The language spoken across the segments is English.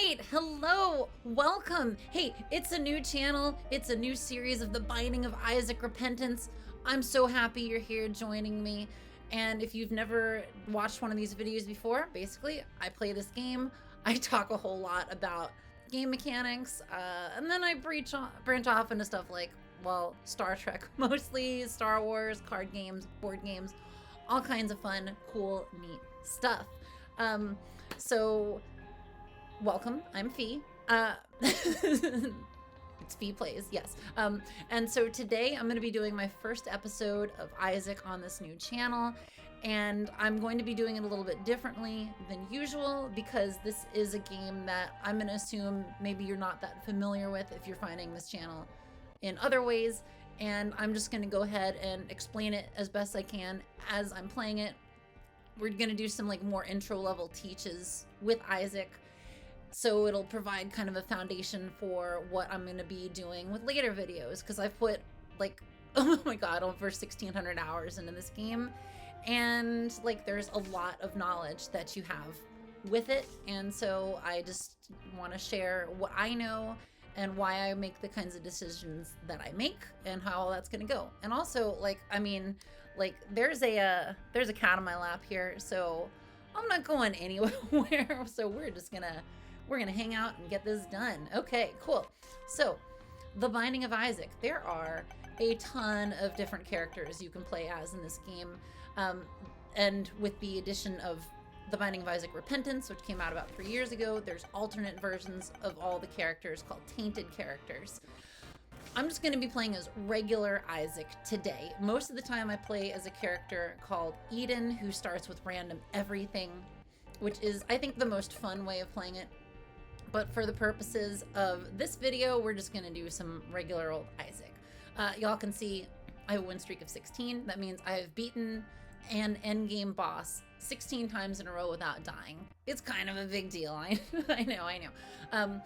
right, hello, welcome. Hey, it's a new channel. It's a new series of The Binding of Isaac Repentance. I'm so happy you're here joining me. And if you've never watched one of these videos before, basically, I play this game. I talk a whole lot about game mechanics, and then I branch off into stuff like, well, Star Trek, mostly Star Wars, card games, board games, all kinds of fun, cool, neat stuff. So welcome, I'm Fee. It's Fee Plays, yes. And so today I'm going to be doing my first episode of Isaac on this new channel, and I'm going to be doing it a little bit differently than usual because this is a game that I'm going to assume maybe you're not that familiar with if you're finding this channel in other ways, and I'm just going to go ahead and explain it as best I can as I'm playing it. We're going to do some like more intro level teaches with Isaac, so it'll provide kind of a foundation for what I'm going to be doing with later videos, because I've put like, oh my god, over 1,600 hours into this game, and like there's a lot of knowledge that you have with it, and so I just want to share what I know and why I make the kinds of decisions that I make and how all that's going to go. And also, like, I mean, like there's a cat on my lap here, so I'm not going anywhere. So we're gonna hang out and get this done. Okay, cool. So The Binding of Isaac, there are a ton of different characters you can play as in this game, and with the addition of The Binding of Isaac Repentance, which came out about 3 years ago, there's alternate versions of all the characters called tainted characters. I'm just going to be playing as regular Isaac today. Most of the time I play as a character called Eden, who starts with random everything, which is, I think, the most fun way of playing it. But for the purposes of this video, we're just going to do some regular old Isaac. Y'all can see I have a win streak of 16. That means I have beaten an endgame boss 16 times in a row without dying. It's kind of a big deal. I know.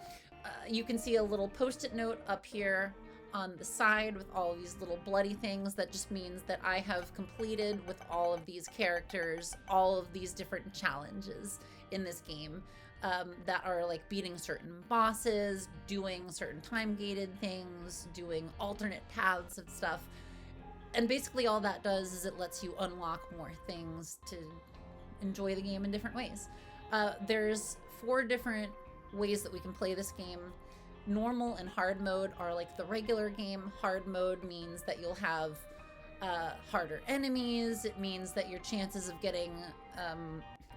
You can see a little post-it note up here on the side with all these little bloody things. That just means that I have completed with all of these characters all of these different challenges in this game, that are like beating certain bosses, doing certain time-gated things, doing alternate paths of stuff. And basically all that does is it lets you unlock more things to enjoy the game in different ways. There's 4 different ways that we can play this game. Normal and hard mode are like the regular game. Hard mode means that you'll have harder enemies. It means that your chances of getting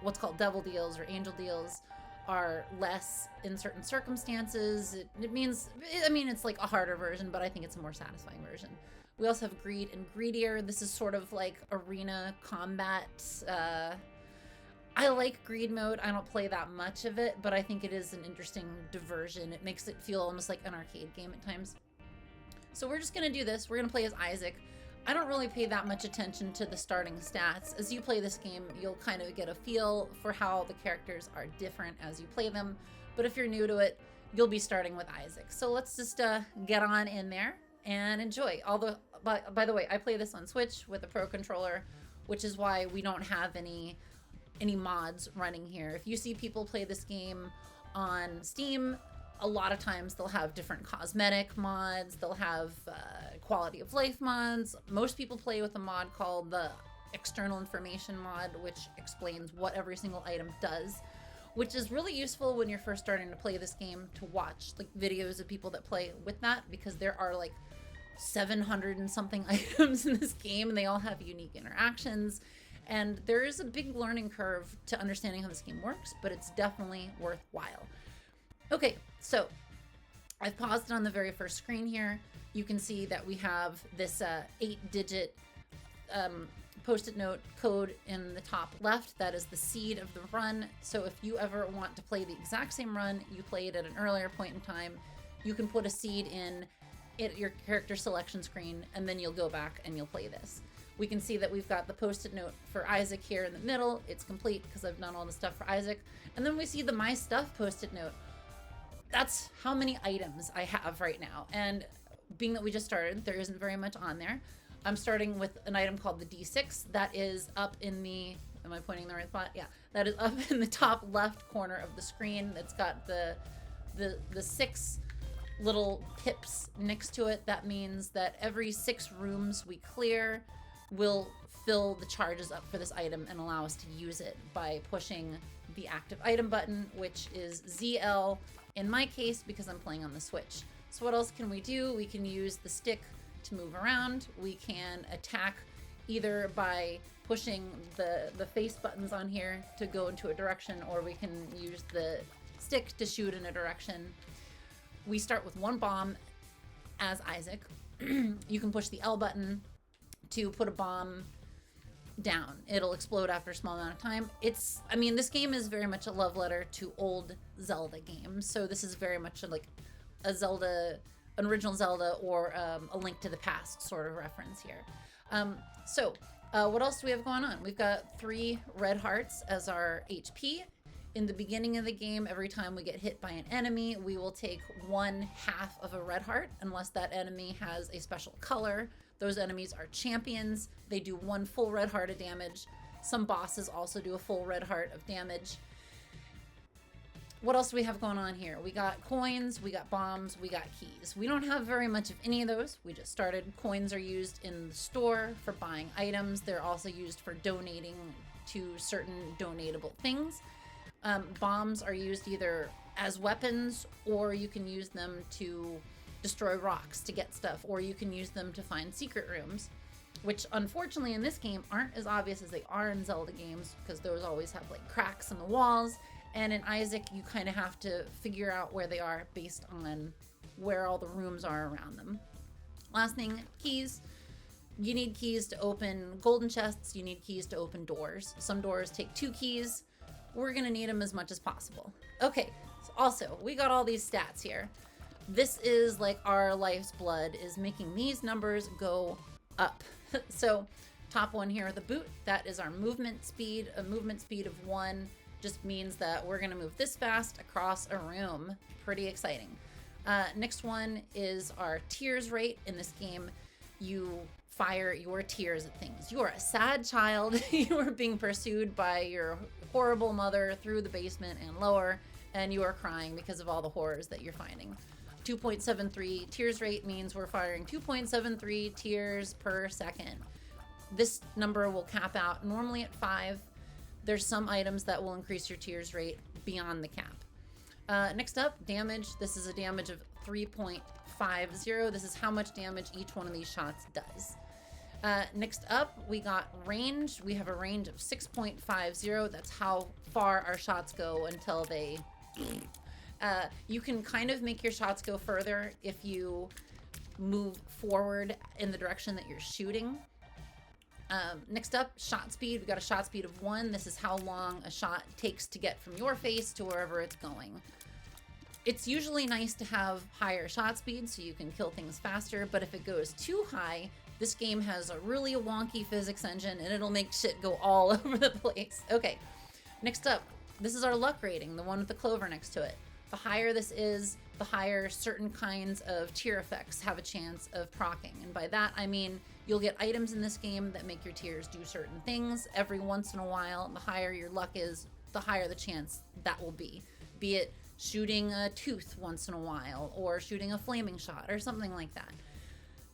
what's called devil deals or angel deals are less in certain circumstances. It means, I mean, it's like a harder version, but I think it's a more satisfying version. We also have greed and greedier. This is sort of like arena combat. I like greed mode. I don't play that much of it, but I think it is an interesting diversion. It makes it feel almost like an arcade game at times. So we're just gonna do this. We're gonna play as Isaac. I don't really pay that much attention to the starting stats. As you play this game, you'll kind of get a feel for how the characters are different as you play them. But if you're new to it, you'll be starting with Isaac. So let's just get on in there and enjoy. Although, by the way, I play this on Switch with a Pro Controller, which is why we don't have any mods running here. If you see people play this game on Steam, a lot of times they'll have different cosmetic mods, they'll have quality of life mods. Most people play with a mod called the external information mod, which explains what every single item does, which is really useful when you're first starting to play this game, to watch like videos of people that play with that, because there are like 700 and something items in this game and they all have unique interactions. And there is a big learning curve to understanding how this game works, but it's definitely worthwhile. Okay, so I've paused it on the very first screen here. You can see that we have this 8-digit post-it note code in the top left. That is the seed of the run. So if you ever want to play the exact same run you played at an earlier point in time, you can put a seed in your character selection screen, and then you'll go back and you'll play this. We can see that we've got the post-it note for Isaac here in the middle. It's complete because I've done all the stuff for Isaac. And then we see the My Stuff post-it note. That's how many items I have right now. And being that we just started, there isn't very much on there. I'm starting with an item called the D6 that is up in the, Am I pointing in the right spot? Yeah, that is up in the top left corner of the screen. It's got the 6 little pips next to it. That means that every 6 rooms we clear will fill the charges up for this item and allow us to use it by pushing the active item button, which is ZL in my case because I'm playing on the Switch. So what else can we do? We can use the stick to move around. We can attack either by pushing the face buttons on here to go into a direction, or we can use the stick to shoot in a direction. We start with 1 bomb as Isaac. You can push the L button to put a bomb down. It'll explode after a small amount of time. I mean, this game is very much a love letter to old Zelda games. So this is very much like an original Zelda or a Link to the Past sort of reference here. What else do we have going on? We've got 3 red hearts as our HP. In the beginning of the game, every time we get hit by an enemy, we will take 1/2 of a red heart, unless that enemy has a special color. Those enemies are champions. They do 1 full red heart of damage. Some bosses also do a full red heart of damage. What else do we have going on here? We got coins, we got bombs, we got keys. We don't have very much of any of those. We just started. Coins are used in the store for buying items. They're also used for donating to certain donatable things. Bombs are used either as weapons, or you can use them to destroy rocks to get stuff, or you can use them to find secret rooms, which unfortunately in this game aren't as obvious as they are in Zelda games, because those always have like cracks in the walls. And in Isaac, you kind of have to figure out where they are based on where all the rooms are around them. Last thing, keys. You need keys to open golden chests. You need keys to open doors. Some doors take 2 keys. We're gonna need them as much as possible. Okay, so also, we got all these stats here. This is like our life's blood, is making these numbers go up. So top one here, the boot, that is our movement speed. A movement speed of 1 just means that we're gonna move this fast across a room. Pretty exciting. Next one is our tears rate. In this game, you fire your tears at things. You are a sad child. You are being pursued by your horrible mother through the basement and lower, and you are crying because of all the horrors that you're finding. 2.73 tears rate means we're firing 2.73 tears per second. This number will cap out normally at 5. There's some items that will increase your tears rate beyond the cap. Next up, damage. This is a damage of 3.50. This is how much damage each one of these shots does. Next up, we got range. We have a range of 6.50. That's how far our shots go until they... you can kind of make your shots go further if you move forward in the direction that you're shooting. Next up, shot speed. We got a shot speed of 1. This is how long a shot takes to get from your face to wherever it's going. It's usually nice to have higher shot speed so you can kill things faster, but if it goes too high, this game has a really wonky physics engine and it'll make shit go all over the place. Okay, next up, this is our luck rating, the one with the clover next to it. The higher this is, the higher certain kinds of tear effects have a chance of proccing. And by that, I mean you'll get items in this game that make your tears do certain things every once in a while. The higher your luck is, the higher the chance that will be. Be it shooting a tooth once in a while, or shooting a flaming shot, or something like that.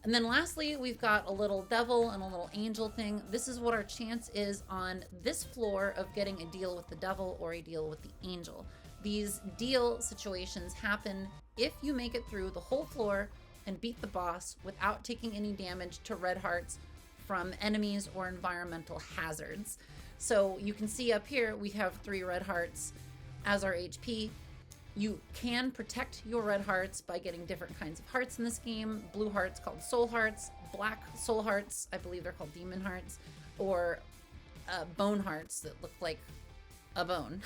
And then lastly, we've got a little devil and a little angel thing. This is what our chance is on this floor of getting a deal with the devil or a deal with the angel. These deal situations happen if you make it through the whole floor and beat the boss without taking any damage to red hearts from enemies or environmental hazards. So you can see up here, we have 3 red hearts as our HP. You can protect your red hearts by getting different kinds of hearts in this game. Blue hearts called soul hearts, black soul hearts, I believe they're called demon hearts, or bone hearts that look like a bone.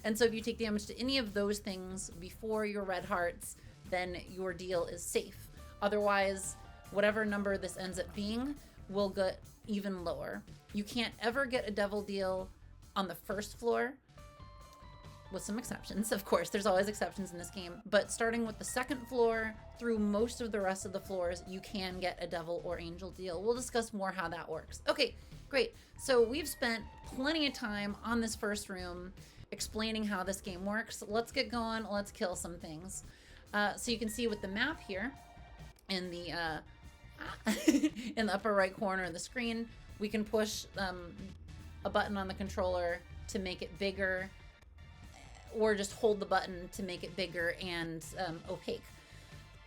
And so if you take damage to any of those things before your red hearts, then your deal is safe. Otherwise, whatever number this ends up being will get even lower. You can't ever get a devil deal on the first floor, with some exceptions. Of course, there's always exceptions in this game, but starting with the second floor through most of the rest of the floors, you can get a devil or angel deal. We'll discuss more how that works. Okay, Great. So we've spent plenty of time on this first room explaining how this game works. Let's get going. Let's kill some things. So you can see with the map here in the in the upper right corner of the screen, we can push a button on the controller to make it bigger, or just hold the button to make it bigger and opaque.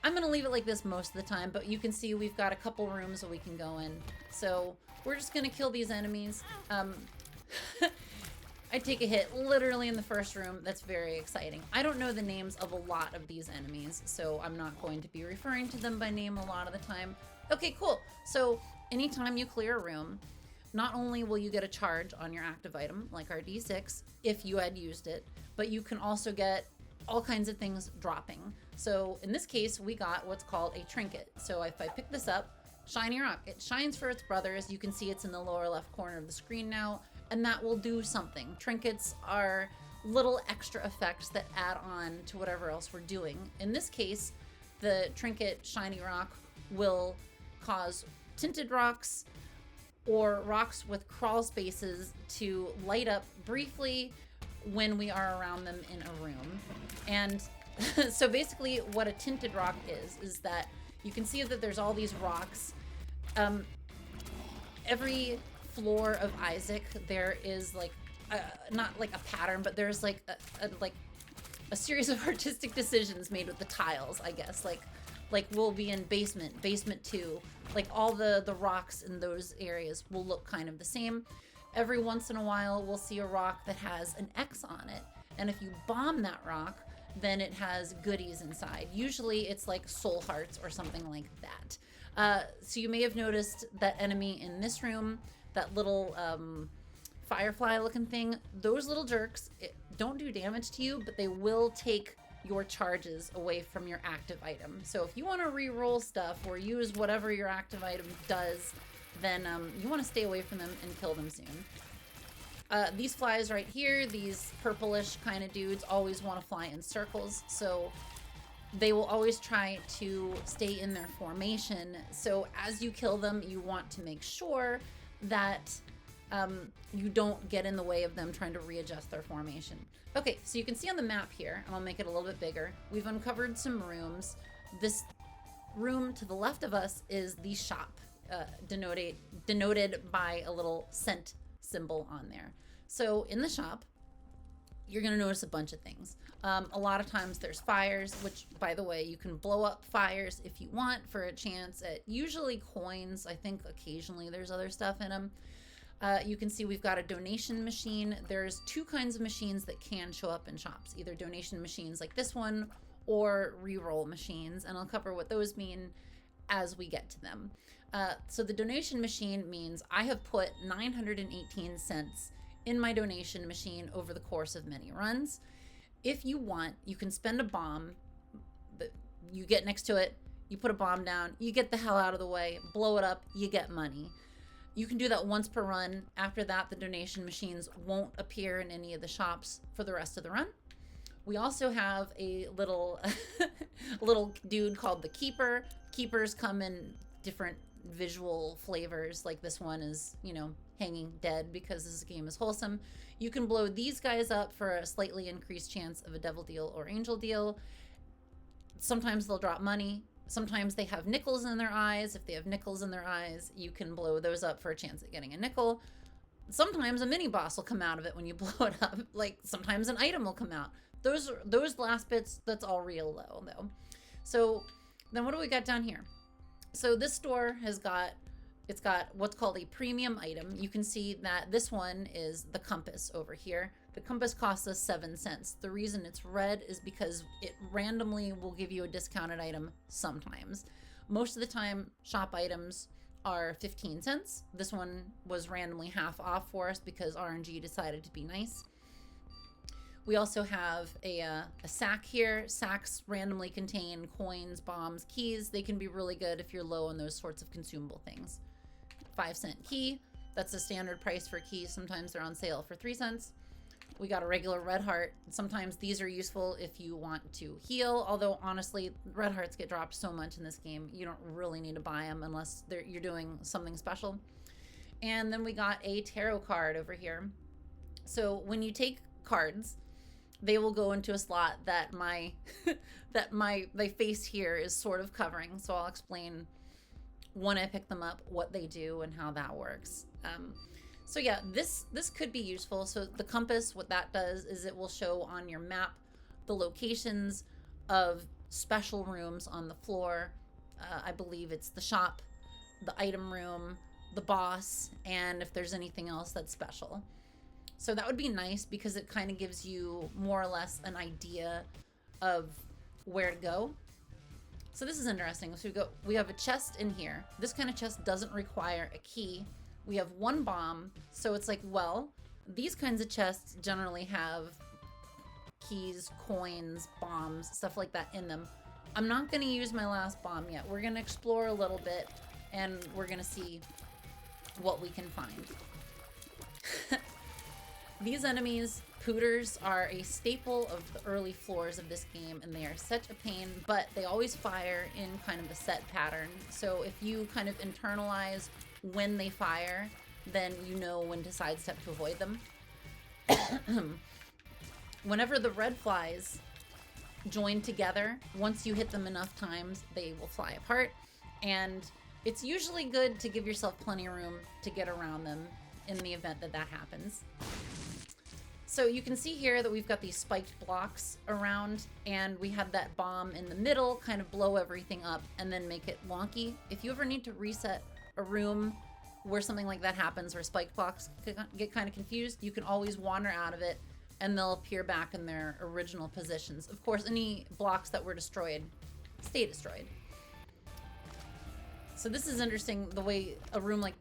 I'm gonna leave it like this most of the time, but you can see we've got a couple rooms that we can go in. So we're just gonna kill these enemies. I take a hit literally in the first room. That's very exciting. I don't know the names of a lot of these enemies, so I'm not going to be referring to them by name a lot of the time. Okay, cool. So anytime you clear a room, not only will you get a charge on your active item, like our D6, if you had used it, but you can also get all kinds of things dropping. So in this case, we got what's called a trinket. So if I pick this up, shiny rock, it shines for its brothers. You can see it's in the lower left corner of the screen now, and that will do something. Trinkets are little extra effects that add on to whatever else we're doing. In this case, the trinket shiny rock will cause tinted rocks or rocks with crawl spaces to light up briefly when we are around them in a room. And so basically what a tinted rock is that you can see that there's all these rocks. Every floor of Isaac, there is like not like a pattern, but there's like a series of artistic decisions made with the tiles, I guess. Like we'll be in basement 2, like all the rocks in those areas will look kind of the same. Every once in a while we'll see a rock that has an X on it, and if you bomb that rock, then it has goodies inside. Usually it's like soul hearts or something like that. So you may have noticed that enemy in this room, that little firefly looking thing, those little jerks don't do damage to you, but they will take your charges away from your active item. So if you want to re-roll stuff or use whatever your active item does, then you want to stay away from them and kill them soon. These flies right here, these purplish kind of dudes, always want to fly in circles, so they will always try to stay in their formation. So as you kill them, you want to make sure that you don't get in the way of them trying to readjust their formation. Okay, so you can see on the map here, and I'll make it a little bit bigger, we've uncovered some rooms. This room to the left of us is the shop, denoted by a little cent symbol on there. So in the shop, you're gonna notice a bunch of things. A lot of times there's fires, which, by the way, you can blow up fires if you want for a chance at usually coins. I think occasionally there's other stuff in them. You can see we've got a donation machine. There's two kinds of machines that can show up in shops, either donation machines like this one or re-roll machines, and I'll cover what those mean as we get to them. So the donation machine means I have put 918 cents in my donation machine over the course of many runs. If you want, you can spend a bomb, but you get next to it, you put a bomb down, you get the hell out of the way, blow it up, you get money. You can do that once per run. After that, the donation machines won't appear in any of the shops for the rest of the run. We also have a little little dude called the Keeper. Keepers come in different visual flavors, like this one is, you know, hanging dead because this game is wholesome. You can blow these guys up for a slightly increased chance of a devil deal or angel deal. Sometimes they'll drop money. Sometimes they have nickels in their eyes. If they have nickels in their eyes, you can blow those up for a chance at getting a nickel. Sometimes a mini boss will come out of it when you blow it up. Like sometimes an item will come out. Those last bits, that's all real low though. So then what do we got down here? So this store has got, it's got what's called a premium item. You can see that this one is the compass over here. The compass costs us 7 cents. The reason it's red is because it randomly will give you a discounted item sometimes. Most of the time, shop items are 15 cents. This one was randomly half off for us because RNG decided to be nice. We also have a sack here. Sacks randomly contain coins, bombs, keys. They can be really good if you're low on those sorts of consumable things. 5-cent key. That's the standard price for keys. Sometimes they're on sale for 3 cents. We got a regular red heart. Sometimes these are useful if you want to heal, although honestly, red hearts get dropped so much in this game, you don't really need to buy them unless you're doing something special. And then we got a tarot card over here. So when you take cards, they will go into a slot that my my face here is sort of covering. So I'll explain when I pick them up what they do and how that works. So yeah, this could be useful. So the compass, what that does is it will show on your map the locations of special rooms on the floor. I believe it's the shop, the item room, the boss, and if there's anything else that's special. So that would be nice because it kind of gives you more or less an idea of where to go. So this is interesting. So we have a chest in here. This kind of chest doesn't require a key. We have one bomb. So it's like, well, these kinds of chests generally have keys, coins, bombs, stuff like that in them. I'm not going to use my last bomb yet. We're going to explore a little bit and we're going to see what we can find. These enemies, pooters, are a staple of the early floors of this game, and they are such a pain, but they always fire in kind of a set pattern. So if you kind of internalize when they fire, then you know when to sidestep to avoid them. Whenever the red flies join together, once you hit them enough times, they will fly apart, and it's usually good to give yourself plenty of room to get around them in the event that that happens. So you can see here that we've got these spiked blocks around, and we have that bomb in the middle, kind of blow everything up and then make it wonky. If you ever need to reset a room where something like that happens, where spiked blocks get kind of confused, you can always wander out of it and they'll appear back in their original positions. Of course, any blocks that were destroyed stay destroyed. So this is interesting, the way a room like,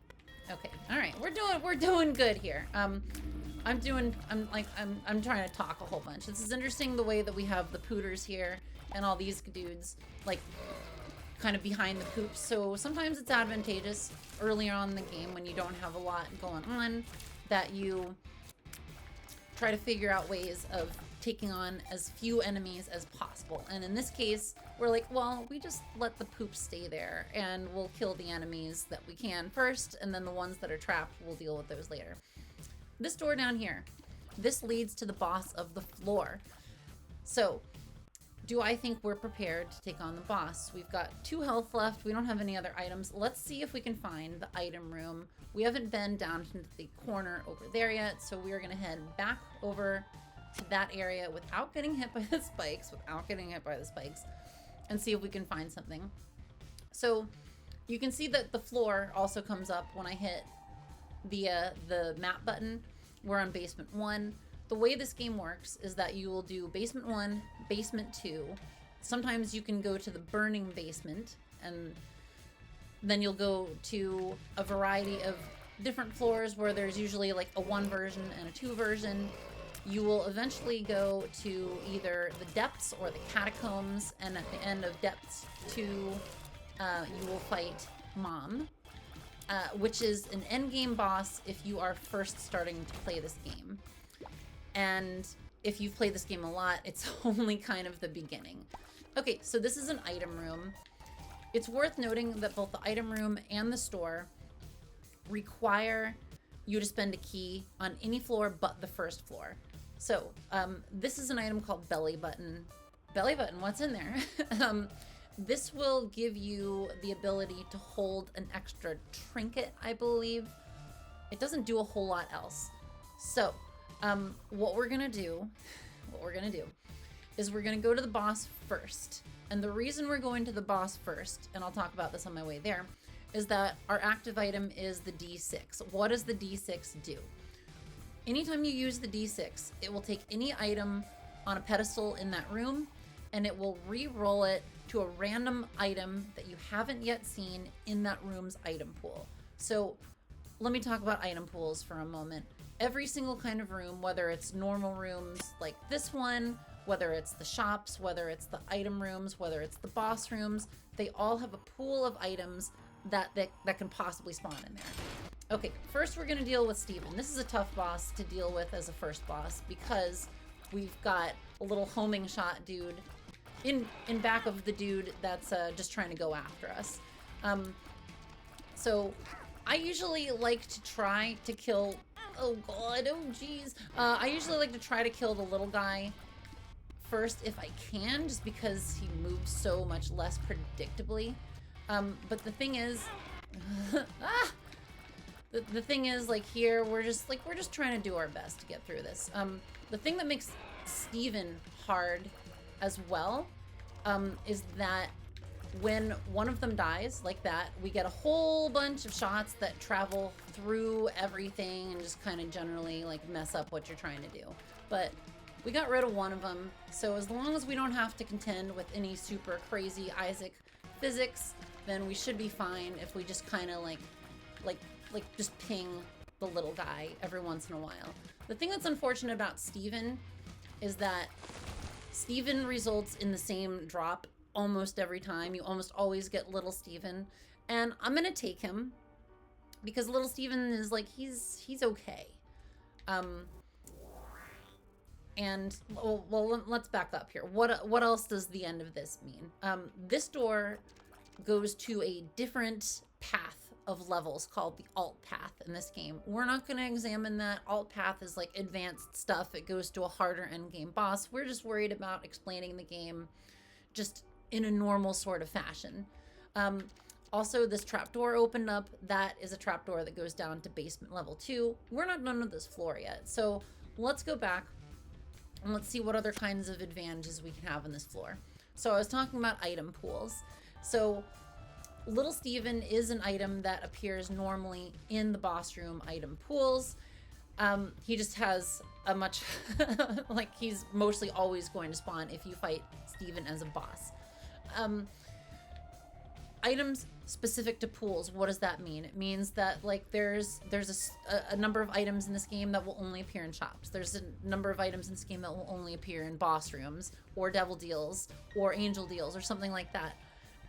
okay, all right, we're doing good here. I'm trying to talk a whole bunch. This is interesting, the way that we have the pooters here and all these dudes like kind of behind the poops. So sometimes it's advantageous earlier on in the game when you don't have a lot going on that you try to figure out ways of taking on as few enemies as possible. And in this case, we're like, well, we just let the poops stay there and we'll kill the enemies that we can first, and then the ones that are trapped, we'll deal with those later. This door down here, this leads to the boss of the floor. So, do I think we're prepared to take on the boss? We've got 2 health left. We don't have any other items. Let's see if we can find the item room. We haven't been down to the corner over there yet, so we're gonna head back over to that area without getting hit by the spikes, and see if we can find something. So, you can see that the floor also comes up when I hit the map button. We're on basement 1. The way this game works is that you will do basement 1, basement 2. Sometimes you can go to the burning basement, and then you'll go to a variety of different floors where there's usually like a 1 version and a 2 version. You will eventually go to either the depths or the catacombs, and at the end of depths 2, you will fight Mom. Which is an endgame boss if you are first starting to play this game. And if you've played this game a lot, it's only kind of the beginning. Okay, so this is an item room. It's worth noting that both the item room and the store require you to spend a key on any floor but the first floor. So this is an item called Belly Button. Belly Button, what's in there? This will give you the ability to hold an extra trinket, I believe. It doesn't do a whole lot else. So, what we're gonna do is we're gonna go to the boss first. And the reason we're going to the boss first, and I'll talk about this on my way there, is that our active item is the D6. What does the D6 do? Anytime you use the D6, it will take any item on a pedestal in that room, and it will re-roll it to a random item that you haven't yet seen in that room's item pool. So let me talk about item pools for a moment. Every single kind of room, whether it's normal rooms like this one, whether it's the shops, whether it's the item rooms, whether it's the boss rooms, they all have a pool of items that can possibly spawn in there. Okay, first we're gonna deal with Steven. This is a tough boss to deal with as a first boss because we've got a little homing shot dude in back of the dude that's just trying to go after us. So I usually like to try to kill, oh god, oh jeez. I usually like to try to kill the little guy first if I can, just because he moves so much less predictably. But the thing is, ah! The thing is, like here, we're just trying to do our best to get through this. The thing that makes Steven hard as well, is that when one of them dies like that, we get a whole bunch of shots that travel through everything and just kind of generally like mess up what you're trying to do. But we got rid of one of them, so as long as we don't have to contend with any super crazy Isaac physics, then we should be fine if we just kind of like just ping the little guy every once in a while. The thing that's unfortunate about Steven is that Steven results in the same drop almost every time. You almost always get little Steven, and I'm gonna take him because little Steven is like, he's okay. And well, let's back up here. What else does the end of this mean? This door goes to a different path of levels called the alt path in this game. We're not going to examine that. Alt path is like advanced stuff. It goes to a harder end game boss. We're just worried about explaining the game just in a normal sort of fashion. Also, this trapdoor opened up. That is a trapdoor that goes down to basement level 2. We're not done with this floor yet. So let's go back and let's see what other kinds of advantages we can have on this floor. So I was talking about item pools. So Little Steven is an item that appears normally in the boss room item pools. He just has a much, like he's mostly always going to spawn if you fight Steven as a boss. Items specific to pools, what does that mean? It means that like there's a number of items in this game that will only appear in shops. There's a number of items in this game that will only appear in boss rooms or devil deals or angel deals or something like that.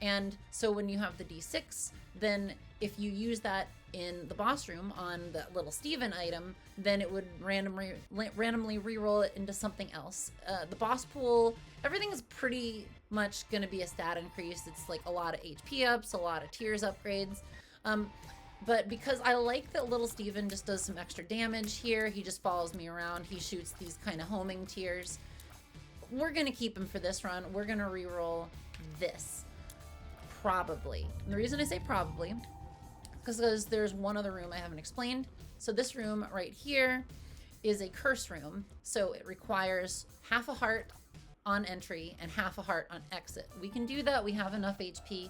And so when you have the D6, then if you use that in the boss room on the little Steven item, then it would randomly re-roll it into something else. The boss pool, everything is pretty much going to be a stat increase. It's like a lot of HP ups, a lot of tiers upgrades. But because I like that little Steven just does some extra damage here, he just follows me around, he shoots these kind of homing tiers. We're going to keep him for this run. We're going to re-roll this. Probably. And the reason I say probably, because there's one other room I haven't explained. So this room right here is a curse room. So it requires half a heart on entry and half a heart on exit. We can do that. We have enough HP.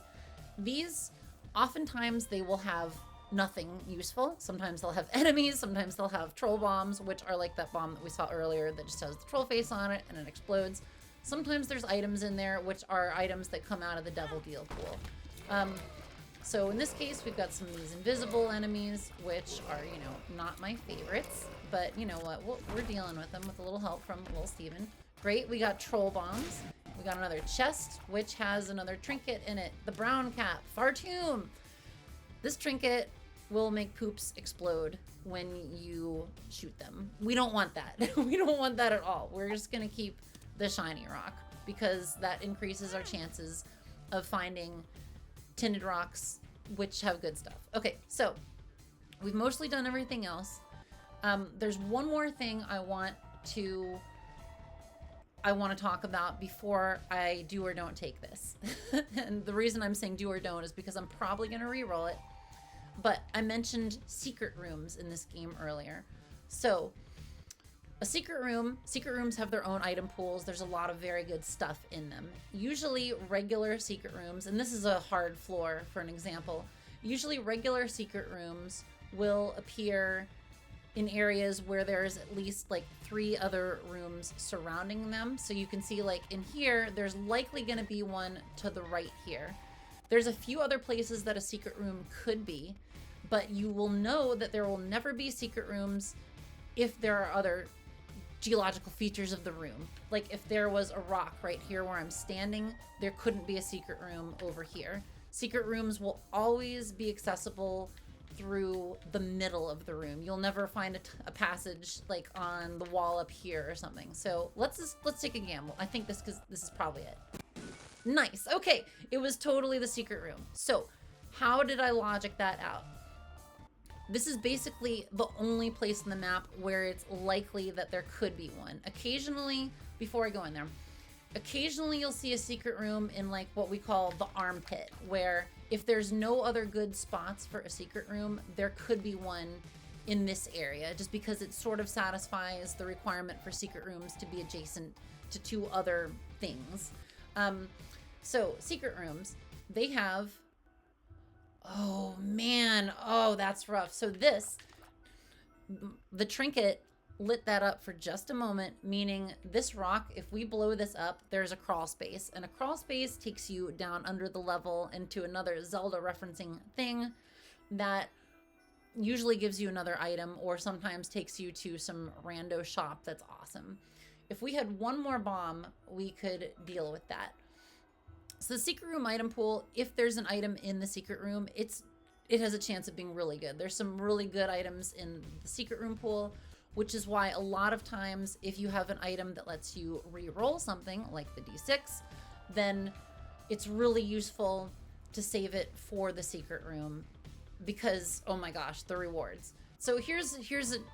These, oftentimes they will have nothing useful. Sometimes they'll have enemies. Sometimes they'll have troll bombs, which are like that bomb that we saw earlier that just has the troll face on it and it explodes. Sometimes there's items in there, which are items that come out of the devil deal pool. So in this case, we've got some of these invisible enemies, which are, you know, not my favorites. But you know what? We're dealing with them with a little help from little Steven. Great, we got troll bombs. We got another chest, which has another trinket in it. The brown cap, Fartoom. This trinket will make poops explode when you shoot them. We don't want that. We don't want that at all. We're just gonna keep the shiny rock because that increases our chances of finding tinted rocks which have good stuff. Okay, so we've mostly done everything else. There's one more thing I want to talk about before I do or don't take this. And the reason I'm saying do or don't is because I'm probably going to re-roll it. But I mentioned secret rooms in this game earlier. So a secret rooms have their own item pools. There's a lot of very good stuff in them. Usually regular secret rooms, and this is a hard floor for an example, usually regular secret rooms will appear in areas where there's at least like 3 other rooms surrounding them. So you can see like in here, there's likely gonna be one to the right here. There's a few other places that a secret room could be, but you will know that there will never be secret rooms if there are other geological features of the room. Like if there was a rock right here where I'm standing, there couldn't be a secret room over here. Secret rooms will always be accessible through the middle of the room. You'll never find a passage like on the wall up here or something. So let's take a gamble. I think this is probably it. Nice. Okay, it was totally the secret room. So how did I logic that out? This is basically the only place in the map where it's likely that there could be one. Occasionally, before I go in there, occasionally you'll see a secret room in like what we call the armpit, where if there's no other good spots for a secret room, there could be one in this area, just because it sort of satisfies the requirement for secret rooms to be adjacent to two other things. So secret rooms, they have, oh man, oh, that's rough. So the trinket lit that up for just a moment, meaning this rock, if we blow this up, there's a crawl space, and a crawl space takes you down under the level into another Zelda referencing thing that usually gives you another item, or sometimes takes you to some rando shop that's awesome. If we had one more bomb, we could deal with that. So the secret room item pool, if there's an item in the secret room, it has a chance of being really good. There's some really good items in the secret room pool, which is why a lot of times if you have an item that lets you re-roll something like the D6, then it's really useful to save it for the secret room, because oh my gosh, the rewards. So here's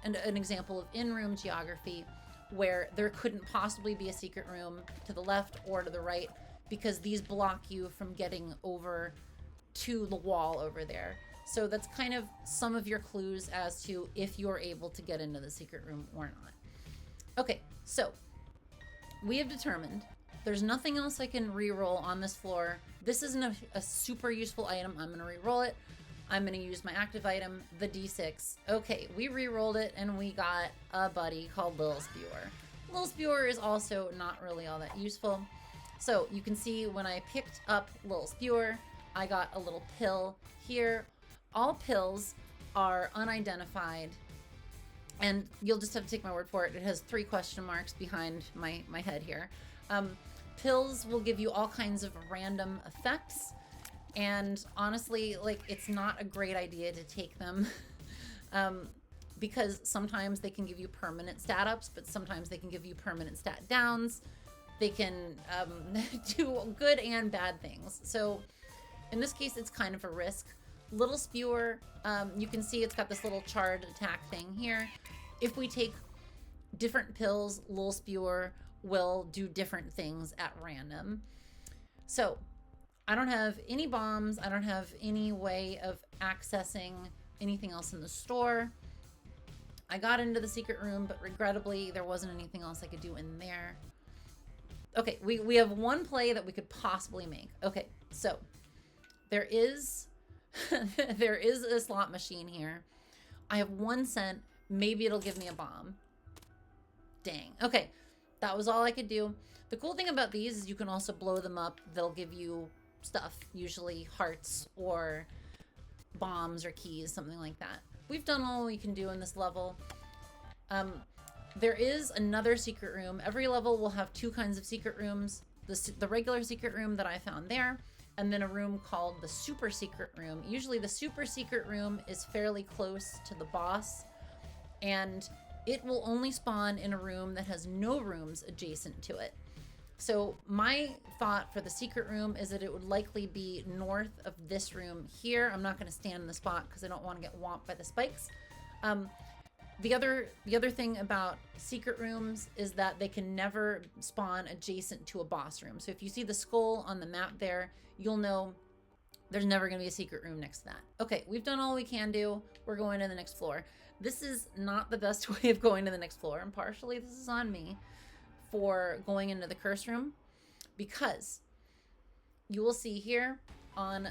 an example of in-room geography where there couldn't possibly be a secret room to the left or to the right, because these block you from getting over to the wall over there. So that's kind of some of your clues as to if you're able to get into the secret room or not. Okay, so we have determined there's nothing else I can re-roll on this floor. This isn't a super useful item. I'm gonna re-roll it. I'm gonna use my active item, the D6. Okay, we re-rolled it and we got a buddy called Lil Spewer. Lil Spewer is also not really all that useful. So you can see when I picked up Lil Spewer, I got a little pill here. All pills are unidentified, and you'll just have to take my word for it. It has 3 question marks behind my head here. Pills will give you all kinds of random effects, and honestly, like, it's not a great idea to take them because sometimes they can give you permanent stat ups, but sometimes they can give you permanent stat downs. They can do good and bad things. So in this case, it's kind of a risk. Little Spewer, you can see it's got this little charred attack thing here. If we take different pills, Little Spewer will do different things at random. So I don't have any bombs. I don't have any way of accessing anything else in the store. I got into the secret room, but regrettably, there wasn't anything else I could do in there. Okay, we have one play that we could possibly make. Okay, so there is there is a slot machine here. I have 1 cent. Maybe it'll give me a bomb. Dang. Okay, that was all I could do. The cool thing about these is you can also blow them up. They'll give you stuff, usually hearts or bombs or keys, something like that. We've done all we can do in this level. There is another secret room. Every level will have 2 kinds of secret rooms. The regular secret room that I found there, and then a room called the super secret room. Usually the super secret room is fairly close to the boss, and it will only spawn in a room that has no rooms adjacent to it. So my thought for the secret room is that it would likely be north of this room here. I'm not going to stand in the spot because I don't want to get whomped by the spikes. The other thing about secret rooms is that they can never spawn adjacent to a boss room. So if you see the skull on the map there, you'll know there's never going to be a secret room next to that. Okay, we've done all we can do. We're going to the next floor. This is not the best way of going to the next floor, and partially this is on me for going into the curse room, because you will see here on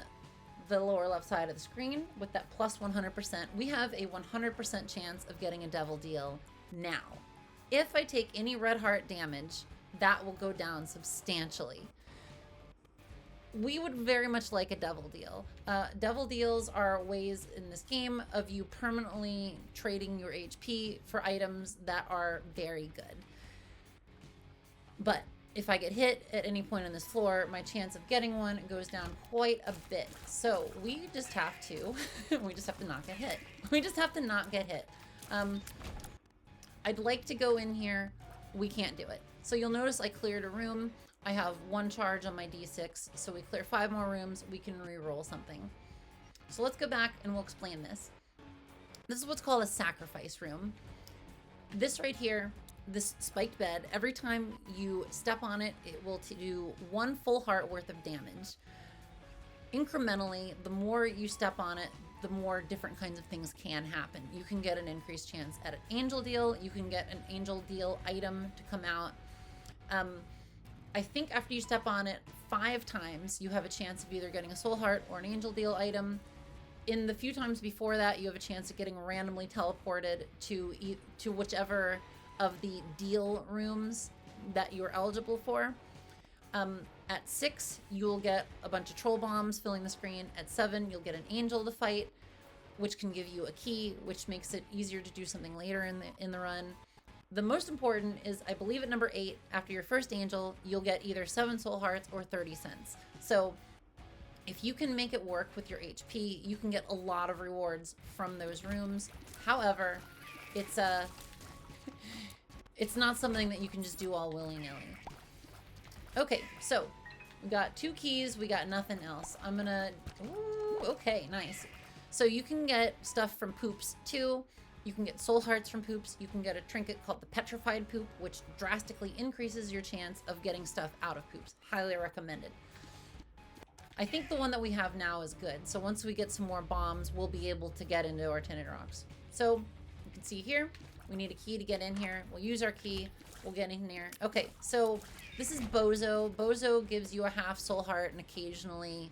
the lower left side of the screen with that plus 100%, we have a 100% chance of getting a devil deal now. If I take any red heart damage, that will go down substantially. We would very much like a devil deal. Devil deals are ways in this game of you permanently trading your HP for items that are very good. But if I get hit at any point on this floor, my chance of getting one goes down quite a bit. So we just have to, we just have to not get hit. We just have to not get hit. I'd like to go in here. We can't do it. So you'll notice I cleared a room. I have 1 charge on my D6. So we clear 5 more rooms. We can re-roll something. So let's go back and we'll explain this. This is what's called a sacrifice room. This right here, this spiked bed, every time you step on it, it will do 1 full heart worth of damage. Incrementally, the more you step on it, the more different kinds of things can happen. You can get an increased chance at an angel deal. You can get an angel deal item to come out. I think after you step on it 5 times, you have a chance of either getting a soul heart or an angel deal item. In the few times before that, you have a chance of getting randomly teleported to whichever of the deal rooms that you're eligible for. At 6, you'll get a bunch of troll bombs filling the screen. At 7, you'll get an angel to fight, which can give you a key, which makes it easier to do something later in the run. The most important is, I believe at number 8, after your first angel, you'll get either 7 soul hearts or 30 cents. So if you can make it work with your HP, you can get a lot of rewards from those rooms. However, it's not something that you can just do all willy-nilly. Okay, so we got 2 keys, we got nothing else. I'm gonna, ooh, okay, nice. So you can get stuff from poops too. You can get soul hearts from poops. You can get a trinket called the petrified poop, which drastically increases your chance of getting stuff out of poops. Highly recommended. I think the one that we have now is good. So once we get some more bombs, we'll be able to get into our tinted rocks. So you can see here, we need a key to get in here. We'll use our key. We'll get in there. Okay, so this is Bozo. Bozo gives you a half soul heart and occasionally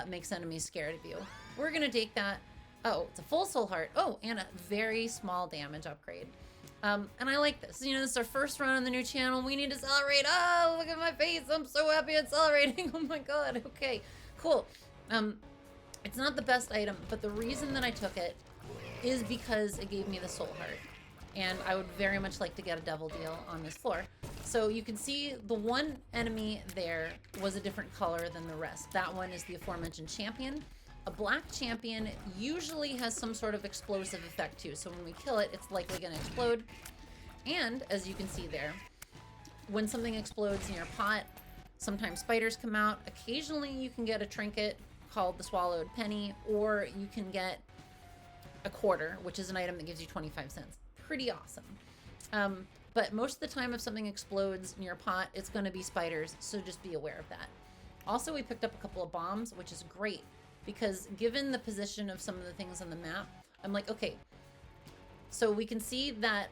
makes enemies scared of you. We're gonna take that. Oh, it's a full soul heart. Oh, and a very small damage upgrade. And I like this. You know, this is our first run on the new channel. We need to celebrate. Oh, look at my face. I'm so happy it's celebrating. Oh my god. Okay, cool. It's not the best item, but the reason that I took it is because it gave me the soul heart. And I would very much like to get a devil deal on this floor. So you can see the one enemy there was a different color than the rest. That one is the aforementioned champion. A black champion usually has some sort of explosive effect too. So when we kill it, it's likely going to explode. And as you can see there, when something explodes in your pot, sometimes spiders come out. Occasionally you can get a trinket called the swallowed penny, or you can get a quarter, which is an item that gives you 25 cents. Pretty awesome. But most of the time if something explodes in your pot, it's going to be spiders. So just be aware of that. Also, we picked up a couple of bombs, which is great. Because given the position of some of the things on the map, I'm like, okay, so we can see that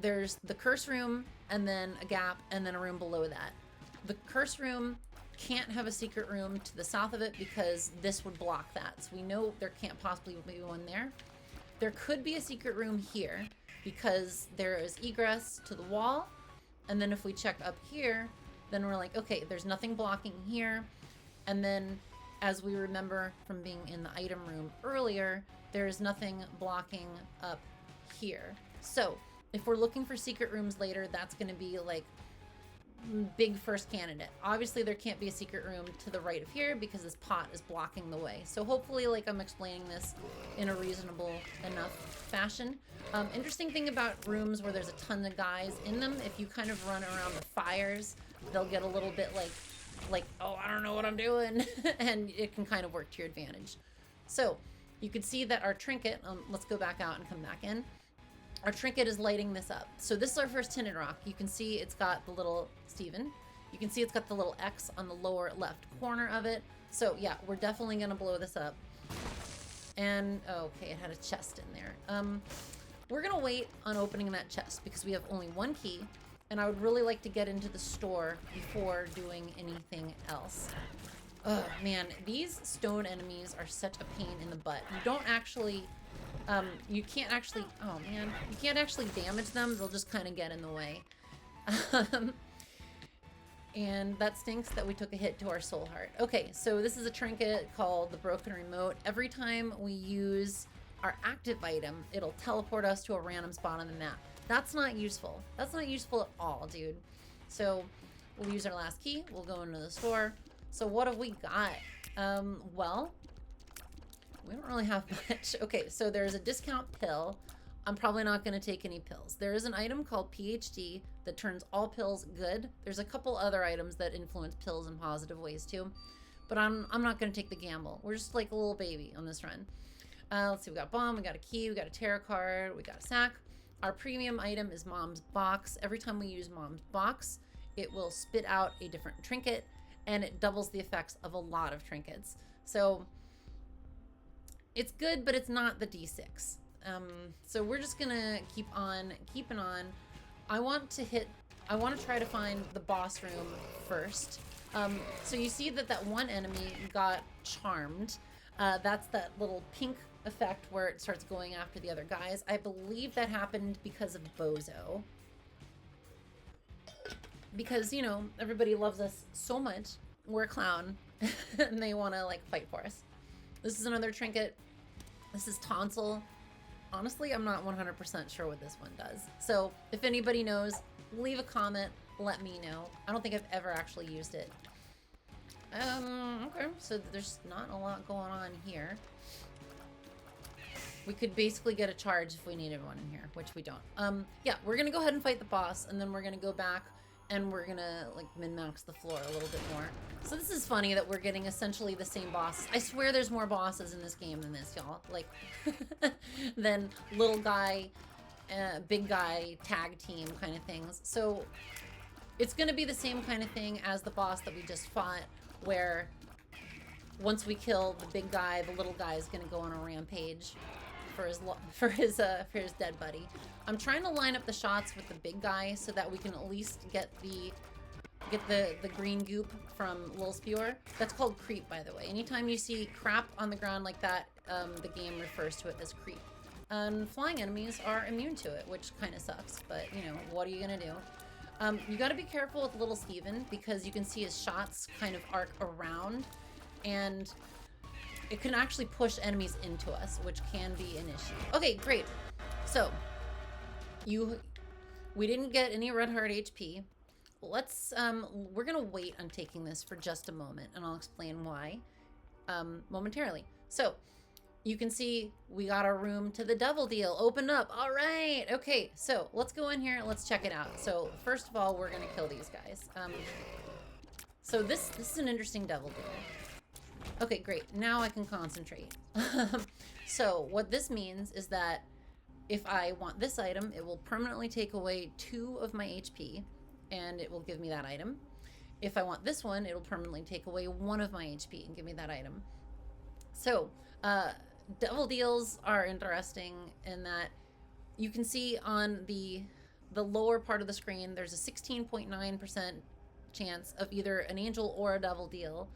there's the curse room and then a gap and then a room below that. The curse room can't have a secret room to the south of it because this would block that. So we know there can't possibly be one there. There could be a secret room here because there is egress to the wall. And then if we check up here, then we're like, okay, there's nothing blocking here. And then as we remember from being in the item room earlier, there's nothing blocking up here. So if we're looking for secret rooms later, that's going to be like big first candidate. Obviously there can't be a secret room to the right of here because this pot is blocking the way. So hopefully, like, I'm explaining this in a reasonable enough fashion. Interesting thing about rooms where there's a ton of guys in them, if you kind of run around the fires, they'll get a little bit like, oh, I don't know what I'm doing. And it can kind of work to your advantage. So you can see that our trinket, let's go back out and come back in. Our trinket is lighting this up. So this is our first tinted rock. You can see it's got the little Steven. You can see it's got the little X on the lower left corner of it. So yeah, we're definitely gonna blow this up. And okay, it had a chest in there. We're gonna wait on opening that chest because we have only one key. And I would really like to get into the store before doing anything else. Oh man, these stone enemies are such a pain in the butt. You don't actually, you can't actually, oh man, you can't actually damage them. They'll just kind of get in the way. And that stinks that we took a hit to our soul heart. Okay, so this is a trinket called the broken remote. Every time we use our active item, it'll teleport us to a random spot on the map. That's not useful. That's not useful at all, dude. So we'll use our last key. We'll go into the store. So what have we got? Well, we don't really have much. Okay, so there's a discount pill. I'm probably not going to take any pills. There is an item called PhD that turns all pills good. There's a couple other items that influence pills in positive ways too. But I'm not going to take the gamble. We're just like a little baby on this run. Let's see, we got a bomb, we got a key, we got a tarot card, we got a sack. Our premium item is Mom's Box. Every time we use Mom's Box, it will spit out a different trinket, and it doubles the effects of a lot of trinkets. So it's good, but it's not the D6. So we're just gonna keep on keeping on. I want to try to find the boss room first. So you see that one enemy got charmed. That's that little pink effect where it starts going after the other guys. I believe that happened because of Bozo. Because, you know, everybody loves us so much. We're a clown. And they want to, like, fight for us. This is another trinket. This is Tonsil. Honestly, I'm not 100% sure what this one does. So, if anybody knows, leave a comment. Let me know. I don't think I've ever actually used it. Okay. So, there's not a lot going on here. We could basically get a charge if we needed one in here, which we don't. Yeah, we're gonna go ahead and fight the boss, and then we're gonna go back and we're gonna like min-max the floor a little bit more. So this is funny that we're getting essentially the same boss. I swear there's more bosses in this game than this, y'all. Like, than little guy, big guy, tag team kind of things. So it's gonna be the same kind of thing as the boss that we just fought, where once we kill the big guy, the little guy is gonna go on a rampage for his dead buddy. I'm trying to line up the shots with the big guy so that we can at least get the green goop from Lil Spewer. That's called creep, by the way. Anytime you see crap on the ground like that, the game refers to it as creep. And flying enemies are immune to it, which kind of sucks, but you know, what are you gonna do? You gotta be careful with little Steven because you can see his shots kind of arc around, and it can actually push enemies into us, which can be an issue. Okay, great. So, we didn't get any red heart HP. Let's, we're gonna wait on taking this for just a moment, and I'll explain why, momentarily. So, you can see we got our room to the devil deal opened up. All right, okay, so let's go in here and let's check it out. So, first of all, we're gonna kill these guys. So this is an interesting devil deal. Okay, great. Now I can concentrate. So what this means is that if I want this item, it will permanently take away 2 of my HP, and it will give me that item. If I want this one, it'll permanently take away 1 of my HP and give me that item. So, devil deals are interesting in that you can see on the lower part of the screen, there's a 16.9% chance of either an angel or a devil deal.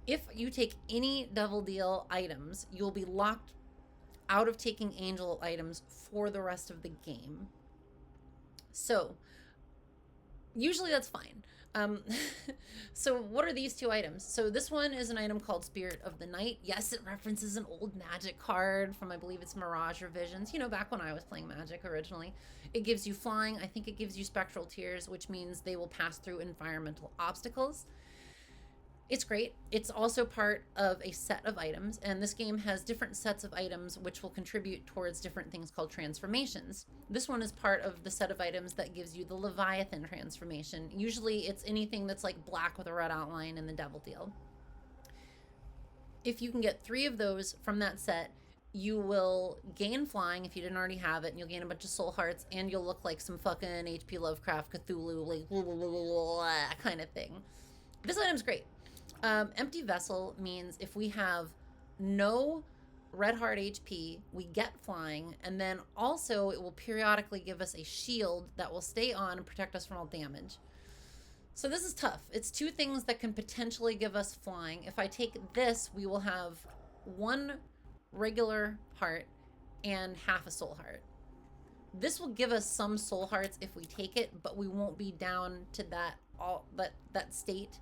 If you take any devil deal items, you'll be locked out of taking angel items for the rest of the game. So, usually that's fine. So what are these 2 items? So this one is an item called Spirit of the Night. Yes, it references an old Magic card from, I believe it's Mirage Revisions. You know, back when I was playing Magic originally. It gives you flying. I think it gives you spectral tears, which means they will pass through environmental obstacles. It's great. It's also part of a set of items, and this game has different sets of items which will contribute towards different things called transformations. This one is part of the set of items that gives you the Leviathan transformation. Usually it's anything that's like black with a red outline in the devil deal. If you can get 3 of those from that set, you will gain flying if you didn't already have it, and you'll gain a bunch of soul hearts, and you'll look like some fucking H.P. Lovecraft, Cthulhu, like blah, blah, blah, blah, kind of thing. This item's great. Empty vessel means if we have no red heart HP, we get flying, and then also it will periodically give us a shield that will stay on and protect us from all damage. So this is tough. It's 2 things that can potentially give us flying. If I take this, we will have 1 regular heart and half a soul heart. This will give us some soul hearts if we take it, but we won't be down to that state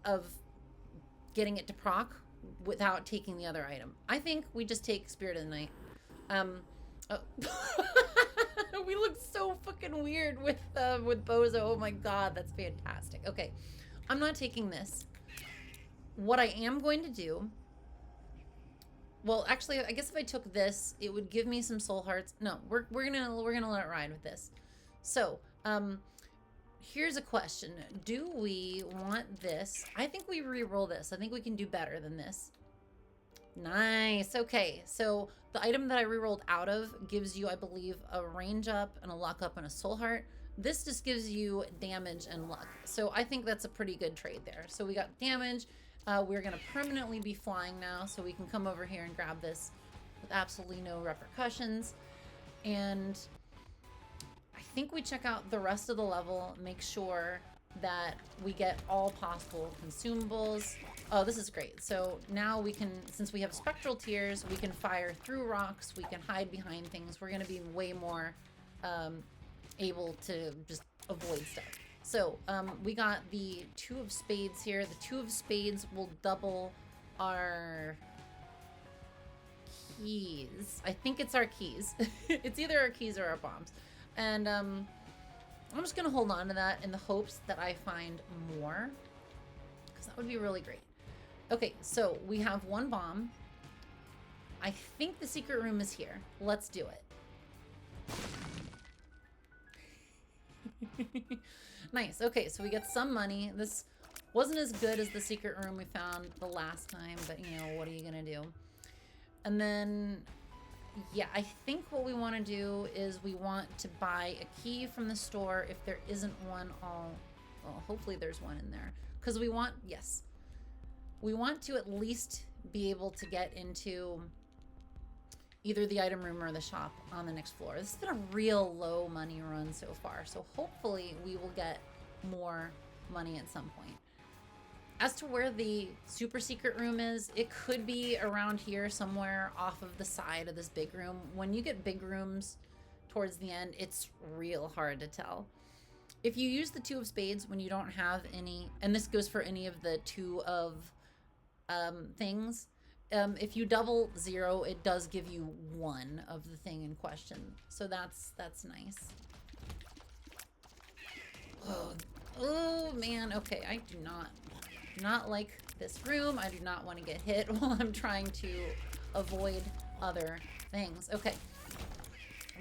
of getting it to proc without taking the other item. I think we just take Spirit of the Night. We look so fucking weird with Bozo. Oh my god, that's fantastic. Okay, I'm not taking this. What I am going to do, well, actually, I guess if I took this, it would give me some soul hearts. No, we're gonna let it ride with this. So, here's a question. Do we want this? I think we re-roll this. I think we can do better than this. Nice. Okay, so the item that I rerolled out of gives you, I believe, a range up and a luck up and a soul heart. This just gives you damage and luck. So I think that's a pretty good trade there. So we got damage. We're going to permanently be flying now, so we can come over here and grab this with absolutely no repercussions. And I think we check out the rest of the level, make sure that we get all possible consumables. Oh, this is great. So now we can, since we have spectral tears, we can fire through rocks, we can hide behind things. We're going to be way more able to just avoid stuff. So we got the 2 of spades here. The 2 of spades will double our keys. I think it's our keys. It's either our keys or our bombs. And I'm just going to hold on to that in the hopes that I find more, because that would be really great. Okay, so we have 1 bomb. I think the secret room is here. Let's do it. Nice. Okay, so we get some money. This wasn't as good as the secret room we found the last time, but you know, what are you gonna do? And then, yeah, I think what we want to do is we want to buy a key from the store. If there isn't one, well, hopefully there's one in there. Because we want, yes, we want to at least be able to get into either the item room or the shop on the next floor. This has been a real low money run so far, so hopefully we will get more money at some point. As to where the super secret room is, it could be around here somewhere off of the side of this big room. When you get big rooms towards the end, it's real hard to tell. If you use the 2 of spades when you don't have any, and this goes for any of the 2 of things, if you double 0, it does give you 1 of the thing in question. So that's nice. Oh man, okay, I do not like this room. I do not want to get hit while I'm trying to avoid other things. Okay,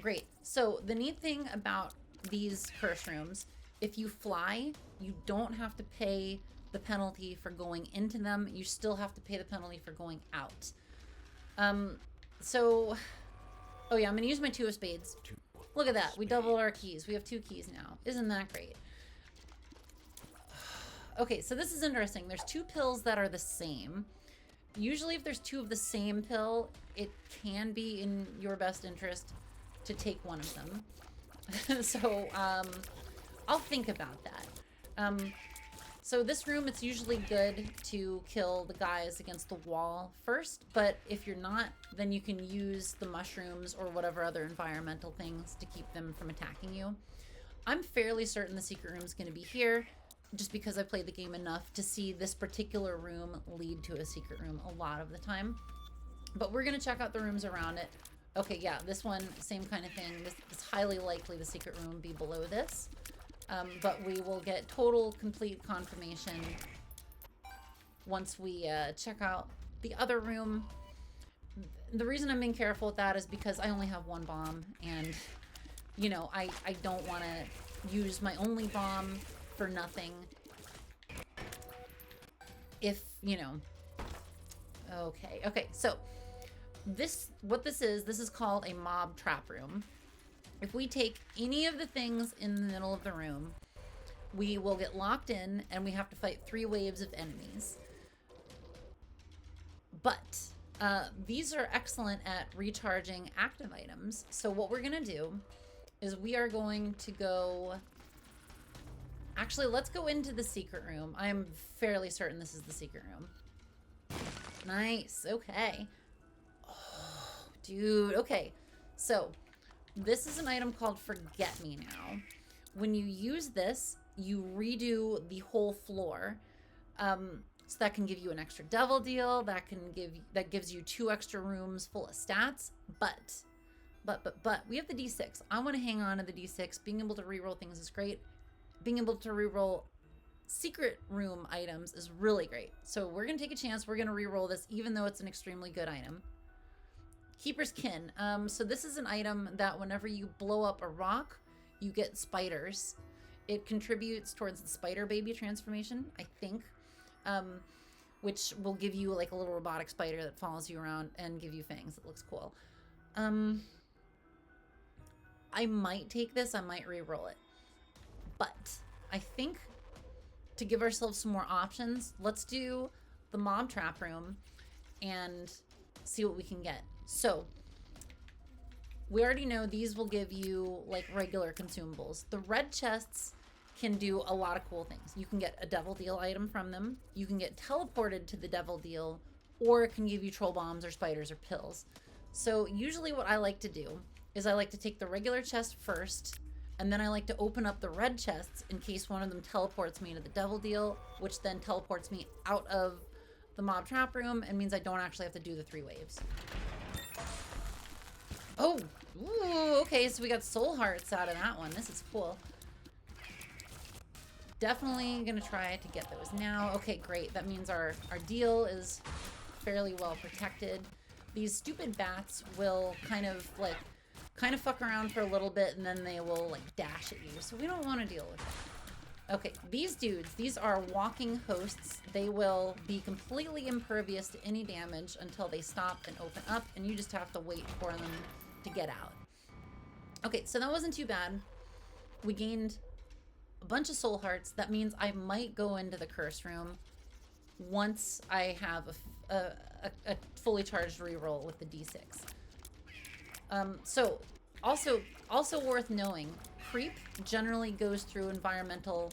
great. So the neat thing about these curse rooms, if you fly, you don't have to pay the penalty for going into them. You still have to pay the penalty for going out. So, oh yeah, I'm gonna use my 2 of spades. Look at that, we doubled our keys. We have 2 keys now. Isn't that great? Okay, so this is interesting. There's 2 pills that are the same. Usually if there's 2 of the same pill, it can be in your best interest to take one of them. So, I'll think about that. So this room, it's usually good to kill the guys against the wall first, but if you're not, then you can use the mushrooms or whatever other environmental things to keep them from attacking you. I'm fairly certain the secret room is going to be here, just because I've played the game enough to see this particular room lead to a secret room a lot of the time. But we're going to check out the rooms around it. Okay, yeah, this one, same kind of thing. It's highly likely the secret room will be below this. But we will get total, complete confirmation once we check out the other room. The reason I'm being careful with that is because I only have 1 bomb, and, you know, I don't want to use my only bomb for nothing. If, you know... Okay, so what this is called a mob trap room. If we take any of the things in the middle of the room, we will get locked in and we have to fight 3 waves of enemies. But these are excellent at recharging active items. So what we're gonna do is we are going to go... Actually, let's go into the secret room. I'm fairly certain this is the secret room. Nice, okay. Oh, dude, okay. So... this is an item called Forget Me Now. When you use this, you redo the whole floor. So that can give you an extra devil deal. That gives you 2 extra rooms full of stats. But we have the D6. I want to hang on to the D6. Being able to reroll things is great. Being able to reroll secret room items is really great. So we're gonna take a chance. We're gonna reroll this, even though it's an extremely good item. Keeper's Kin. So this is an item that whenever you blow up a rock, you get spiders. It contributes towards the spider baby transformation, I think. which will give you like a little robotic spider that follows you around and give you fangs. It looks cool. I might take this, I might re-roll it. But I think to give ourselves some more options, let's do the mob trap room and see what we can get. So we already know these will give you like regular consumables. The red chests can do a lot of cool things. You can get a devil deal item from them. You can get teleported to the devil deal, or it can give you troll bombs or spiders or pills. So usually what I like to do is I like to take the regular chest first, and then I like to open up the red chests in case one of them teleports me to the devil deal, which then teleports me out of the mob trap room and means I don't actually have to do the 3 waves. Oh, ooh, okay, so we got soul hearts out of that one. This is cool. Definitely gonna try to get those now. Okay, great. That means our deal is fairly well protected. These stupid bats will kind of fuck around for a little bit, and then they will like dash at you. So we don't want to deal with that. Okay, these dudes, these are walking hosts. They will be completely impervious to any damage until they stop and open up, and you just have to wait for them to get out. Okay, so that wasn't too bad. We gained a bunch of soul hearts. That means I might go into the curse room once I have a fully charged reroll with the d6. So also worth knowing, creep generally goes through environmental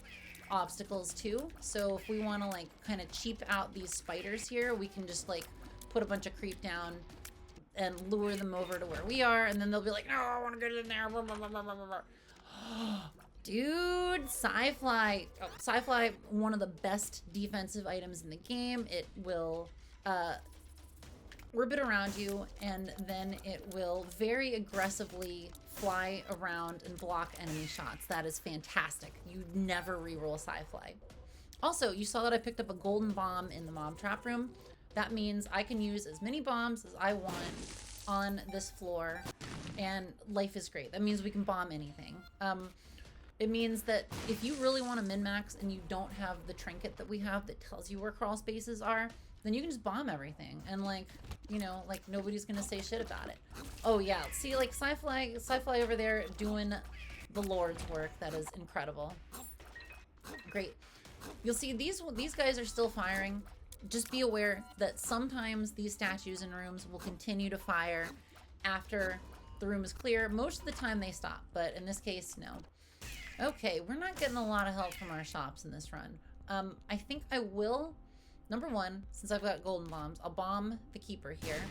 obstacles too. So if we want to like kind of cheap out these spiders here, we can just like put a bunch of creep down and lure them over to where we are, and then they'll be like, no, I want to get in there. Dude, Sci-Fly. Oh, Sci-Fly, one of the best defensive items in the game. It will orbit around you, and then it will very aggressively fly around and block enemy shots. That is fantastic. You never reroll Sci-Fly. Also, you saw that I picked up a golden bomb in the mob trap room. That means I can use as many bombs as I want on this floor, and life is great. That means we can bomb anything. It means that if you really want to min-max and you don't have the trinket that we have that tells you where crawl spaces are, then you can just bomb everything, and like, you know, like nobody's gonna say shit about it. Oh yeah, see, like Sci-Fly over there doing the Lord's work. That is incredible. Great. You'll see these guys are still firing. Just be aware that sometimes these statues in rooms will continue to fire after the room is clear. Most of the time they stop, but in this case, no. Okay, we're not getting a lot of help from our shops in this run. I think I will, number one, since I've got golden bombs, I'll bomb the keeper here.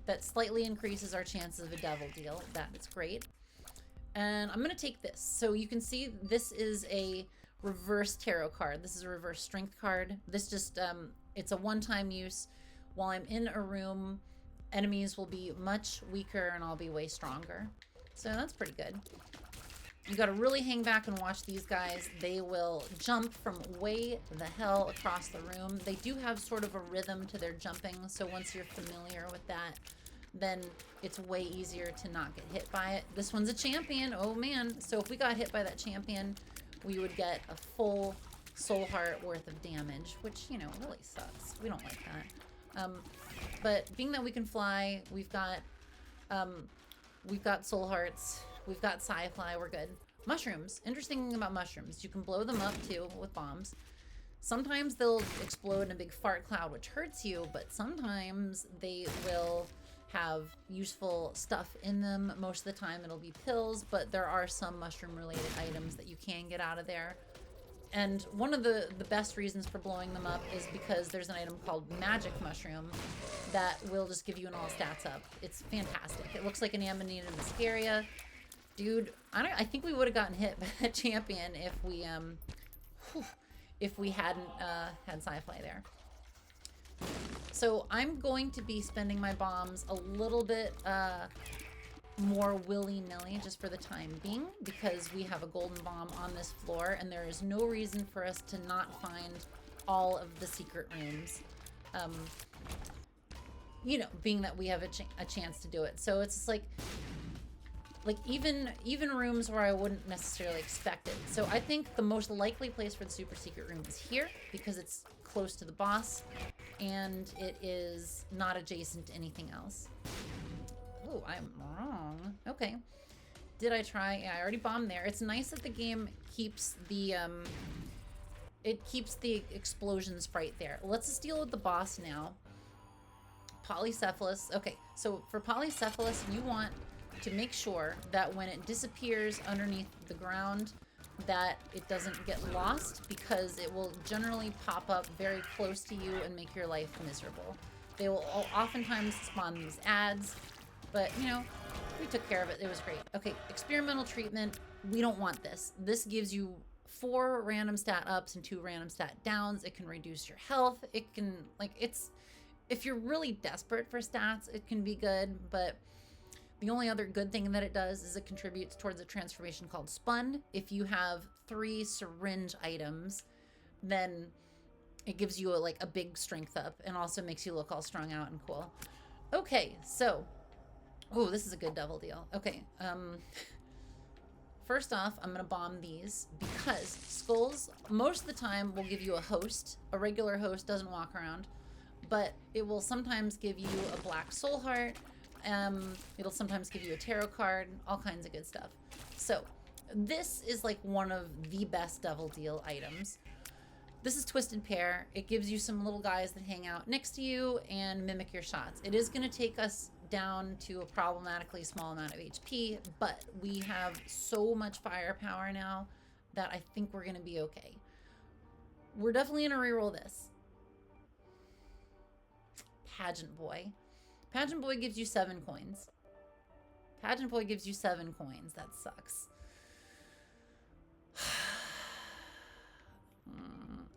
That slightly increases our chances of a devil deal. That is great. And I'm gonna take this. So you can see this is a reverse tarot card. This is a reverse strength card. This just, it's a one-time use. While I'm in a room, enemies will be much weaker and I'll be way stronger. So that's pretty good. You gotta really hang back and watch these guys. They will jump from way the hell across the room. They do have sort of a rhythm to their jumping, so once you're familiar with that, then it's way easier to not get hit by it. This one's a champion, oh man. So if we got hit by that champion, we would get a full soul heart worth of damage, which, you know, really sucks. We don't like that. But being that we can fly, we've got soul hearts, we've got Sci-Fly, we're good. Mushrooms. Interesting thing about mushrooms, you can blow them up too with bombs. Sometimes they'll explode in a big fart cloud, which hurts you, but sometimes they will have useful stuff in them. Most of the time it'll be pills, but there are some mushroom related items that you can get out of there. And one of the best reasons for blowing them up is because there's an item called Magic Mushroom that will just give you an all stats up. It's fantastic. It looks like an Amanita Muscaria. Dude, I think we would have gotten hit by that champion if we hadn't had Sci-Fly there. So I'm going to be spending my bombs a little bit more willy-nilly just for the time being, because we have a golden bomb on this floor and there is no reason for us to not find all of the secret rooms, you know, being that we have a chance to do it. So it's just like like even rooms where I wouldn't necessarily expect it. So I think the most likely place for the super secret room is here because it's close to the boss and it is not adjacent to anything else. Oh, I'm wrong. Okay. Did I try? Yeah, I already bombed there. It's nice that the game keeps the explosion sprite there. Let's just deal with the boss now. Polycephalus. Okay, so for Polycephalus, you want to make sure that when it disappears underneath the ground, that it doesn't get lost, because it will generally pop up very close to you and make your life miserable. They will oftentimes spawn these ads, but you know, we took care of it. It was great. Okay, experimental treatment. We don't want this. This gives you 4 random stat ups and 2 random stat downs. It can reduce your health. It can, like, it's, if you're really desperate for stats, it can be good, but the only other good thing that it does is it contributes towards a transformation called Spun. If you have 3 syringe items, then it gives you a big strength up and also makes you look all strung out and cool. Okay, so, oh, this is a good double deal. Okay, first off, I'm gonna bomb these because skulls, most of the time, will give you a host. A regular host doesn't walk around, but it will sometimes give you a black soul heart. It'll sometimes give you a tarot card, all kinds of good stuff. So this is like one of the best double deal items. This is Twisted Pair. It gives you some little guys that hang out next to you and mimic your shots. It is going to take us down to a problematically small amount of HP, but we have so much firepower now that I think we're going to be okay. We're definitely going to reroll this. Pageant Boy. Pageant Boy gives you 7 coins. Pageant Boy gives you 7 coins. That sucks.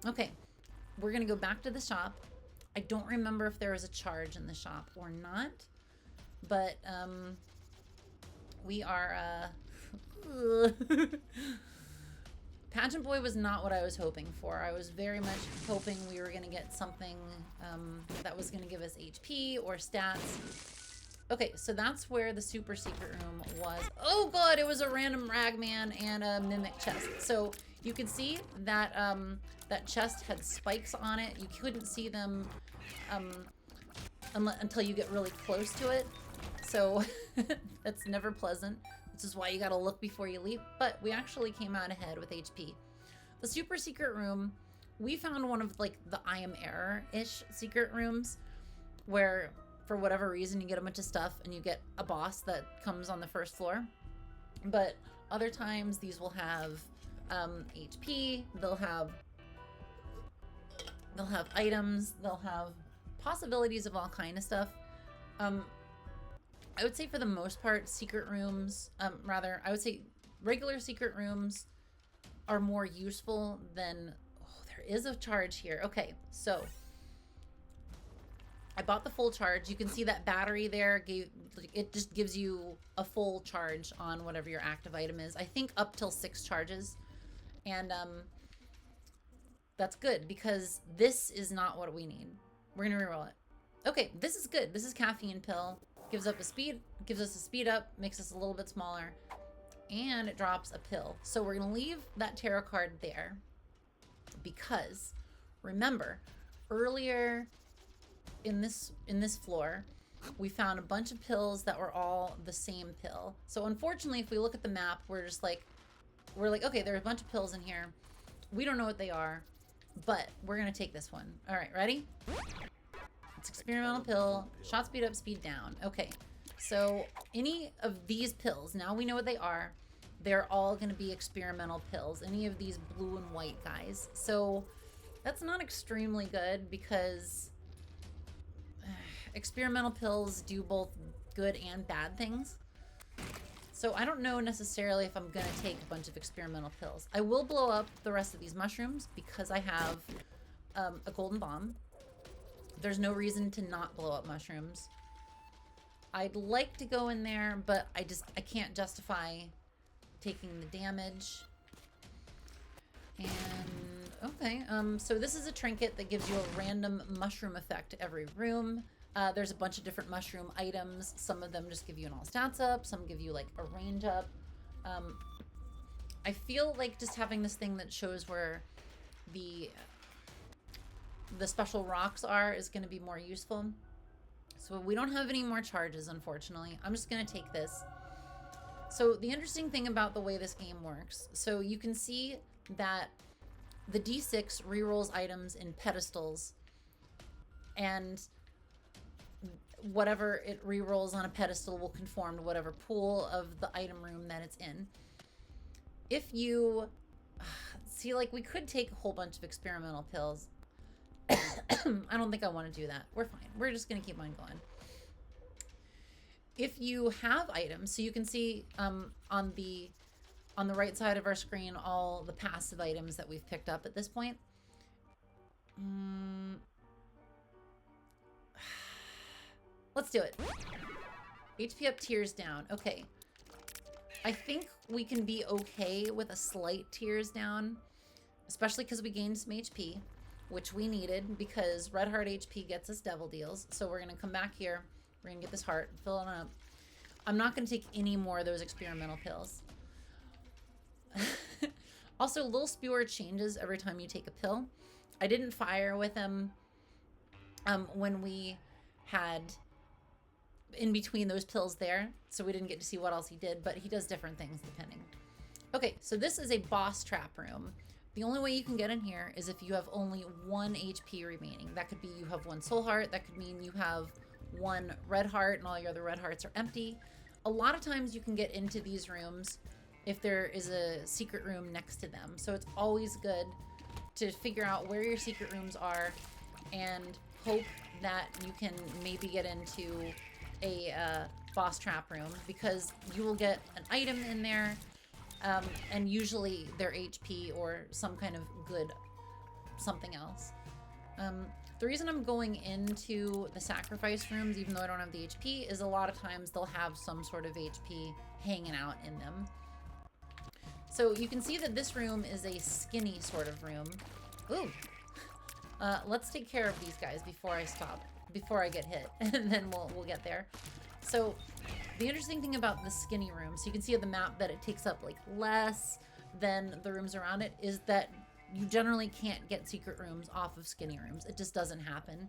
Okay, we're gonna go back to the shop. I don't remember if there was a charge in the shop or not, but we are Pageant Boy was not what I was hoping for. I was very much hoping we were gonna get something that was gonna give us HP or stats. Okay, so that's where the super secret room was. Oh god, it was a random ragman and a mimic chest. So you can see that that chest had spikes on it. You couldn't see them until you get really close to it. So that's never pleasant. This is why you gotta look before you leap. But we actually came out ahead with HP. The super secret room, we found one of like the I am error-ish secret rooms where for whatever reason you get a bunch of stuff and you get a boss that comes on the first floor. But other times these will have HP, they'll have items, they'll have possibilities of all kind of stuff. I would say for the most part, secret rooms, I would say regular secret rooms are more useful than, oh, there is a charge here. Okay, so I bought the full charge. You can see that battery there, it just gives you a full charge on whatever your active item is. I think up till 6 charges. And that's good because this is not what we need. We're gonna reroll it. Okay, this is good. This is caffeine pill. Gives us a speed up, makes us a little bit smaller, and it drops a pill. So we're gonna leave that tarot card there because remember, earlier in this floor, we found a bunch of pills that were all the same pill. So unfortunately, if we look at the map, we're like, okay, there's a bunch of pills in here. We don't know what they are, but we're gonna take this one. All right, ready? It's experimental pill, shot speed up, speed down. Okay, so any of these pills, now we know what they are, they're all gonna be experimental pills, any of these blue and white guys. So that's not extremely good because experimental pills do both good and bad things. So I don't know necessarily if I'm gonna take a bunch of experimental pills. I will blow up the rest of these mushrooms because I have a golden bomb. There's no reason to not blow up mushrooms. I'd like to go in there, but I can't justify taking the damage. And okay, so this is a trinket that gives you a random mushroom effect to every room. There's a bunch of different mushroom items. Some of them just give you an all stats up. Some give you like a range up. I feel like just having this thing that shows where the special rocks are is going to be more useful. So we don't have any more charges, unfortunately. I'm just going to take this. So the interesting thing about the way this game works, so you can see that the D6 rerolls items in pedestals, and whatever it rerolls on a pedestal will conform to whatever pool of the item room that it's in. If you see, like, we could take a whole bunch of experimental pills. I don't think I want to do that. We're fine. We're just going to keep on going. If you have items, so you can see on the right side of our screen all the passive items that we've picked up at this point. Let's do it. HP up, tears down. Okay. I think we can be okay with a slight tears down, especially because we gained some HP, which we needed because red heart HP gets us devil deals. So we're going to come back here. We're going to get this heart, fill it up. I'm not going to take any more of those experimental pills. Also, little spewer changes every time you take a pill. I didn't fire with him when we had in between those pills there, so we didn't get to see what else he did, but he does different things depending. Okay, so this is a boss trap room. The only way you can get in here is if you have only 1 HP remaining. That could be you have 1 soul heart. That could mean you have 1 red heart and all your other red hearts are empty. A lot of times you can get into these rooms if there is a secret room next to them. So it's always good to figure out where your secret rooms are and hope that you can maybe get into a boss trap room, because you will get an item in there, and usually their HP or some kind of good something else. The reason I'm going into the sacrifice rooms, even though I don't have the HP, is a lot of times they'll have some sort of HP hanging out in them. So you can see that this room is a skinny sort of room. Ooh. Let's take care of these guys before I stop, before I get hit, and then we'll get there. So the interesting thing about the skinny room, so you can see on the map that it takes up like less than the rooms around it, is that you generally can't get secret rooms off of skinny rooms. It just doesn't happen.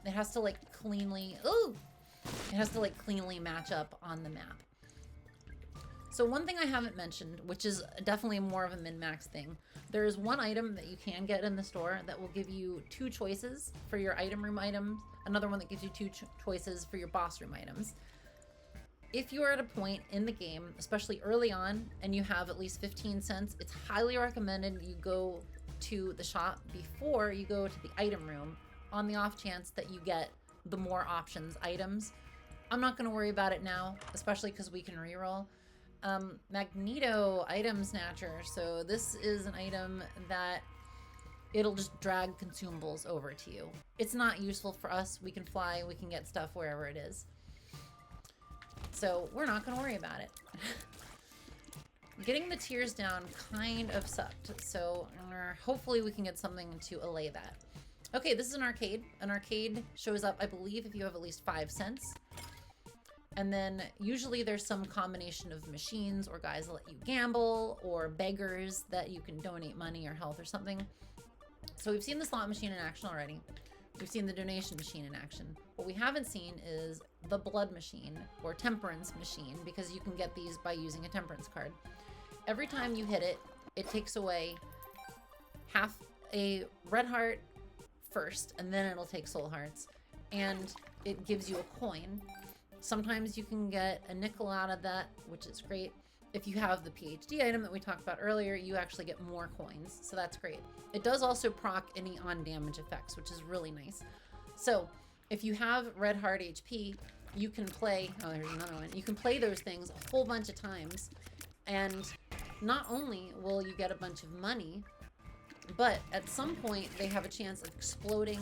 It has to like cleanly, it has to like cleanly match up on the map. So one thing I haven't mentioned, which is definitely more of a min-max thing, there is one item that you can get in the store that will give you 2 choices for your item room items, another one that gives you 2 choices for your boss room items. If you are at a point in the game, especially early on, and you have at least 15 cents, it's highly recommended you go to the shop before you go to the item room, on the off chance that you get the more options items. I'm not going to worry about it now, especially because we can reroll. Magneto item snatcher. So this is an item that it'll just drag consumables over to you. It's not useful for us. We can fly, we can get stuff wherever it is. So we're not going to worry about it. Getting the tears down kind of sucked. So hopefully we can get something to allay that. Okay, this is an arcade. An arcade shows up, I believe, if you have at least 5 cents. And then usually there's some combination of machines or guys that let you gamble, or beggars that you can donate money or health or something. So we've seen the slot machine in action already. We've seen the donation machine in action. What we haven't seen is the blood machine or temperance machine, because you can get these by using a temperance card. Every time you hit it, it takes away half a red heart first, and then it'll take soul hearts. And it gives you a coin. Sometimes you can get a nickel out of that, which is great. If you have the PhD item that we talked about earlier, you actually get more coins, so that's great. It does also proc any on-damage effects, which is really nice. So if you have red heart HP, you can play, oh, there's another one. You can play those things a whole bunch of times, and not only will you get a bunch of money, but at some point they have a chance of exploding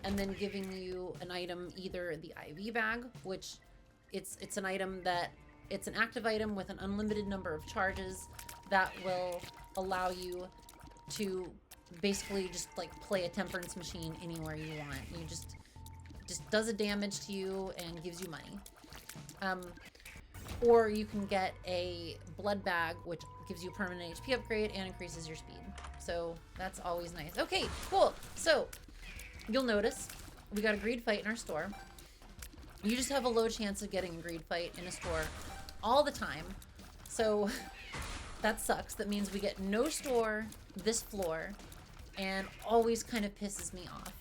and then giving you an item, either the IV bag, which it's an item that, it's an active item with an unlimited number of charges that will allow you to basically just like play a temperance machine anywhere you want. You just just does a damage to you and gives you money. Or you can get a blood bag, which gives you a permanent HP upgrade and increases your speed. So that's always nice. Okay, cool. So you'll notice we got a greed fight in our store. You just have a low chance of getting a greed fight in a store all the time. So that sucks. That means we get no store this floor, and always kind of pisses me off.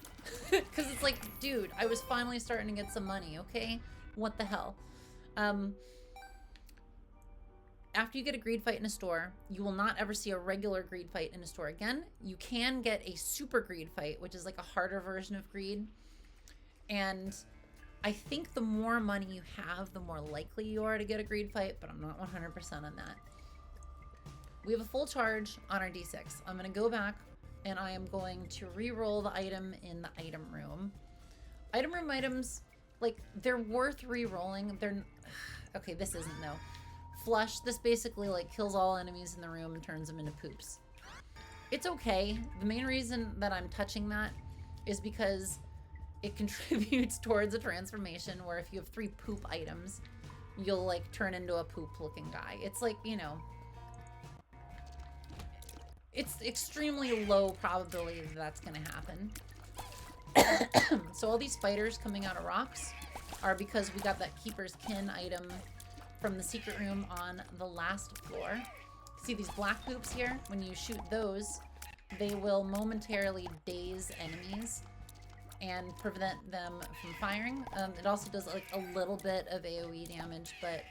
Because it's like, dude, I was finally starting to get some money, okay? What the hell? After you get a greed fight in a store, you will not ever see a regular greed fight in a store again. You can get a super greed fight, which is like a harder version of greed. And I think the more money you have, the more likely you are to get a greed fight, but I'm not 100% on that. We have a full charge on our D6. I'm going to go back and I am going to re-roll the item in the item room. Item room items, like, they're worth re-rolling. They're... Okay, this isn't, though. Flush, this basically, like, kills all enemies in the room and turns them into poops. It's okay. The main reason that I'm touching that is because it contributes towards a transformation where if you have 3 poop items, you'll, like, turn into a poop-looking guy. It's like, you know... It's extremely low probability that that's going to happen. So all these spiders coming out of rocks are because we got that Keeper's Kin item from the secret room on the last floor. See these black poops here? When you shoot those, they will momentarily daze enemies and prevent them from firing. It also does like a little bit of AoE damage, but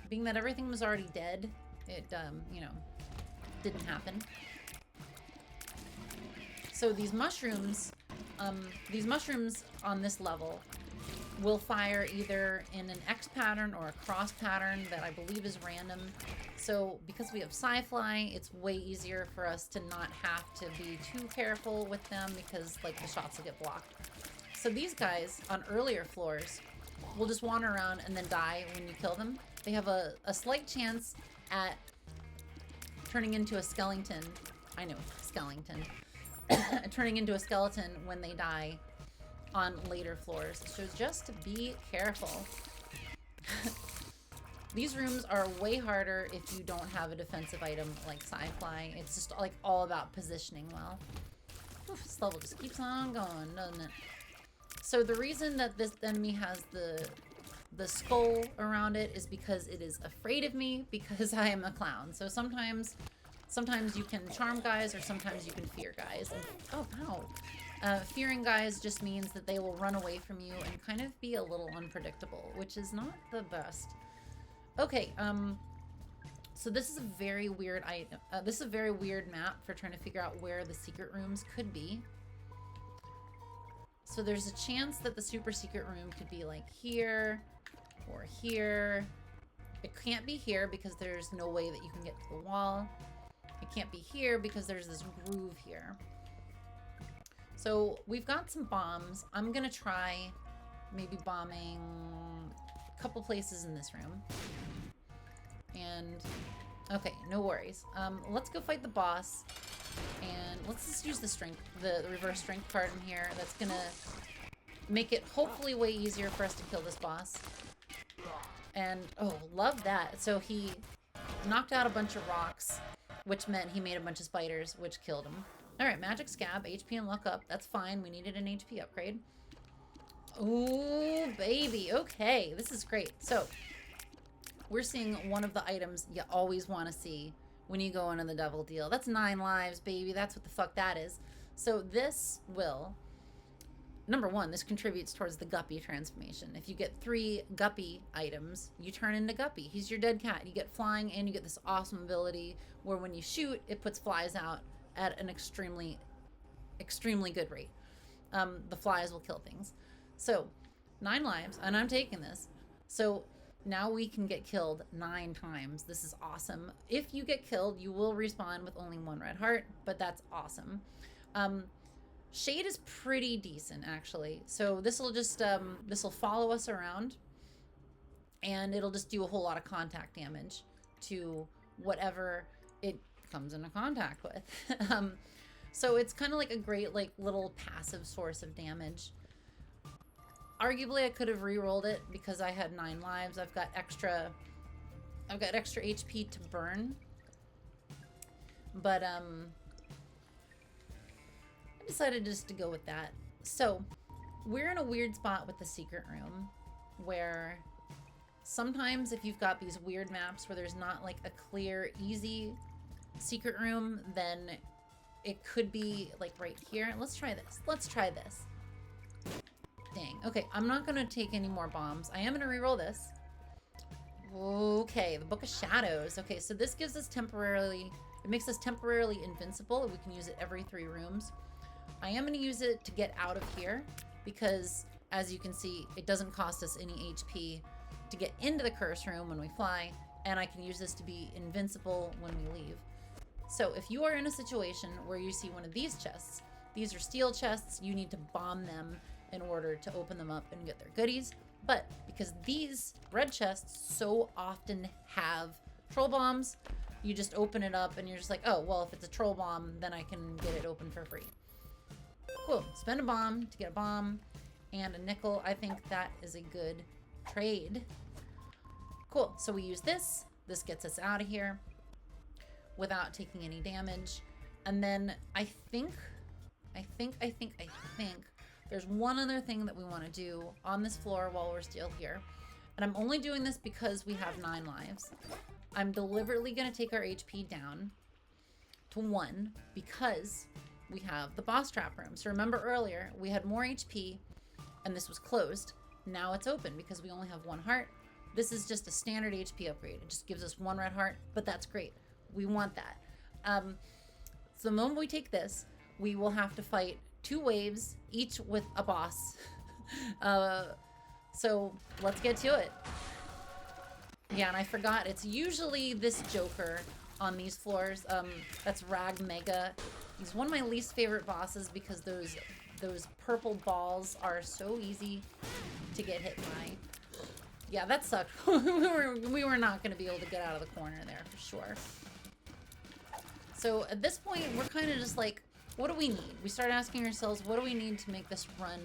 being that everything was already dead, it, you know, didn't happen. So these mushrooms on this level will fire either in an X pattern or a cross pattern that I believe is random. So because we have Sci-Fly, it's way easier for us to not have to be too careful with them because like the shots will get blocked. So these guys on earlier floors will just wander around and then die when you kill them. They have a slight chance at turning into a skeleton. I know, skeleton. Turning into a skeleton when they die on later floors. So just be careful. These rooms are way harder if you don't have a defensive item like Sci-Fly. It's just like all about positioning well. Oof, this level just keeps on going, doesn't it? So the reason that this enemy has the skull around it is because it is afraid of me because I am a clown. So sometimes you can charm guys or sometimes you can fear guys. And, oh, ow. Fearing guys just means that they will run away from you and kind of be a little unpredictable, which is not the best. Okay, so this is a very weird item. This is a very weird map for trying to figure out where the secret rooms could be. So there's a chance that the super secret room could be like here or here. It can't be here because there's no way that you can get to the wall. It can't be here because there's this groove here. So we've got some bombs. I'm gonna try maybe bombing a couple places in this room. And okay, no worries. Let's go fight the boss. And let's just use the strength, the reverse strength card in here. That's gonna make it hopefully way easier for us to kill this boss. And oh, love that. So he knocked out a bunch of rocks, which meant he made a bunch of spiders, which killed him. All right, magic scab, HP and luck up. That's fine. We needed an HP upgrade. Ooh, baby. Okay, this is great. So we're seeing one of the items you always want to see when you go into the devil deal. That's 9 lives, baby. That's what the fuck that is. So this will, number one, this contributes towards the Guppy transformation. If you get 3 Guppy items, you turn into Guppy. He's your dead cat. You get flying and you get this awesome ability where when you shoot, it puts flies out at an extremely good rate. The flies will kill things. So 9 lives, and I'm taking this. So now we can get killed 9 times. This is awesome. If you get killed, you will respawn with only 1 red heart, but that's awesome. Shade is pretty decent, actually. So this will just, this will follow us around, and it'll just do a whole lot of contact damage to whatever it comes into contact with. So it's kind of like a great, like, little passive source of damage. Arguably, I could have re-rolled it because I had 9 lives. I've got extra HP to burn. But, I decided just to go with that. So, we're in a weird spot with the secret room where sometimes if you've got these weird maps where there's not like a clear, easy secret room, then it could be like right here. Let's try this. Let's try this. Dang. Okay, I'm not gonna take any more bombs. I am gonna re-roll this. Okay, the Book of Shadows. Okay, so this gives us temporarily, it makes us temporarily invincible. We can use it every 3 rooms. I am gonna use it to get out of here because, as you can see, it doesn't cost us any HP to get into the curse room when we fly, and I can use this to be invincible when we leave. So if you are in a situation where you see one of these chests, these are steel chests, you need to bomb them in order to open them up and get their goodies. But because these red chests so often have troll bombs, you just open it up and you're just like, oh, well, if it's a troll bomb, then I can get it open for free. Cool. Spend a bomb to get a bomb and a nickel. I think that is a good trade. Cool. So we use this. This gets us out of here without taking any damage. And then I think there's one other thing that we want to do on this floor while we're still here. And I'm only doing this because we have 9 lives. I'm deliberately going to take our HP down to 1 because we have the boss trap room. So remember earlier, we had more HP and this was closed. Now it's open because we only have 1 heart. This is just a standard HP upgrade. It just gives us 1 red heart, but that's great. We want that. So the moment we take this, we will have to fight 2 waves, each with a boss. So let's get to it. Yeah, and I forgot, it's usually this Joker on these floors. That's Rag Mega. He's one of my least favorite bosses because those purple balls are so easy to get hit by. Yeah, that sucked. we were not going to be able to get out of the corner there for sure. So at this point, we're kind of just like, what do we need? We start asking ourselves, what do we need to make this run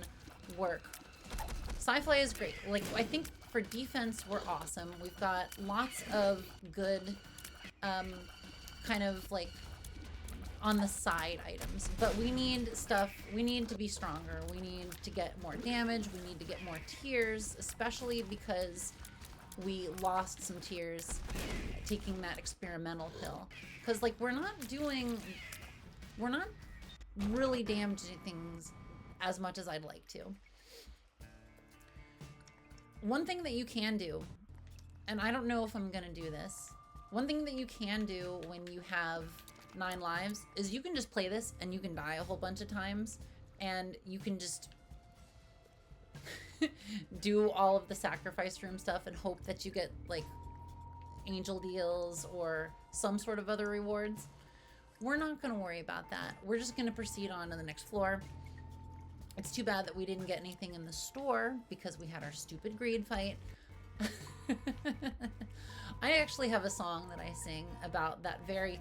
work? Sci-fi is great. Like, I think for defense, we're awesome. We've got lots of good, kind of like on the side items, but we need stuff. We need to be stronger. We need to get more damage. We need to get more tiers, especially because we lost some tiers taking that experimental pill. Because like we're not really damaging things as much as I'd like to. One thing that you can do, and I don't know if I'm gonna do this, one thing that you can do when you have 9 lives is you can just play this and you can die a whole bunch of times and you can just do all of the sacrifice room stuff and hope that you get like angel deals or some sort of other rewards. We're not going to worry about that. We're just going to proceed on to the next floor. It's too bad that we didn't get anything in the store because we had our stupid greed fight. I actually have a song that I sing about that very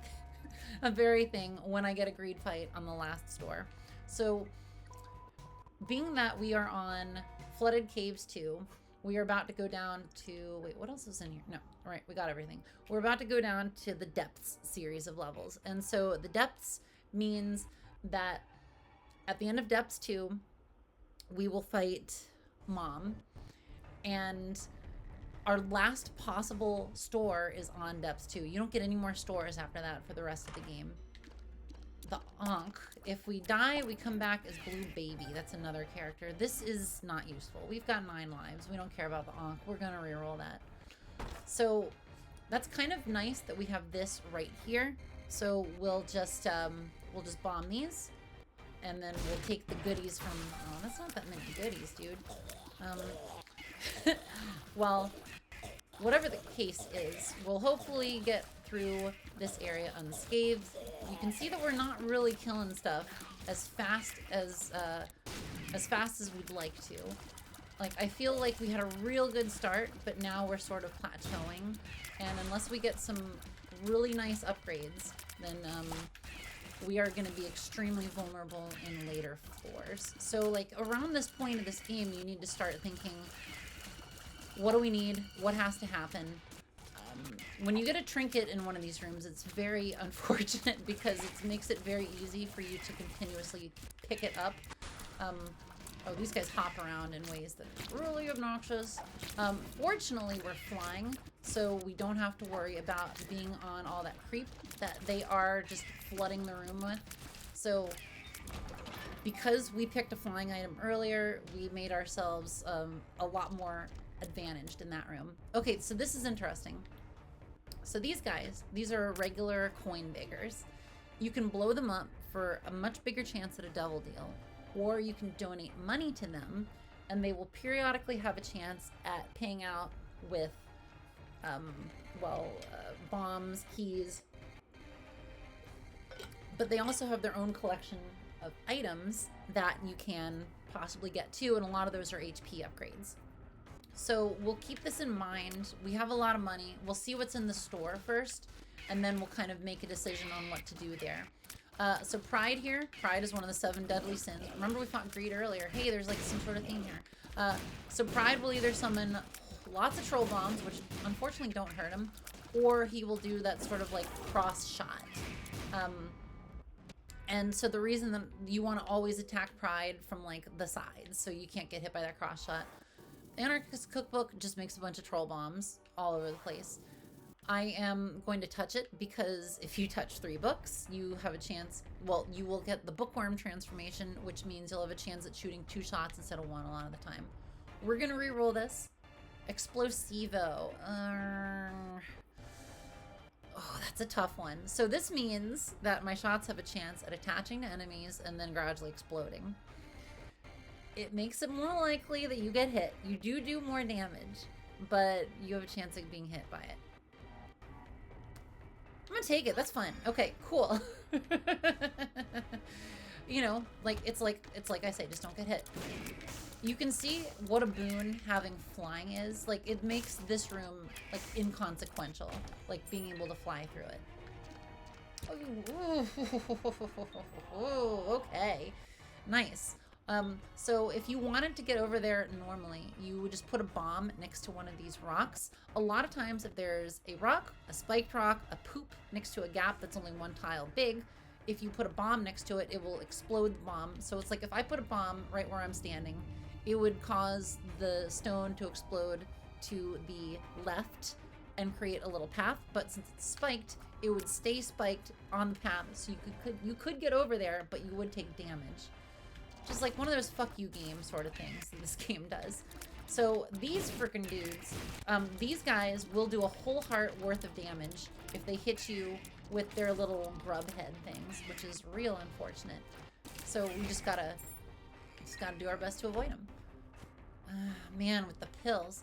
thing when I get a greed fight on the last store. So being that we are on Flooded Caves 2, we are about to go down to, wait, what else is in here? No, all right, we got everything. We're about to go down to the Depths series of levels. And so the Depths means that at the end of Depths 2, we will fight Mom. And our last possible store is on Depths 2. You don't get any more stores after that for the rest of the game. The Ankh. If we die, we come back as Blue Baby. That's another character. This is not useful. We've got 9 lives. We don't care about the Ankh. We're going to reroll that. So that's kind of nice that we have this right here. So we'll just bomb these. And then we'll take the goodies from... Oh, that's not that many goodies, dude. Well, whatever the case is, we'll hopefully get through this area unscathed. You can see that we're not really killing stuff as fast as we'd like to. Like, I feel like we had a real good start, but now we're sort of plateauing. And unless we get some really nice upgrades, then we are going to be extremely vulnerable in later floors. So like around this point of this game, you need to start thinking, what do we need? What has to happen? When you get a trinket in one of these rooms, it's very unfortunate because it makes it very easy for you to continuously pick it up. Oh, these guys hop around in ways that are really obnoxious. Fortunately, we're flying, so we don't have to worry about being on all that creep that they are just flooding the room with. So, because we picked a flying item earlier, we made ourselves a lot more advantaged in that room. Okay, so this is interesting. So these guys, these are regular coin beggars. You can blow them up for a much bigger chance at a double deal, or you can donate money to them, and they will periodically have a chance at paying out with, bombs, keys. But they also have their own collection of items that you can possibly get too, and a lot of those are HP upgrades. So we'll keep this in mind. We have a lot of money. We'll see what's in the store first, and then we'll kind of make a decision on what to do there. So pride here. Pride is one of the 7 deadly sins. Remember we fought greed earlier. Hey, there's like some sort of theme here. So pride will either summon lots of troll bombs, which unfortunately don't hurt him, or he will do that sort of like cross shot. And so the reason that you want to always attack pride from like the sides, so you can't get hit by that cross shot. Anarchist Cookbook just makes a bunch of troll bombs all over the place. I am going to touch it because if you touch 3 books, you have a chance, well, you will get the bookworm transformation, which means you'll have a chance at shooting 2 shots instead of 1 a lot of the time. We're going to re-roll this. Explosivo. Oh, that's a tough one. So this means that my shots have a chance at attaching to enemies and then gradually exploding. It makes it more likely that you get hit. You do more damage, but you have a chance of being hit by it. I'm gonna take it. That's fun. Okay, cool. You know, like it's like I say, just don't get hit. You can see what a boon having flying is. Like it makes this room like inconsequential, like being able to fly through it. Oh, okay, nice. So if you wanted to get over there normally, you would just put a bomb next to one of these rocks. A lot of times if there's a rock, a spiked rock, a poop next to a gap that's only 1 tile big, if you put a bomb next to it, it will explode the bomb. So it's like if I put a bomb right where I'm standing, it would cause the stone to explode to the left and create a little path. But since it's spiked, it would stay spiked on the path. So you could get over there, but you would take damage. Just like one of those fuck you game sort of things that this game does. So these frickin' dudes, these guys will do a whole heart worth of damage if they hit you with their little grub head things, which is real unfortunate. So we just gotta do our best to avoid them. Man, with the pills.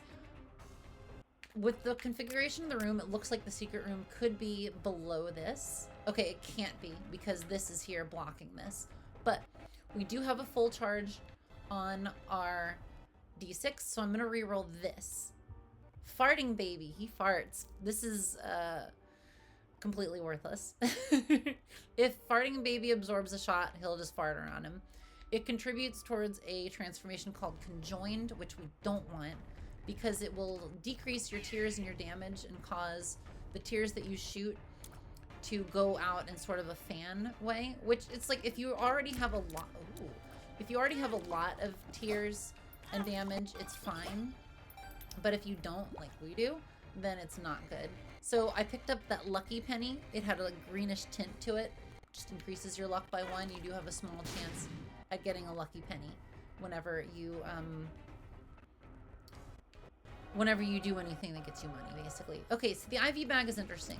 With the configuration of the room, it looks like the secret room could be below this. Okay, it can't be because this is here blocking this. But we do have a full charge on our D6, so I'm gonna reroll this. Farting baby, he farts. This is completely worthless. If farting baby absorbs a shot, he'll just fart around him. It contributes towards a transformation called conjoined, which we don't want because it will decrease your tears and your damage and cause the tears that you shoot to go out in sort of a fan way, which it's like if you already have a lot, of tears and damage, it's fine. But if you don't, like we do, then it's not good. So I picked up that lucky penny. It had a greenish tint to it. Just increases your luck by 1. You do have a small chance at getting a lucky penny whenever you do anything that gets you money, basically. Okay, so the IV bag is interesting.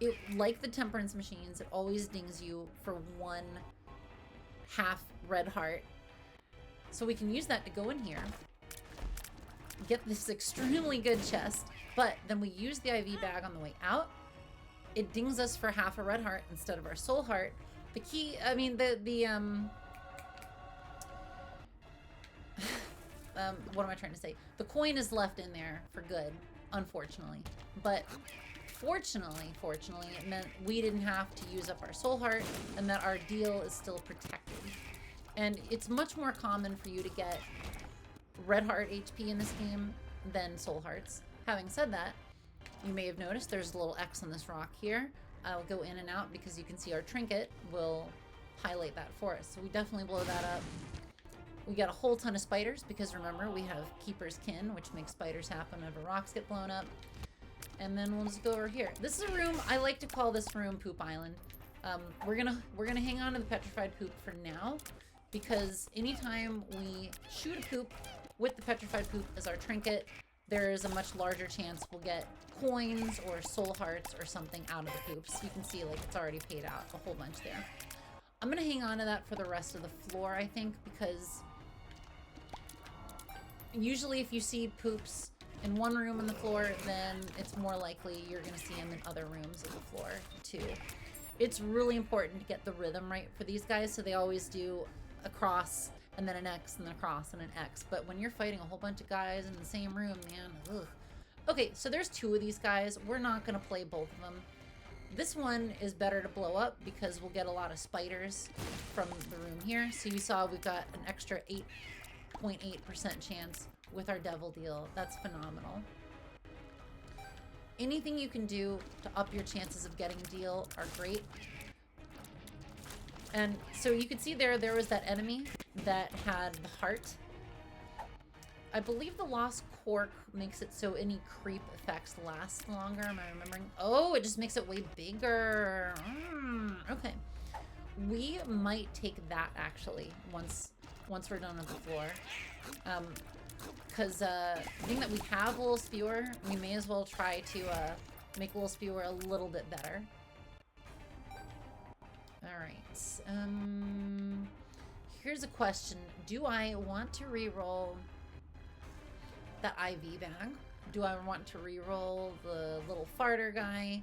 It, like the temperance machines, it always dings you for 1 half red heart. So we can use that to go in here, get this extremely good chest, but then we use the IV bag on the way out. It dings us for half a red heart instead of our soul heart. The key, I mean, what am I trying to say? The coin is left in there for good, unfortunately. But Fortunately, it meant we didn't have to use up our soul heart and that our deal is still protected. And it's much more common for you to get red heart HP in this game than soul hearts. Having said that, you may have noticed there's a little X on this rock here. I'll go in and out because you can see our trinket will highlight that for us. So we definitely blow that up. We got a whole ton of spiders because remember, we have Keeper's Kin, which makes spiders happen whenever rocks get blown up. And then we'll just go over here. This is a room, I like to call this room Poop Island. We're gonna hang on to the petrified poop for now because anytime we shoot a poop with the petrified poop as our trinket, there is a much larger chance we'll get coins or soul hearts or something out of the poops. You can see like it's already paid out a whole bunch there. I'm gonna hang on to that for the rest of the floor, I think, because usually if you see poops in one room on the floor, then it's more likely you're gonna see them in other rooms of the floor too. It's really important to get the rhythm right for these guys, so they always do a cross and then an X and then a cross and an X. But when you're fighting a whole bunch of guys in the same room, man, ugh. Okay, so there's 2 of these guys. We're not gonna play both of them. This one is better to blow up because we'll get a lot of spiders from the room here. So you saw we've got an extra 8.8% chance with our devil deal. That's phenomenal. Anything you can do to up your chances of getting a deal are great. And so you could see there was that enemy that had the heart. I believe the lost cork makes it so any creep effects last longer. Am I remembering? Oh, it just makes it way bigger. Okay. We might take that actually once we're done with the floor. Because being that we have a little spewer, we may as well try to make a little spewer a little bit better. Alright. Here's a question. Do I want to re-roll that IV bag? Do I want to re-roll the little farter guy?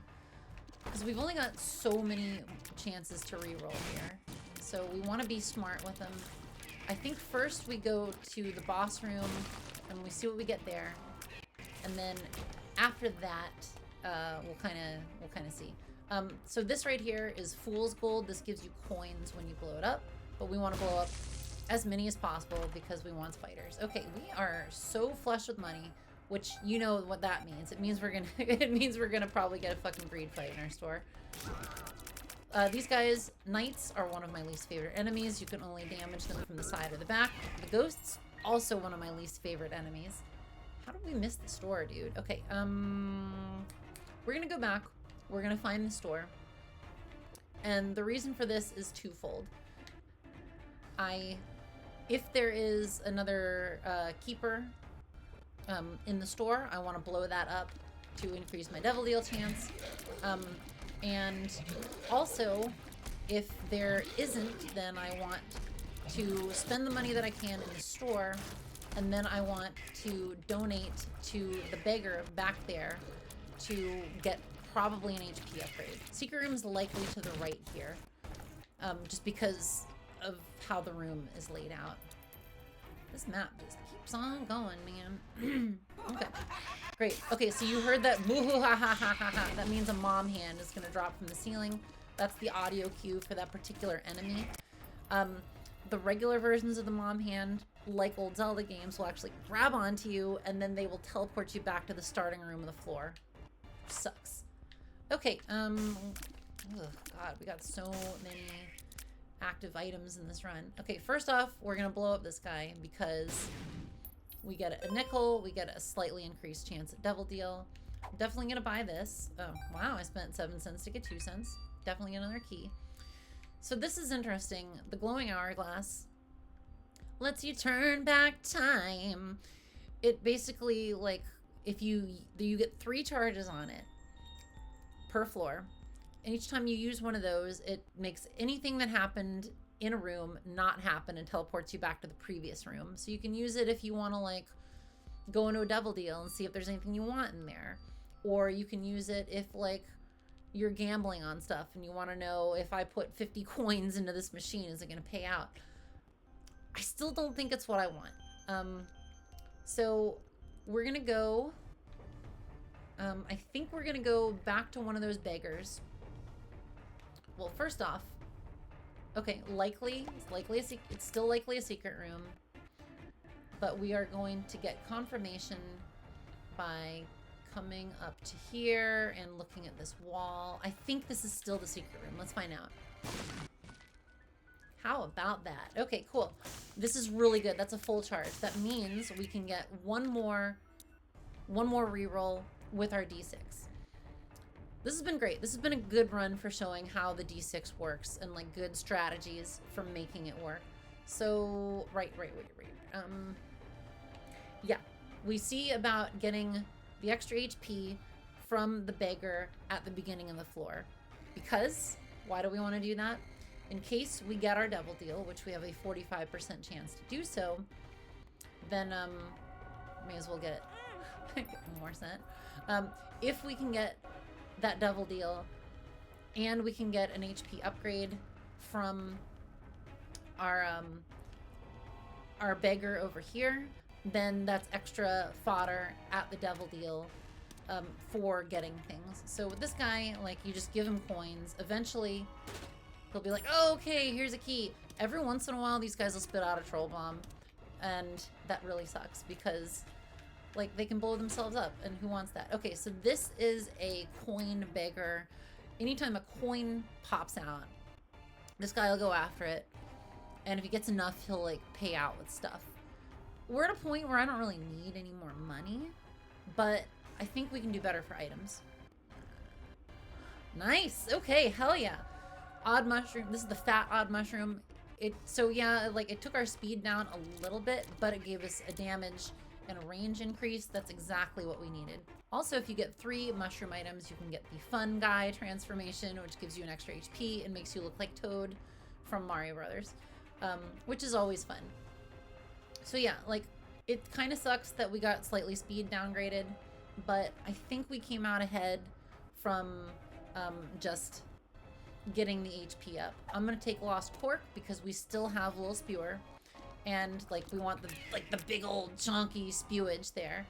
Because we've only got so many chances to re-roll here. So we want to be smart with them. I think first we go to the boss room and we see what we get there. And then after that, we'll kind of see. So this right here is Fool's Gold. This gives you coins when you blow it up, but we want to blow up as many as possible because we want spiders. Okay, we are so flush with money, which you know what that means. It means we're gonna probably get a fucking greed fight in our store. These guys, knights, are one of my least favorite enemies. You can only damage them from the side or the back. The ghosts, also one of my least favorite enemies. How did we miss the store, dude? Okay, we're gonna go back. We're gonna find the store. And the reason for this is twofold. If there is another keeper in the store, I want to blow that up to increase my devil deal chance. And also, if there isn't, then I want to spend the money that I can in the store, and then I want to donate to the beggar back there to get probably an HP upgrade. Secret room is likely to the right here, just because of how the room is laid out. This map just keeps on going, man. Okay, great. Okay, so you heard that that means a mom hand is gonna drop from the ceiling. That's the audio cue for that particular enemy. The regular versions of the mom hand, like old Zelda games, will actually grab onto you and then they will teleport you back to the starting room of the floor. Sucks. Okay, oh god, we got so many active items in this run. Okay, first off, we're gonna blow up this guy because we get a nickel, we get a slightly increased chance at devil deal. I'm definitely gonna buy this. Oh, wow, I spent 7 cents to get 2 cents. Definitely get another key. So this is interesting. The glowing hourglass lets you turn back time. It basically, like, if you get 3 charges on it per floor. And each time you use one of those, it makes anything that happened in a room not happen and teleports you back to the previous room. So you can use it if you want to, like, go into a devil deal and see if there's anything you want in there. Or you can use it if, like, you're gambling on stuff and you want to know if I put 50 coins into this machine, is it going to pay out? I still don't think it's what I want. So we're going to go I think we're gonna go back to one of those beggars. Well, first off, okay, it's still likely a secret room, but we are going to get confirmation by coming up to here and looking at this wall. I think this is still the secret room. Let's find out. How about that? Okay, cool. This is really good. That's a full charge. That means we can get one more reroll with our D6. This has been great. This has been a good run for showing how the D6 works and like good strategies for making it work. So, right. Yeah, we see about getting the extra HP from the beggar at the beginning of the floor. Because, why do we want to do that? In case we get our devil deal, which we have a 45% chance to do so, then may as well get more cent. If we can get that devil deal and we can get an HP upgrade from our beggar over here, then that's extra fodder at the devil deal for getting things. So with this guy, like, you just give him coins. Eventually he'll be like, oh, okay, here's a key. Every once in a while these guys will spit out a troll bomb, and that really sucks because like they can blow themselves up, and who wants that? Okay, so this is a coin beggar. Anytime a coin pops out, this guy will go after it, and if he gets enough, he'll like pay out with stuff. We're at a point where I don't really need any more money, but I think we can do better for items. Nice. Okay, hell yeah. Odd mushroom. This is the fat odd mushroom. So yeah, like it took our speed down a little bit, but it gave us a damage and a range increase. That's exactly what we needed. Also, if you get 3 mushroom items, you can get the fun guy transformation, which gives you an extra HP and makes you look like Toad from Mario Brothers, which is always fun. So yeah, like, it kind of sucks that we got slightly speed downgraded, but I think we came out ahead from just getting the HP up. I'm gonna take Lost Cork because we still have Little Spewer, and like we want the big old chunky spewage there.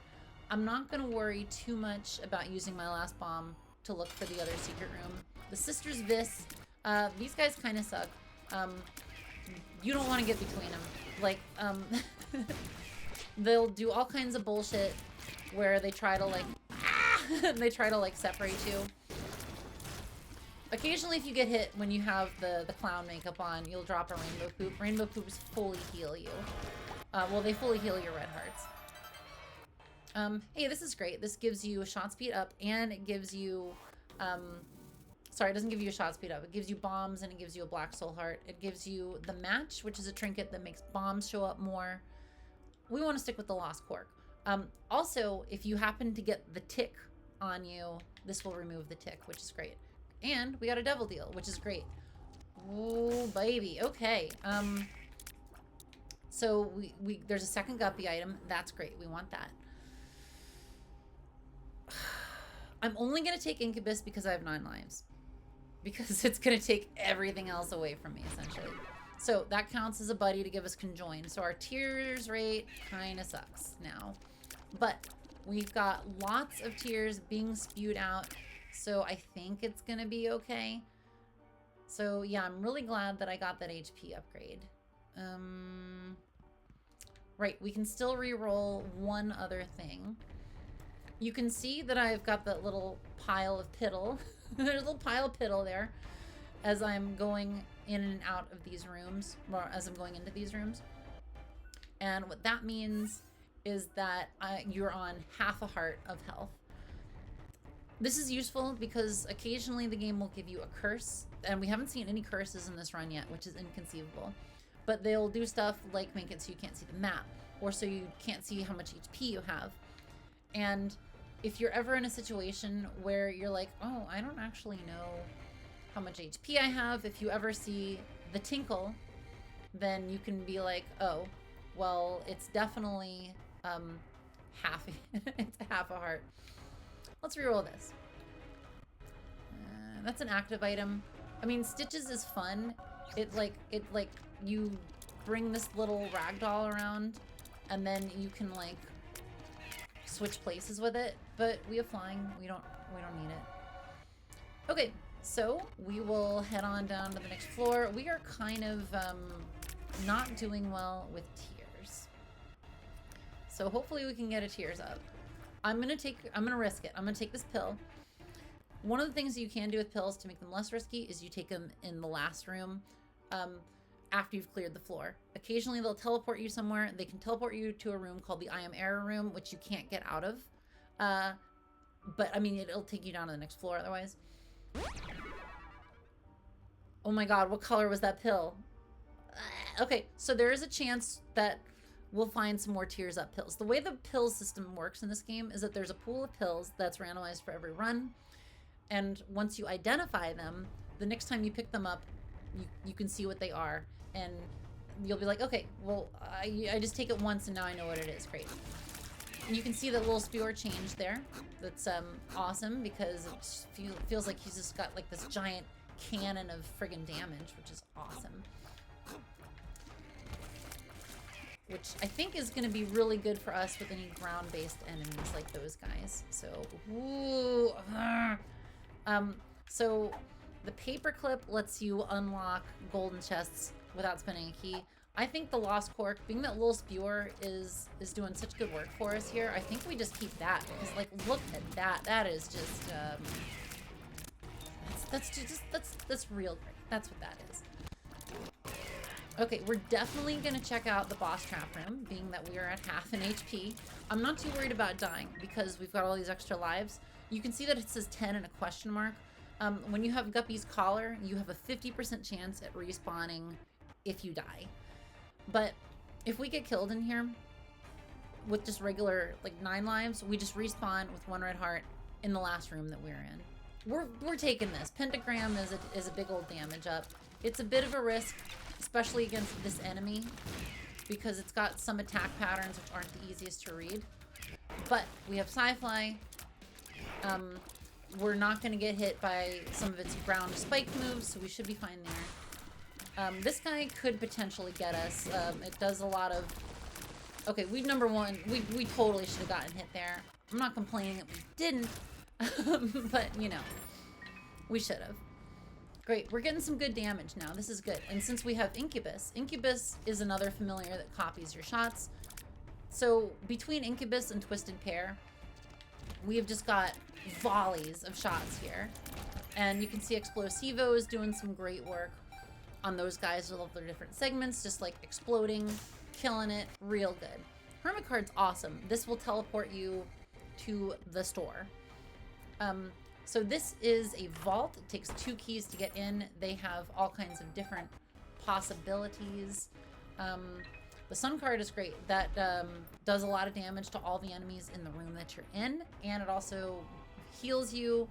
I'm not gonna worry too much about using my last bomb to look for the other secret room. The Sisters Vis, these guys kind of suck. You don't want to get between them. Like, they'll do all kinds of bullshit where they try to like, they try to like separate you. Occasionally, if you get hit when you have the clown makeup on, you'll drop a rainbow poop. Rainbow poops fully heal you. Well, they fully heal your red hearts. Hey, this is great. This gives you a shot speed up, and it gives you, sorry, it doesn't give you a shot speed up. It gives you bombs, and it gives you a black soul heart. It gives you the match, which is a trinket that makes bombs show up more. We want to stick with the Lost Cork. Also, if you happen to get the tick on you, this will remove the tick, which is great. And we got a devil deal, which is great. Oh, baby. Okay. So there's a second guppy item. That's great. We want that. I'm only going to take Incubus because I have 9 lives. Because it's going to take everything else away from me, essentially. So that counts as a buddy to give us conjoin. So our tears rate kind of sucks now. But we've got lots of tears being spewed out. So I think it's going to be okay. So yeah, I'm really glad that I got that HP upgrade. Right, we can still re-roll one other thing. You can see that I've got that little pile of piddle. There's a little pile of piddle there as I'm going in and out of these rooms, or as I'm going into these rooms. And what that means is that you're on half a heart of health. This is useful because occasionally the game will give you a curse, and we haven't seen any curses in this run yet, which is inconceivable. But they'll do stuff like make it so you can't see the map, or so you can't see how much HP you have. And if you're ever in a situation where you're like, oh, I don't actually know how much HP I have, if you ever see the tinkle, then you can be like, oh, well, it's definitely it's half a heart. Let's reroll this. That's an active item. I mean, Stitches is fun. It like you bring this little ragdoll around, and then you can like switch places with it, but we have flying. We don't need it. Okay, so we will head on down to the next floor. We are kind of not doing well with tears. So hopefully we can get a tears up. I'm gonna risk it. I'm gonna take this pill. One of the things that you can do with pills to make them less risky is you take them in the last room after you've cleared the floor. Occasionally they'll teleport you somewhere. They can teleport you to a room called the I am error room, which you can't get out of. But I mean, it'll take you down to the next floor otherwise. Oh my god, what color was that pill? Okay, so there is a chance that we'll find some more tears up pills. The way the pill system works in this game is that there's a pool of pills that's randomized for every run. And once you identify them, the next time you pick them up, you can see what they are. And you'll be like, okay, well, I just take it once and now I know what it is. Great. And you can see the little spewer change there. That's awesome because it feels like he's just got like this giant cannon of friggin' damage, which is awesome. Which I think is going to be really good for us with any ground-based enemies like those guys. So, ooh, so the paperclip lets you unlock golden chests without spending a key. I think the Lost Cork, being that little spewer is doing such good work for us here, I think we just keep that because, like, look at that. That is just that's real great. That's what that is. Okay, we're definitely gonna check out the boss trap room, being that we are at half an HP. I'm not too worried about dying because we've got all these extra lives. You can see that it says 10 and a question mark. When you have Guppy's collar, you have a 50% chance at respawning if you die. But if we get killed in here with just regular, like, 9 lives, we just respawn with 1 red heart in the last room that we're in. We're taking this. Pentagram is a big old damage up. It's a bit of a risk, especially against this enemy, because it's got some attack patterns which aren't the easiest to read. But we have Sci-Fly. We're not going to get hit by some of its ground spike moves, so we should be fine there. This guy could potentially get us. It does a lot of... Okay, number one, we totally should have gotten hit there. I'm not complaining that we didn't, but, you know, we should have. Great, we're getting some good damage now. This is good. And since we have Incubus, Incubus is another familiar that copies your shots. So between Incubus and Twisted Pair, we have just got volleys of shots here. And you can see Explosivo is doing some great work on those guys with all their different segments, just like exploding, killing it, real good. Hermit Card's awesome. This will teleport you to the store. So this is a vault. It takes 2 keys to get in. They have all kinds of different possibilities. The Sun card is great. That does a lot of damage to all the enemies in the room that you're in, and it also heals you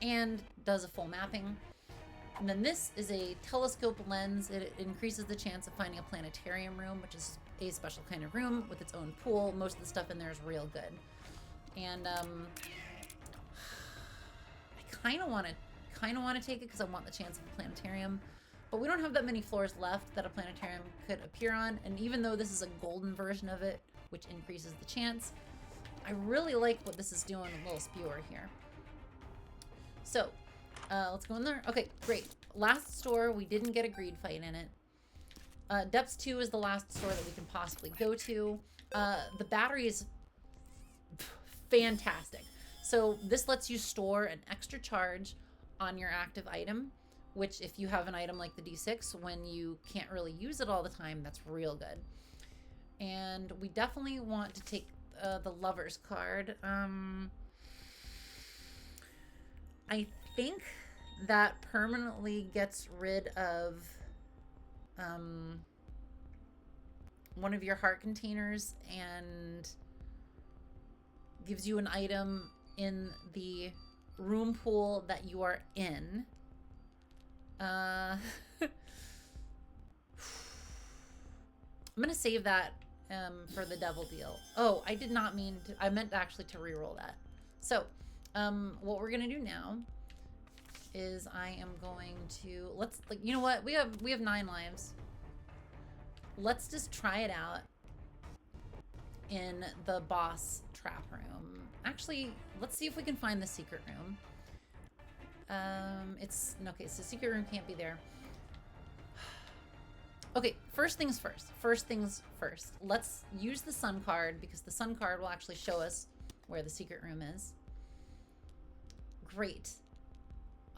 and does a full mapping. And then this is a telescope lens. It increases the chance of finding a planetarium room, which is a special kind of room with its own pool. Most of the stuff in there is real good. And I kind of want to take it because I want the chance of a planetarium. But we don't have that many floors left that a planetarium could appear on. And even though this is a golden version of it, which increases the chance, I really like what this is doing with little spewer here. So, let's go in there. Okay, great. Last store, we didn't get a greed fight in it. Depths 2 is the last store that we can possibly go to. The battery is fantastic. So this lets you store an extra charge on your active item, which if you have an item like the D6, when you can't really use it all the time, that's real good. And we definitely want to take the Lover's card. I think that permanently gets rid of one of your heart containers and gives you an item in the room pool that you are in. I'm gonna save that for the devil deal. Oh, I did not mean to. I meant actually to reroll that. So, what we're gonna do now is I am going to you know what, we have 9 lives. Let's just try it out in the boss trap room. Actually, let's see if we can find the secret room. Okay, so secret room can't be there. Okay, first things first. First things first. Let's use the sun card because the sun card will actually show us where the secret room is. Great.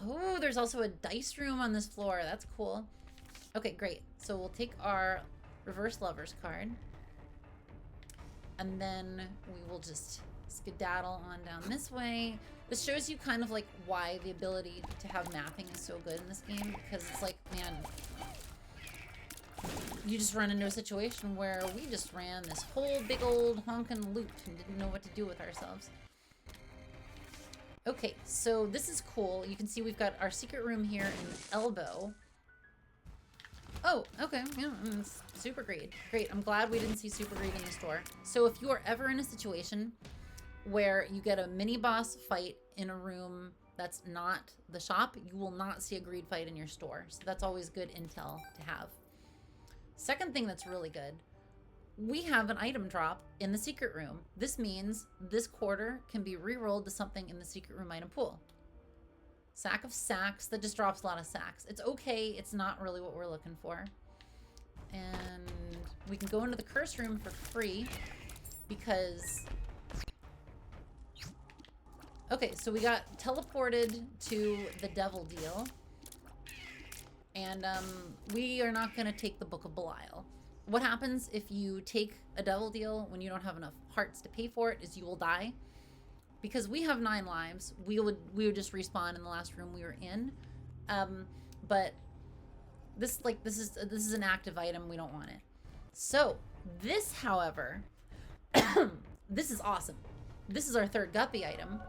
Oh, there's also a dice room on this floor. That's cool. Okay, great. So we'll take our reverse lovers card. And then we will just skedaddle on down this way. This shows you kind of like why the ability to have mapping is so good in this game, because it's like, man, you just run into a situation where we just ran this whole big old honkin' loop and didn't know what to do with ourselves. Okay, so this is cool. You can see we've got our secret room here in Elbow. Oh, okay, yeah, super greed. Great, I'm glad we didn't see super greed in the store. So if you are ever in a situation where you get a mini boss fight in a room that's not the shop, you will not see a greed fight in your store. So that's always good intel to have. Second thing that's really good, we have an item drop in the secret room. This means this quarter can be re-rolled to something in the secret room item pool. Sack of sacks, that just drops a lot of sacks. It's okay, it's not really what we're looking for. And we can go into the curse room for free because... Okay, so we got teleported to the devil deal. And we are not gonna take the Book of Belial. What happens if you take a devil deal when you don't have enough hearts to pay for it is you will die. Because we have 9 lives, we would just respawn in the last room we were in. But this is an active item, we don't want it. So this, however, this is awesome. This is our third guppy item.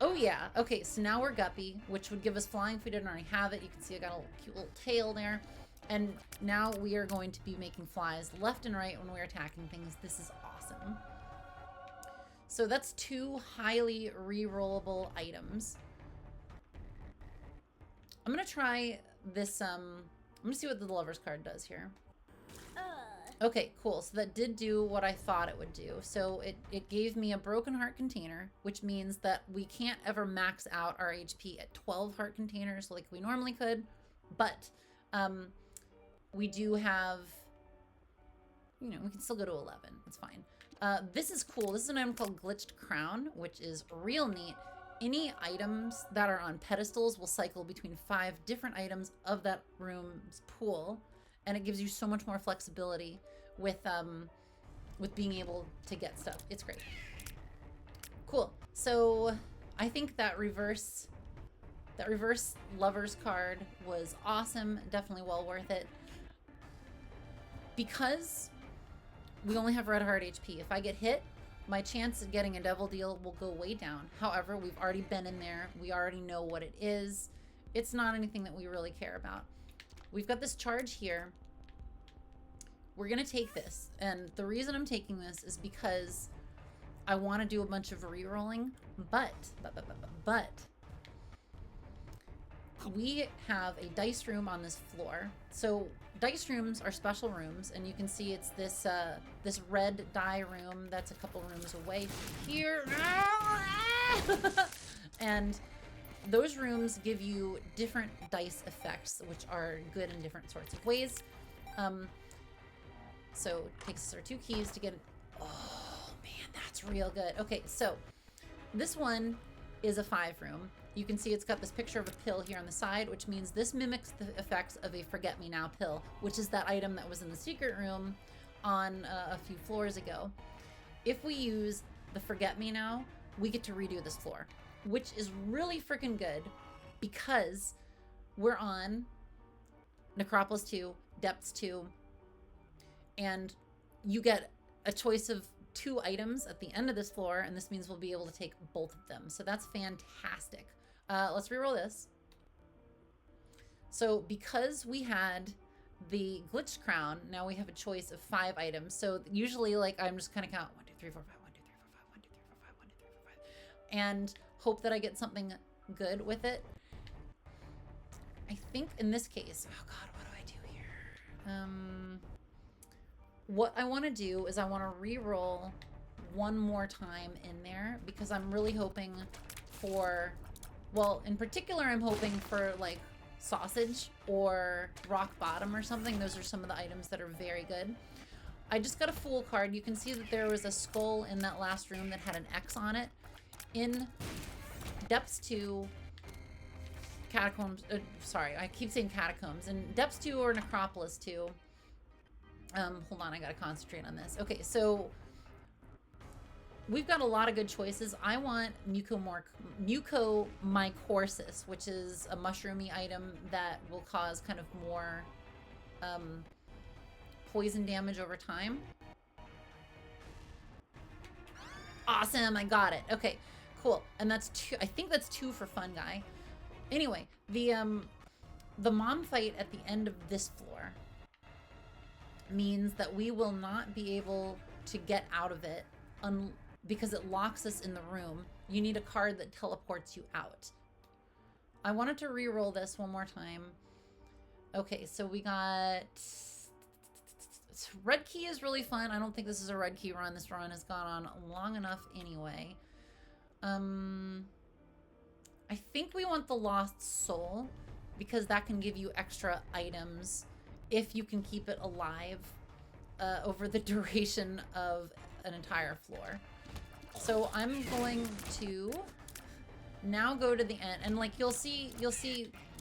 Oh yeah, okay, so now we're guppy, which would give us flying if we didn't already have it. You can see I got a cute little tail there. And now we are going to be making flies left and right when we're attacking things. This is awesome. So that's 2 highly re-rollable items. I'm gonna try this, I'm gonna see what the lover's card does here. Okay, cool. So that did do what I thought it would do. So it gave me a broken heart container, which means that we can't ever max out our HP at 12 heart containers like we normally could. But we do have, you know, we can still go to 11. It's fine. This is cool. This is an item called Glitched Crown, which is real neat. Any items that are on pedestals will cycle between 5 different items of that room's pool. And it gives you so much more flexibility with being able to get stuff. It's great. Cool. So I think that reverse lovers card was awesome. Definitely well worth it. Because we only have red heart HP. If I get hit, my chance of getting a devil deal will go way down. However, we've already been in there. We already know what it is. It's not anything that we really care about. We've got this charge here. We're gonna take this. And the reason I'm taking this is because I want to do a bunch of re-rolling, but we have a dice room on this floor. So dice rooms are special rooms, and you can see it's this this red die room that's a couple rooms away from here. And those rooms give you different dice effects, which are good in different sorts of ways. So it takes us our 2 keys to get it. Oh man, that's real good. Okay, so this one is a 5 room. You can see it's got this picture of a pill here on the side, which means this mimics the effects of a forget-me-now pill, which is that item that was in the secret room on a few floors ago. If we use the forget-me-now, we get to redo this floor, which is really freaking good because we're on Necropolis 2, Depths 2, and you get a choice of 2 items at the end of this floor, and this means we'll be able to take both of them. So that's fantastic. Let's reroll this. So because we had the glitched crown, now we have a choice of 5 items. So usually, like, I'm just kind of count 1, 2, 3, 4, 5, 1, 2, 3, 4, 5, 1, 2, 3, 4, 5, 1, 2, 3, 4, 5, and hope that I get something good with it. I think in this case, oh God, what do I do here? What I want to do is I want to re-roll one more time in there because I'm really hoping for, well, in particular, I'm hoping for like sausage or rock bottom or something. Those are some of the items that are very good. I just got a Fool card. You can see that there was a skull in that last room that had an X on it. In Depths 2, Catacombs, sorry, I keep saying Catacombs. In Depths 2 or Necropolis 2, hold on, I gotta concentrate on this. Okay, so we've got a lot of good choices. I want mucormycosis, which is a mushroomy item that will cause kind of more poison damage over time. Awesome, I got it. Okay, cool. And that's 2. I think that's 2 for Fun Guy. Anyway, the mom fight at the end of this floor means that we will not be able to get out of it because it locks us in the room. You need a card that teleports you out. I wanted to re-roll this one more time. Okay, so we got... Red key is really fun. I don't think this is a red key run. This run has gone on long enough anyway. I think we want the Lost Soul because that can give you extra items if you can keep it alive over the duration of an entire floor. So I'm going to now go to the end, and like you'll see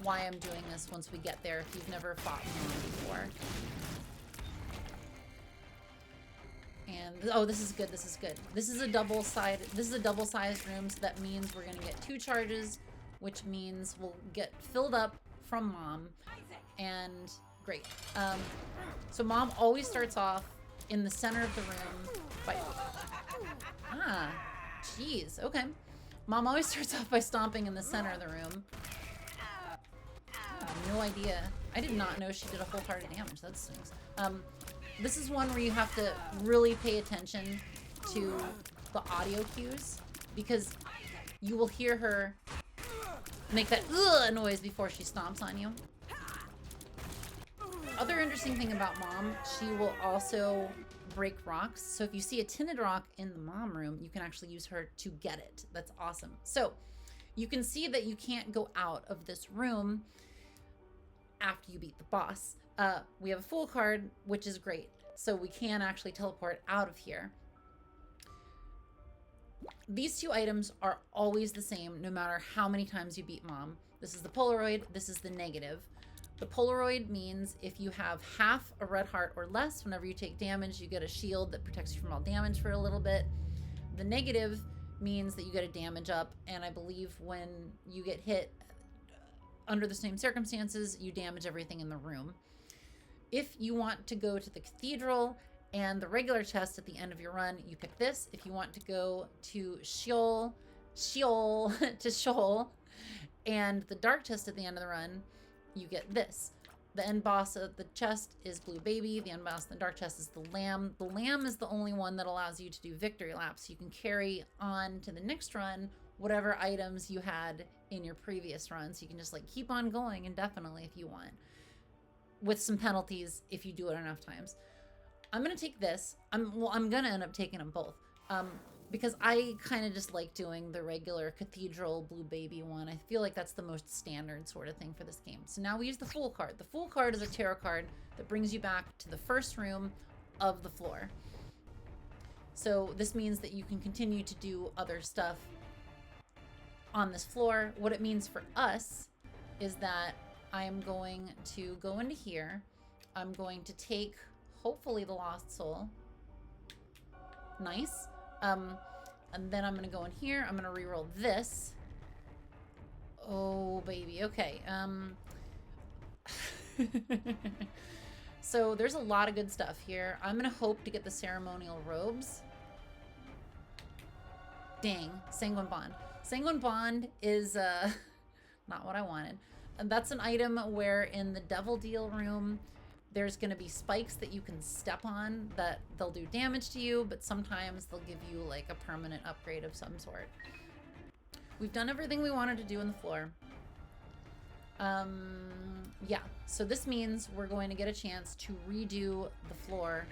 why I'm doing this once we get there if you've never fought one before. And oh, this is good. This is good. This is a double-sized room, so that means we're gonna get 2 charges, which means we'll get filled up from Mom, and great. So Mom always starts off in the center of the room by jeez, okay. Mom always starts off by stomping in the center of the room. No idea. I did not know she did a whole heart of damage. That stings. This is one where you have to really pay attention to the audio cues because you will hear her make that ugh noise before she stomps on you. Other interesting thing about Mom, she will also break rocks. So if you see a tinted rock in the Mom room, you can actually use her to get it. That's awesome. So you can see that you can't go out of this room after you beat the boss. We have a Fool card, which is great. So we can actually teleport out of here. These 2 items are always the same, no matter how many times you beat Mom. This is the Polaroid, this is the negative. The Polaroid means if you have half a red heart or less, whenever you take damage, you get a shield that protects you from all damage for a little bit. The negative means that you get a damage up, and I believe when you get hit under the same circumstances, you damage everything in the room. If you want to go to the cathedral and the regular chest at the end of your run, you pick this. If you want to go to Sheol, and the dark chest at the end of the run, you get this. The end boss of the chest is Blue Baby. The end boss of the dark chest is the Lamb. The Lamb is the only one that allows you to do victory laps. You can carry on to the next run whatever items you had in your previous run. So you can just like keep on going indefinitely if you want, with some penalties if you do it enough times. I'm gonna take this. I'm gonna end up taking them both because I kind of just like doing the regular cathedral Blue Baby one. I feel like that's the most standard sort of thing for this game. So now we use the Fool card. The Fool card is a tarot card that brings you back to the first room of the floor. So this means that you can continue to do other stuff on this floor. What it means for us is that I am going to go into here. I'm going to take, hopefully, the Lost Soul. Nice. And then I'm going to go in here. I'm going to reroll this. Oh, baby. Okay. So there's a lot of good stuff here. I'm going to hope to get the ceremonial robes. Dang. Sanguine Bond. Sanguine Bond is not what I wanted. And that's an item where in the Devil Deal room, there's going to be spikes that you can step on that they'll do damage to you, but sometimes they'll give you like a permanent upgrade of some sort. We've done everything we wanted to do on the floor. Yeah, so this means we're going to get a chance to redo the floor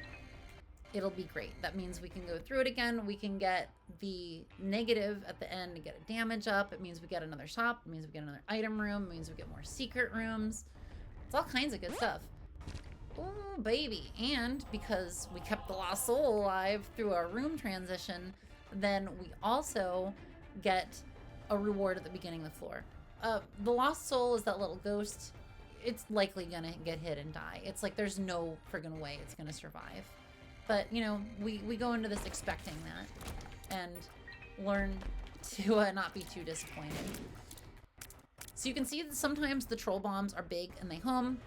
it'll be great. That means we can go through it again. We can get the negative at the end to get a damage up. It means we get another shop. It means we get another item room. It means we get more secret rooms. It's all kinds of good stuff. Oh, baby. And because we kept the lost soul alive through our room transition, then we also get a reward at the beginning of the floor. The lost soul is that little ghost. It's likely gonna get hit and die. It's like there's no friggin' way it's gonna survive. But, you know, we go into this expecting that and learn to not be too disappointed. So you can see that sometimes the troll bombs are big and they hum.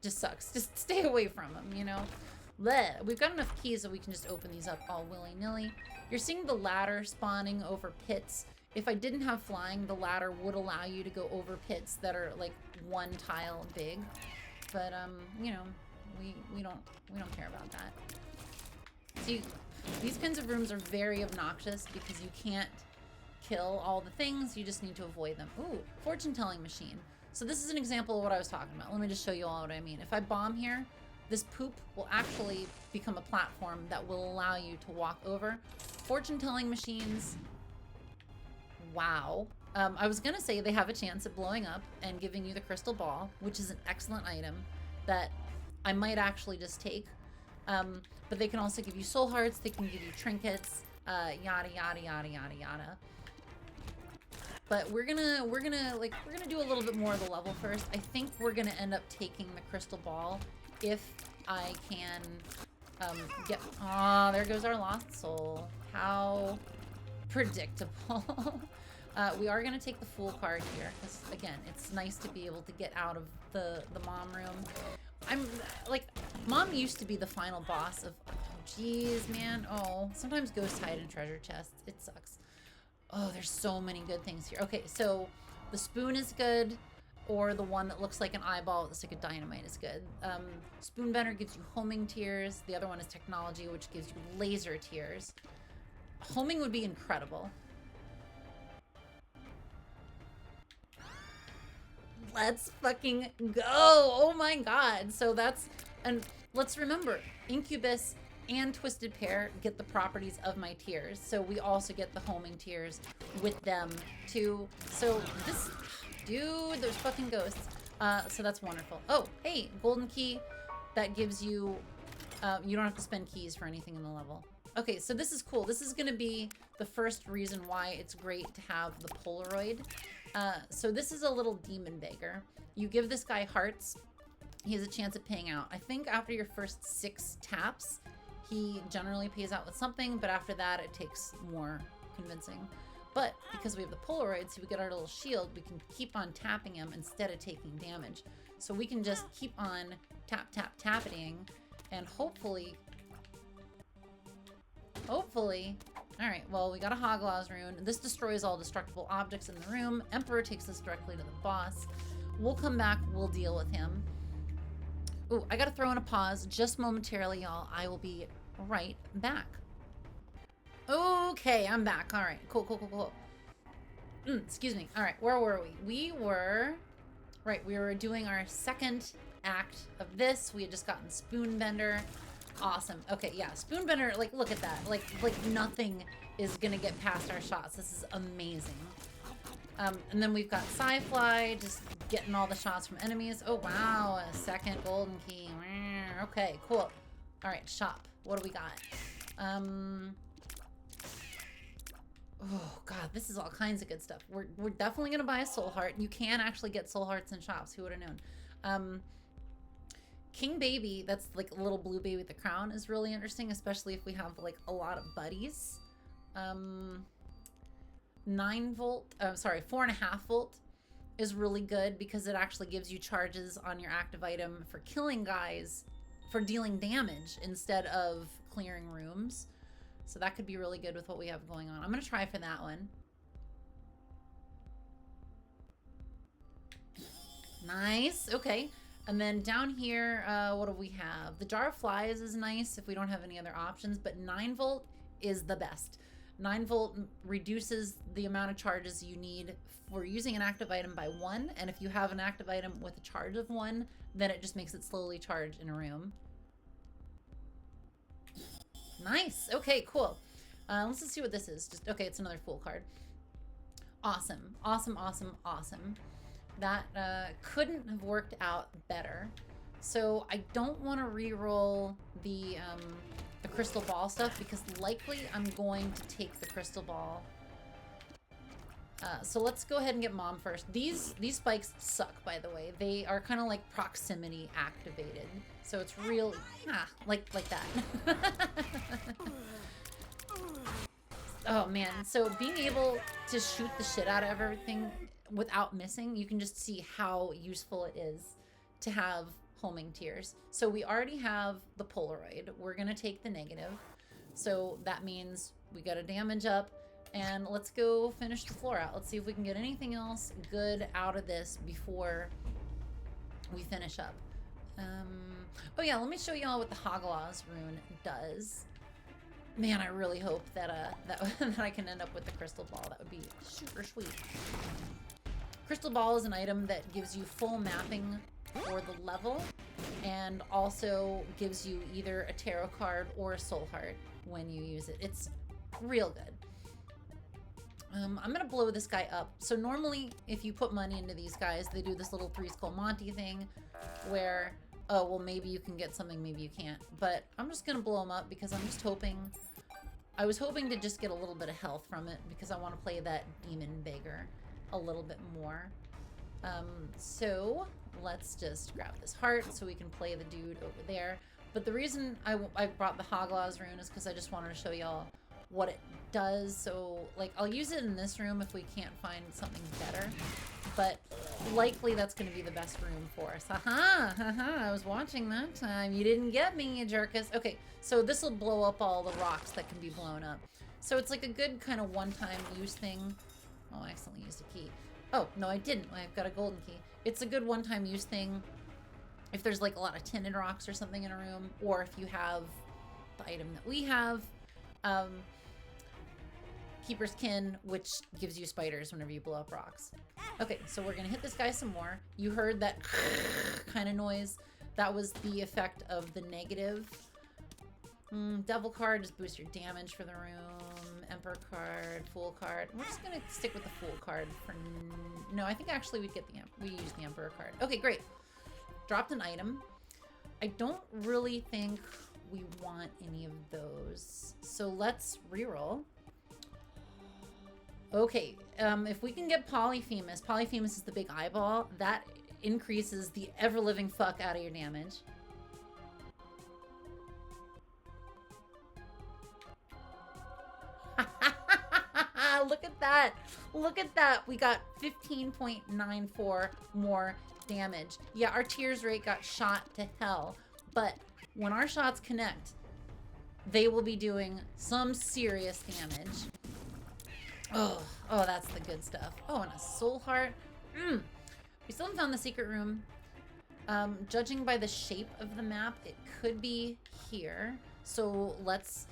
Just sucks. Just stay away from them, you know? Blech. We've got enough keys that we can just open these up all willy-nilly. You're seeing the ladder spawning over pits. If I didn't have flying, the ladder would allow you to go over pits that are like one tile big. But you know, we don't care about that. See, these kinds of rooms are very obnoxious because you can't kill all the things, you just need to avoid them. Ooh, fortune telling machine. So this is an example of what I was talking about. Let me just show you all what I mean. If I bomb here, this poop will actually become a platform that will allow you to walk over. Fortune telling machines, wow. I was gonna say they have a chance at blowing up and giving you the crystal ball, which is an excellent item that I might actually just take. But they can also give you soul hearts, they can give you trinkets, yada yada yada yada yada. But we're gonna do a little bit more of the level first. I think we're gonna end up taking the crystal ball if I can get. Ah, there goes our lost soul. How predictable. We are gonna take the fool card here because again, it's nice to be able to get out of the mom room. I'm like, mom used to be the final boss of. Oh, geez, man. Oh, sometimes ghosts hide in treasure chests. It sucks. Oh, there's so many good things here. Okay, so the spoon is good, or the one that looks like an eyeball with a stick of dynamite is good. Spoon bender gives you homing tears. The other one is technology, which gives you laser tears. Homing would be incredible. Let's fucking go. Oh my god. So that's, and let's remember, Incubus and Twisted Pair get the properties of my tears. So we also get the homing tears with them too. So this, dude, those fucking ghosts. So that's wonderful. Oh, hey, golden key. That gives you, you don't have to spend keys for anything in the level. Okay, so this is cool. This is gonna be the first reason why it's great to have the Polaroid. So this is a little demon beggar. You give this guy hearts, he has a chance at paying out. I think after your first 6 taps, he generally pays out with something, but after that, it takes more convincing. But because we have the Polaroid, so we get our little shield, we can keep on tapping him instead of taking damage. So we can just keep on tapping, and hopefully, all right, well, we got a Hoglaws rune. This destroys all destructible objects in the room. Emperor takes us directly to the boss. We'll come back, we'll deal with him. Ooh, I gotta throw in a pause just momentarily, y'all. I will be right back. Okay, I'm back. All right, cool. Excuse me. All right, where were we? We were doing our second act of this. We had just gotten Spoon Bender. Awesome. Okay, yeah, Spoon Bender, like, look at that. Like nothing is gonna get past our shots. This is amazing. And then we've got Sci-Fly, just getting all the shots from enemies. Oh, wow, a second golden key. Okay, cool. All right, shop. What do we got? Oh, God, this is all kinds of good stuff. We're definitely going to buy a soul heart. You can actually get soul hearts in shops. Who would have known? King Baby, that's like a little blue baby with the crown, is really interesting, especially if we have like a lot of buddies. 9 volt, sorry, 4.5 volt is really good because it actually gives you charges on your active item for killing guys, for dealing damage instead of clearing rooms. So that could be really good with what we have going on. I'm gonna try for that one. Nice, okay. And then down here, what do we have? The Jar of Flies is nice if we don't have any other options, but 9 volt is the best. 9 volt reduces the amount of charges you need for using an active item by 1, and if you have an active item with a charge of 1, then it just makes it slowly charge in a room. Nice. Okay, cool. Let's just see what this is. Just okay, it's another Fool card. Awesome. Awesome, awesome, awesome. That couldn't have worked out better. So I don't want to re-roll the crystal ball stuff because likely I'm going to take the crystal ball. So let's go ahead and get Mom first. These spikes suck, by the way. They are kind of like proximity activated. So it's real, like that. Oh man, so being able to shoot the shit out of everything without missing, you can just see how useful it is to have homing tears. So we already have the Polaroid. We're gonna take the negative. So that means we got a damage up, and let's go finish the floor out. Let's see if we can get anything else good out of this before we finish up. Oh yeah, let me show y'all what the Hagalaz rune does. Man, I really hope that that I can end up with the crystal ball. That would be super sweet. Crystal ball is an item that gives you full mapping for the level, and also gives you either a tarot card or a soul heart when you use it. It's real good. I'm gonna blow this guy up. So normally, if you put money into these guys, they do this little 3 skull Monty thing, where oh well, maybe you can get something, maybe you can't. But I'm just gonna blow him up because I'm just hoping. I was hoping to just get a little bit of health from it because I want to play that demon beggar a little bit more. So let's just grab this heart so we can play the dude over there. But the reason I brought the Hagalaz rune is because I just wanted to show y'all what it does. So like I'll use it in this room if we can't find something better, but likely that's going to be the best room for us. Haha, haha, I was watching that time. You didn't get me, you jerkus. Okay, so this will blow up all the rocks that can be blown up. So it's like a good kind of one-time use thing. Oh, I accidentally used a key. Oh, no, I didn't. I've got a golden key. It's a good one-time use thing if there's like a lot of tinted rocks or something in a room, or if you have the item that we have, Keeper's Kin, which gives you spiders whenever you blow up rocks. Okay, so we're gonna hit this guy some more. You heard that kind of noise. That was the effect of the negative. Devil card, just boost your damage for the room. Emperor card, Fool card. We're just gonna stick with the Fool card for no, I think actually we'd get we use the Emperor card. Okay, great. Dropped an item. I don't really think we want any of those. So let's reroll. Okay, if we can get Polyphemus. Polyphemus is the big eyeball. That increases the ever-living fuck out of your damage. Look at that. Look at that. We got 15.94 more damage. Yeah, our tears rate got shot to hell. But when our shots connect, they will be doing some serious damage. Oh, that's the good stuff. Oh, and a soul heart. We still haven't found the secret room. Judging by the shape of the map, it could be here. So let's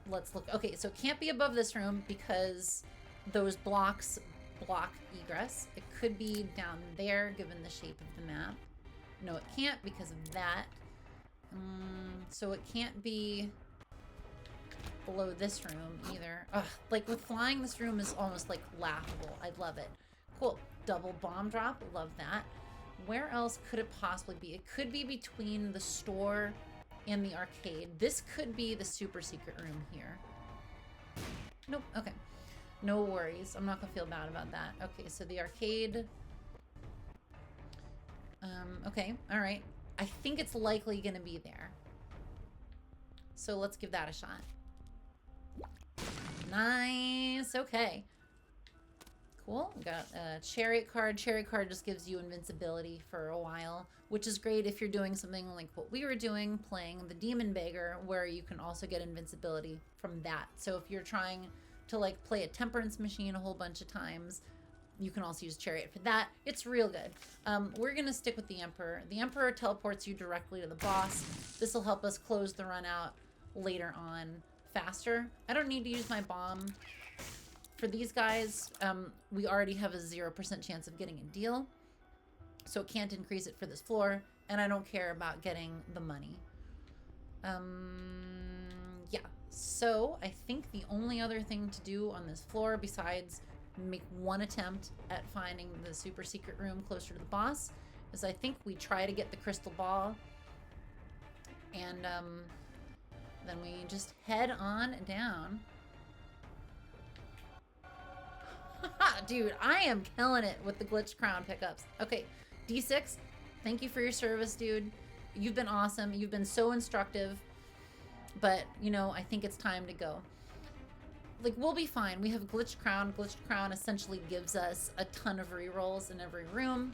look. Okay, so it can't be above this room because those blocks block egress. It could be down there given the shape of the map. No, it can't because of that. So it can't be below this room either. Ugh, like with flying, this room is almost like laughable. I love it. Cool. Double bomb drop. Love that. Where else could it possibly be? It could be between the store and the arcade. This could be the super secret room here. Nope. Okay. No worries. I'm not gonna feel bad about that. Okay, so the arcade. Okay. All right. I think it's likely gonna be there. So let's give that a shot. Nice. Okay. Cool. We got a chariot card. Chariot card just gives you invincibility for a while, which is great if you're doing something like what we were doing, playing the demon beggar, where you can also get invincibility from that. So if you're trying to like play a temperance machine a whole bunch of times, you can also use chariot for that. It's real good. We're gonna stick with the Emperor. The Emperor teleports you directly to the boss. This will help us close the run out later on faster. I don't need to use my bomb. For these guys, we already have a 0% chance of getting a deal, so it can't increase it for this floor, and I don't care about getting the money. Yeah, so I think the only other thing to do on this floor besides make one attempt at finding the super secret room closer to the boss is I think we try to get the crystal ball, and then we just head on down. Dude, I am killing it with the glitch crown pickups. Okay, D6, thank you for your service, dude. You've been awesome. You've been so instructive. But, you know, I think it's time to go. Like, we'll be fine. We have glitch crown. Glitch crown essentially gives us a ton of rerolls in every room.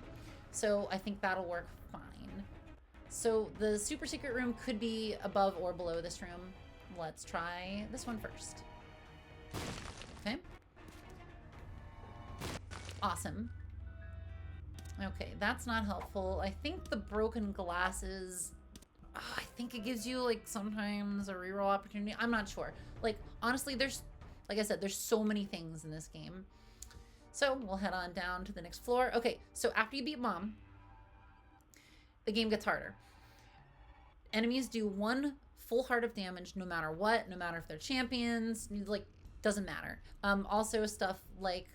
So I think that'll work fine. So the super secret room could be above or below this room. Let's try this one first. Okay. Awesome. Okay, that's not helpful. I think the broken glasses, I think it gives you like sometimes a reroll opportunity. I'm not sure. Like, honestly, there's, like I said, there's so many things in this game. So we'll head on down to the next floor. Okay, so after you beat Mom, the game gets harder. Enemies do 1 full heart of damage no matter what, no matter if they're champions, like, doesn't matter. Also stuff like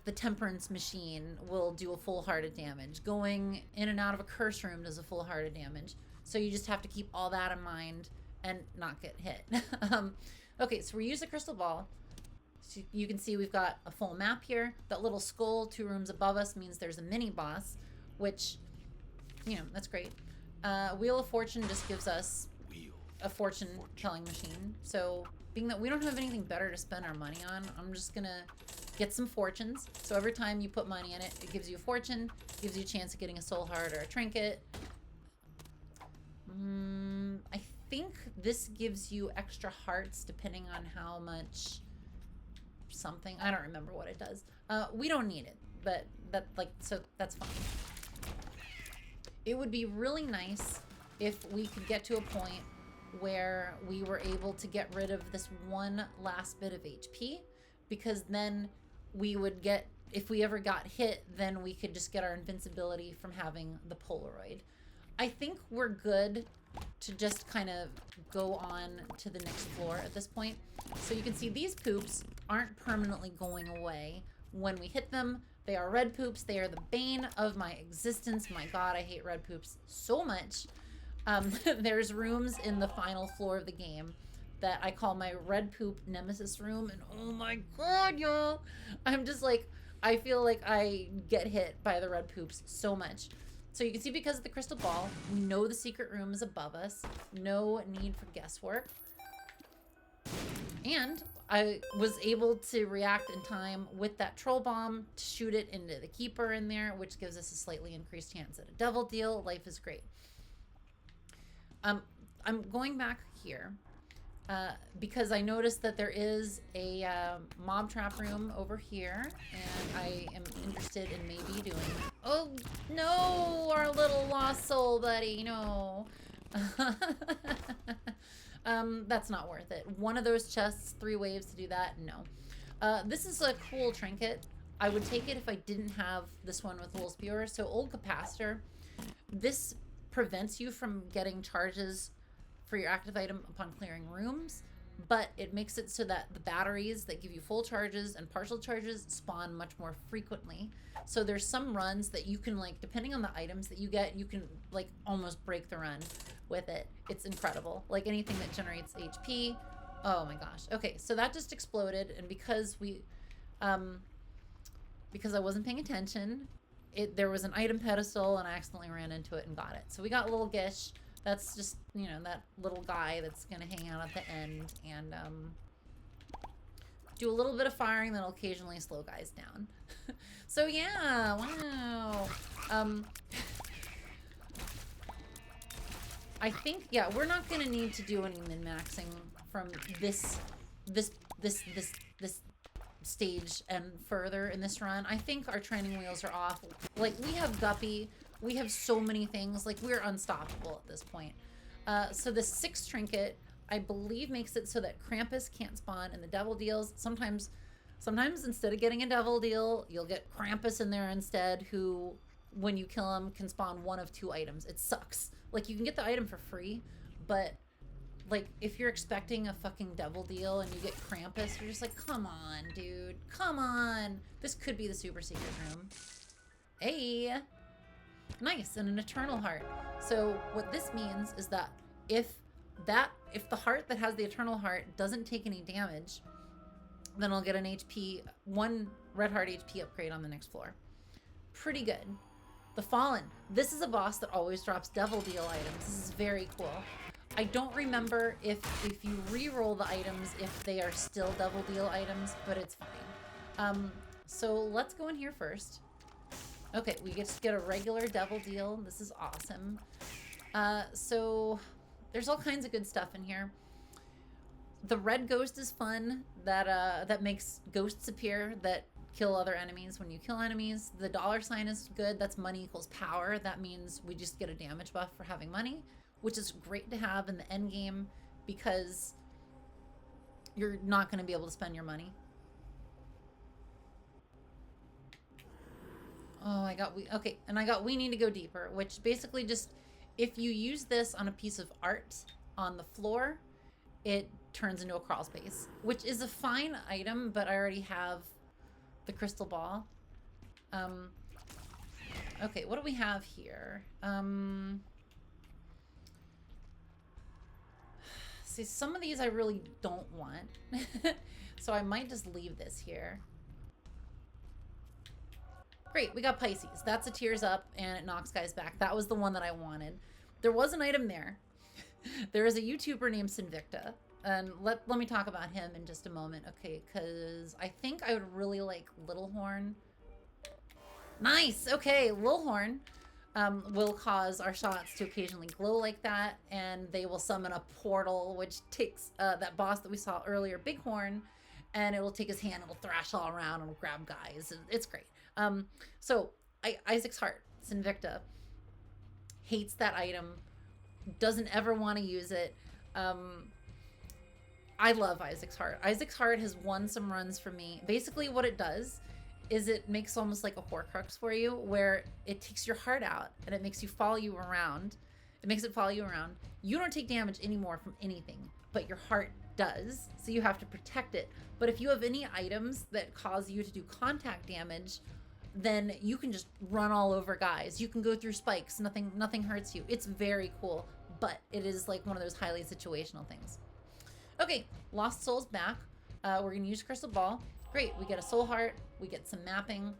the temperance machine will do a full heart of damage. Going in and out of a curse room does a full heart of damage. So you just have to keep all that in mind and not get hit. Okay, so we use the crystal ball. So you can see we've got a full map here. That little skull 2 rooms above us means there's a mini boss, which, you know, that's great. Wheel of Fortune just gives us a fortune telling machine. So being that we don't have anything better to spend our money on, I'm just gonna get some fortunes. So every time you put money in it, it gives you a fortune, gives you a chance of getting a soul heart or a trinket. I think this gives you extra hearts depending on how much something. I don't remember what it does. We don't need it, but so that's fine. It would be really nice if we could get to a point where we were able to get rid of this one last bit of HP, because then we would get, if we ever got hit, then we could just get our invincibility from having the Polaroid. I think we're good to just kind of go on to the next floor at this point. So you can see these poops aren't permanently going away when we hit them. They are red poops. They are the bane of my existence. My God, I hate red poops so much. There's rooms in the final floor of the game that I call my red poop nemesis room, and oh my God, y'all, I'm just like, I feel like I get hit by the red poops so much. So you can see because of the crystal ball, we know the secret room is above us. No need for guesswork. And I was able to react in time with that troll bomb to shoot it into the keeper in there, which gives us a slightly increased chance at a devil deal. Life is great. I'm going back here because I noticed that there is a mob trap room over here, and I am interested in maybe doing... Oh, no! Our little lost soul, buddy. No. That's not worth it. One of those chests, 3 waves to do that? No. This is a cool trinket. I would take it if I didn't have this one with Wool Spewer. So old capacitor. This prevents you from getting charges for your active item upon clearing rooms, but it makes it so that the batteries that give you full charges and partial charges spawn much more frequently. So there's some runs that you can, like, depending on the items that you get, you can like almost break the run with it. It's incredible. Like anything that generates HP. Oh my gosh. Okay, so that just exploded, and because I wasn't paying attention, there was an item pedestal and I accidentally ran into it and got it. So we got a little Gish. That's just, you know, that little guy that's gonna hang out at the end and do a little bit of firing that'll occasionally slow guys down. So yeah, wow. I think, yeah, we're not gonna need to do any min-maxing from this stage and further in this run. I think our training wheels are off. Like, we have Guppy, we have so many things, like we're unstoppable at this point. So the 6th trinket, I believe, makes it so that Krampus can't spawn in the devil deals. Sometimes instead of getting a devil deal, you'll get Krampus in there instead, who, when you kill him, can spawn 1 of 2 items. It sucks. Like, you can get the item for free, but like if you're expecting a fucking devil deal and you get Krampus, you're just like, come on, dude, come on. This could be the super secret room. Hey, nice, and an eternal heart. So what this means is that if the heart that has the eternal heart doesn't take any damage, then I'll get an HP, 1 red heart HP upgrade on the next floor. Pretty good. The Fallen. This is a boss that always drops devil deal items. This is very cool. I don't remember if you re-roll the items, if they are still devil deal items, but it's fine. So let's go in here first. Okay, we just get a regular devil deal. This is awesome. So there's all kinds of good stuff in here. The red ghost is fun. That makes ghosts appear that kill other enemies when you kill enemies. The $sign is good. That's money equals power. That means we just get a damage buff for having money, which is great to have in the end game because you're not going to be able to spend your money. Oh, okay, and I got we need to go deeper, which basically just, if you use this on a piece of art on the floor, it turns into a crawl space, which is a fine item, but I already have the crystal ball. Okay, what do we have here? See, some of these I really don't want, so I might just leave this here. Great, we got Pisces. That's a tears up and it knocks guys back. That was the one that I wanted. There was an item there. There is a YouTuber named Sinvicta. And let me talk about him in just a moment. Okay, because I think I would really like Little Horn. Nice, okay, Little Horn will cause our shots to occasionally glow like that. And they will summon a portal, which takes that boss that we saw earlier, Bighorn, and it will take his hand, it'll thrash all around, and it'll grab guys. It's great. So Isaac's Heart, Sinvicta, hates that item, doesn't ever want to use it. I love Isaac's Heart. Isaac's Heart has won some runs for me. Basically what it does is it makes almost like a Horcrux for you, where it takes your heart out and it makes you follow you around. It makes it follow you around. You don't take damage anymore from anything, but your heart does, so you have to protect it. But if you have any items that cause you to do contact damage, then you can just run all over guys. You can go through spikes, nothing hurts you. It's very cool, but it is like one of those highly situational things. Okay, Lost Soul's back. We're gonna use Crystal Ball. Great, we get a soul heart, we get some mapping.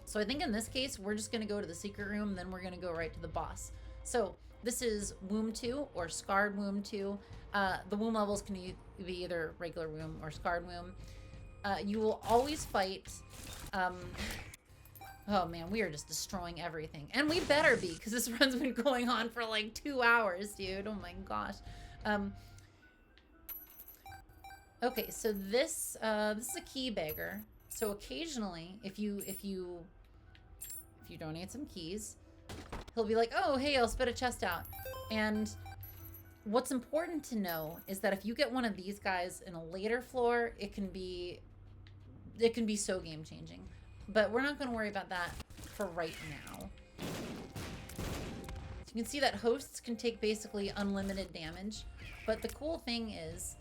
So I think in this case, we're just gonna go to the secret room, then we're gonna go right to the boss. So this is Womb 2 or Scarred Womb 2. The womb levels can be either regular womb or scarred womb. You will always fight, oh man, we are just destroying everything. And we better be, because this run's been going on for like 2 hours, dude. Oh my gosh. Okay, so this is a key beggar. So occasionally, if you donate some keys, he'll be like, oh, hey, I'll spit a chest out. And what's important to know is that if you get one of these guys in a later floor, it can be so game changing. But we're not going to worry about that for right now. So you can see that hosts can take basically unlimited damage. But the cool thing is,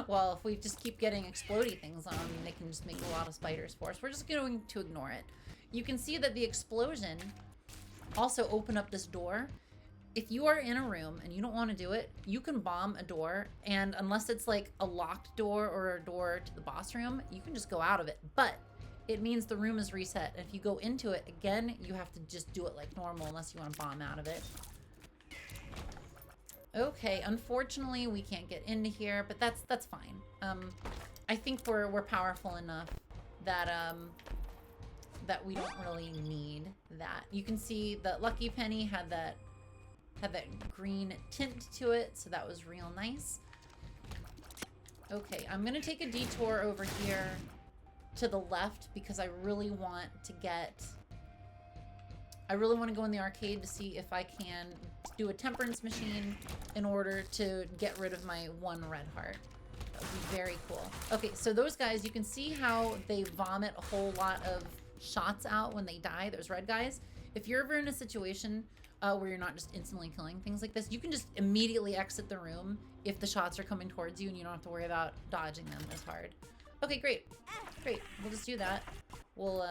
well, if we just keep getting explodey things on them, they can just make a lot of spiders for us. We're just going to ignore it. You can see that the explosion also opened up this door. If you are in a room and you don't want to do it, you can bomb a door, and unless it's like a locked door or a door to the boss room, you can just go out of it. But it means the room is reset. And if you go into it again, you have to just do it like normal unless you want to bomb out of it. Okay, unfortunately we can't get into here, but that's fine. I think we're powerful enough that that we don't really need that. You can see that Lucky Penny had that green tint to it, so that was real nice. Okay, I'm gonna take a detour over here to the left because I really want to go in the arcade to see if I can do a temperance machine in order to get rid of my 1 red heart. That would be very cool. Okay, so those guys, you can see how they vomit a whole lot of shots out when they die, those red guys. If you're ever in a situation where you're not just instantly killing things like this. You can just immediately exit the room if the shots are coming towards you and you don't have to worry about dodging them as hard. Okay, great. Great. We'll just do that. We'll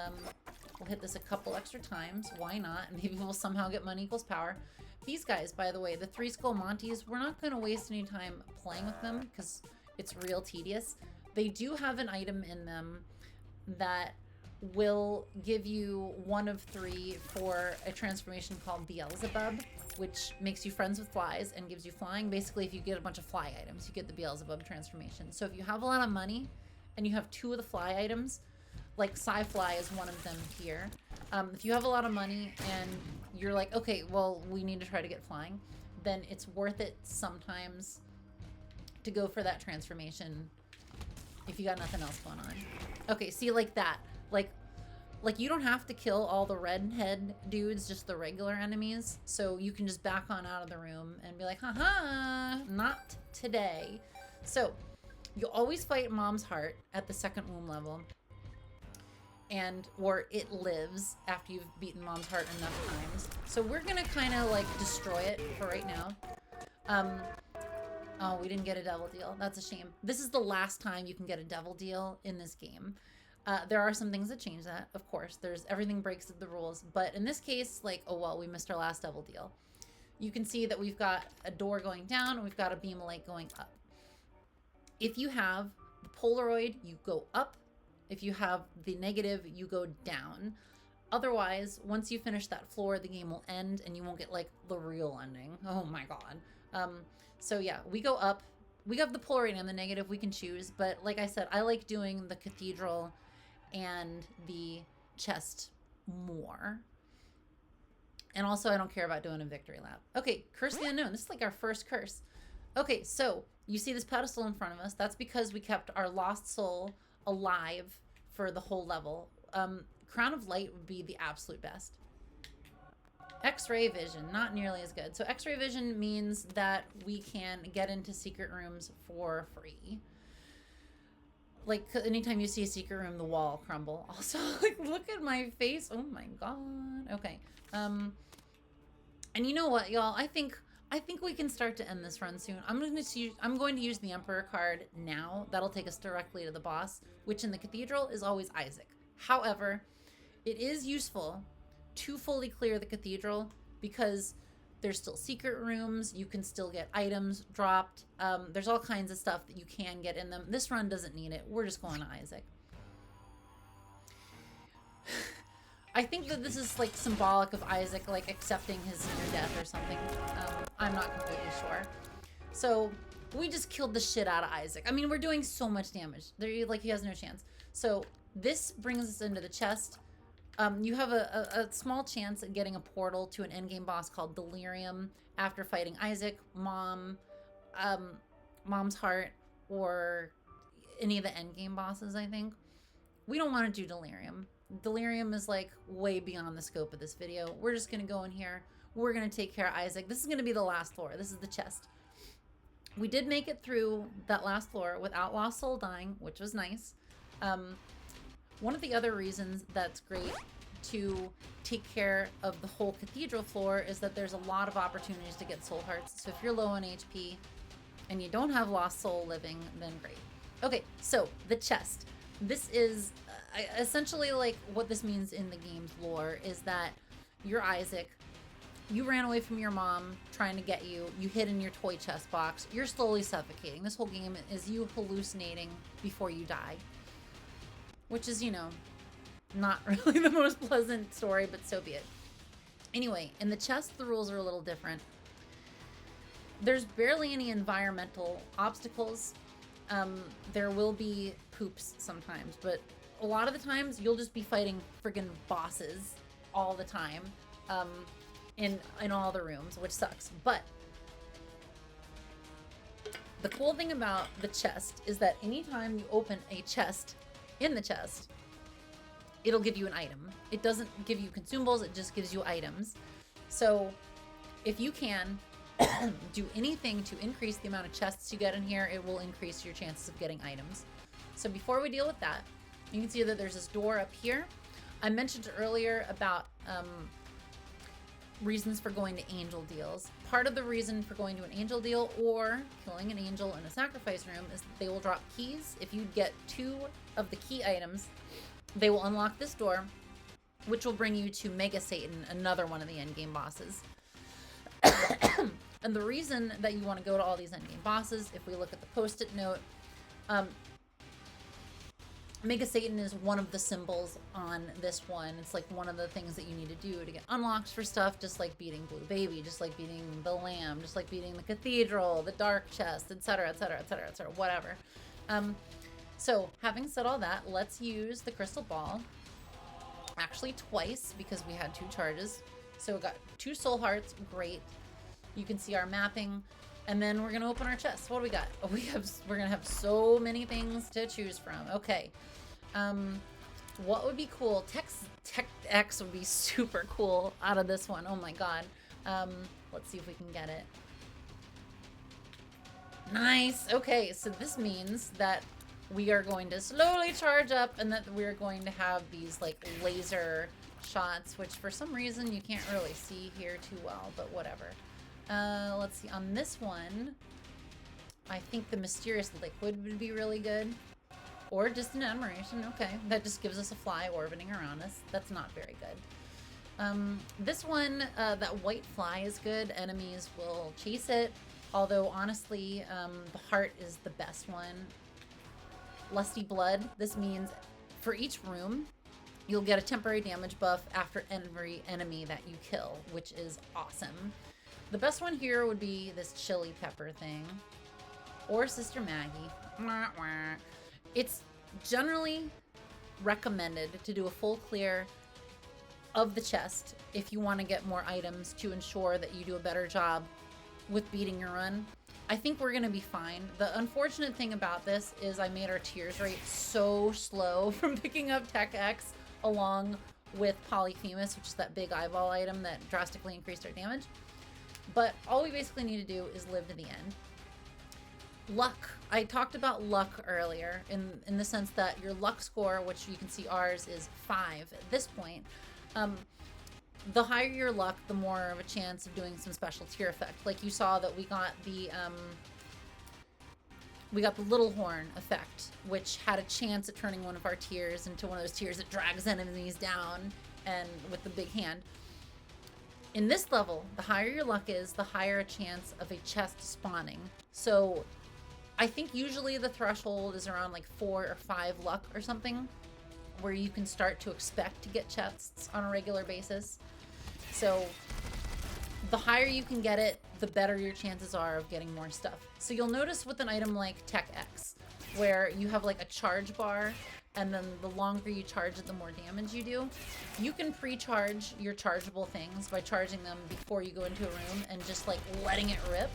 hit this a couple extra times. Why not? Maybe we'll somehow get money equals power. These guys, by the way, the 3 Skull Monties, we're not going to waste any time playing with them because it's real tedious. They do have an item in them that will give you 1 of 3 for a transformation called Beelzebub, which makes you friends with flies and gives you flying. Basically, if you get a bunch of fly items, you get the Beelzebub transformation. So if you have a lot of money and you have 2 of the fly items, like Sci-Fly is one of them here. If you have a lot of money and you're like, okay, well, we need to try to get flying, then it's worth it sometimes to go for that transformation if you got nothing else going on. Okay, see, like that. Like you don't have to kill all the redhead dudes, just the regular enemies. So you can just back on out of the room and be like, haha, not today. So you always fight Mom's Heart at the 2nd womb level. Or it lives after you've beaten Mom's Heart enough times. So we're gonna kind of like destroy it for right now. Oh, we didn't get a devil deal. That's a shame. This is the last time you can get a devil deal in this game. There are some things that change that, of course. Everything breaks the rules. But in this case, like, oh well, we missed our last devil deal. You can see that we've got a door going down and we've got a beam of light going up. If you have the Polaroid, you go up. If you have the negative, you go down. Otherwise, once you finish that floor, the game will end and you won't get like the real ending. Oh my god. So yeah, we go up. We have the Polaroid and the negative we can choose, but like I said, I like doing the cathedral and the chest more. And also I don't care about doing a victory lap. Okay, Curse the Unknown. This is like our first curse. Okay, so you see this pedestal in front of us. That's because we kept our lost soul alive for the whole level. Crown of Light would be the absolute best. X-ray vision, not nearly as good. So X-ray vision means that we can get into secret rooms for free. Like anytime you see a secret room, the wall will crumble. Also, like look at my face. Oh my god. Okay. And you know what, y'all? I think we can start to end this run soon. I'm going to use the Emperor card now. That'll take us directly to the boss, which in the cathedral is always Isaac. However, it is useful to fully clear the cathedral because there's still secret rooms. You can still get items dropped. There's all kinds of stuff that you can get in them. This run doesn't need it. We're just going to Isaac. I think that this is like symbolic of Isaac like accepting his near death or something. I'm not completely sure. So we just killed the shit out of Isaac. I mean, we're doing so much damage. Like he has no chance. So this brings us into the chest. You have a small chance at getting a portal to an endgame boss called Delirium after fighting Isaac, Mom's Heart, or any of the endgame bosses, I think. We don't want to do Delirium. Delirium is like way beyond the scope of this video. We're just going to go in here. We're going to take care of Isaac. This is going to be the last floor. This is the chest. We did make it through that last floor without Lost Soul dying, which was nice. One of the other reasons that's great to take care of the whole cathedral floor is that there's a lot of opportunities to get soul hearts. So if you're low on HP and you don't have Lost Soul living, then great. Okay, so the chest. This is essentially like what this means in the game's lore is that you're Isaac. You ran away from your mom trying to get you. You hid in your toy chest box. You're slowly suffocating. This whole game is you hallucinating before you die. Which is, you know, not really the most pleasant story, but so be it. Anyway, in the chest, the rules are a little different. There's barely any environmental obstacles. There will be poops sometimes, but a lot of the times you'll just be fighting friggin' bosses all the time in all the rooms, which sucks. But the cool thing about the chest is that anytime you open a chest in the chest, it'll give you an item. It doesn't give you consumables, it just gives you items. So if you can do anything to increase the amount of chests you get in here, it will increase your chances of getting items. So before we deal with that, you can see that there's this door up here. I mentioned earlier about reasons for going to angel deals. Part of the reason for going to an angel deal or killing an angel in a sacrifice room is that they will drop keys. If you get 2 of the key items, they will unlock this door, which will bring you to Mega Satan, another one of the endgame bosses. And the reason that you want to go to all these endgame bosses, if we look at the post-it note, Mega Satan is one of the symbols on this one. It's like one of the things that you need to do to get unlocks for stuff, just like beating Blue Baby, just like beating the Lamb, just like beating the Cathedral, the Dark Chest, etc., etc., etc., etc., whatever. So having said all that, let's use the crystal ball. Actually twice, because we had 2 charges. So we got 2 soul hearts, great. You can see our mapping. And then we're gonna open our chest. What do we got? Oh, we're gonna have so many things to choose from. Okay. What would be cool? Tech X would be super cool out of this one. Oh my god. Let's see if we can get it. Nice. Okay, so this means that we are going to slowly charge up and that we're going to have these like laser shots, which for some reason you can't really see here too well, but whatever. Let's see, on this one, I think the mysterious liquid would be really good. Or distant admiration, okay. That just gives us a fly orbiting around us. That's not very good. This one, that white fly is good. Enemies will chase it. Although, honestly, the heart is the best one. Lusty Blood. This means for each room, you'll get a temporary damage buff after every enemy that you kill, which is awesome. The best one here would be this chili pepper thing. Or Sister Maggie. It's generally recommended to do a full clear of the chest if you want to get more items to ensure that you do a better job with beating your run. I think we're going to be fine. The unfortunate thing about this is I made our tears rate so slow from picking up Tech X along with Polyphemus, which is that big eyeball item that drastically increased our damage. But all we basically need to do is live to the end. Luck. I talked about luck earlier in the sense that your luck score, which you can see ours is 5 at this point. The higher your luck, the more of a chance of doing some special tier effect. Like you saw that we got the little horn effect, which had a chance at turning one of our tiers into one of those tiers that drags enemies down and with the big hand. In this level, the higher your luck is, the higher a chance of a chest spawning. So I think usually the threshold is around like 4 or 5 luck or something, where you can start to expect to get chests on a regular basis. So the higher you can get it, the better your chances are of getting more stuff. So you'll notice with an item like Tech X, where you have like a charge bar, and then the longer you charge it, the more damage you do. You can pre-charge your chargeable things by charging them before you go into a room and just like letting it rip.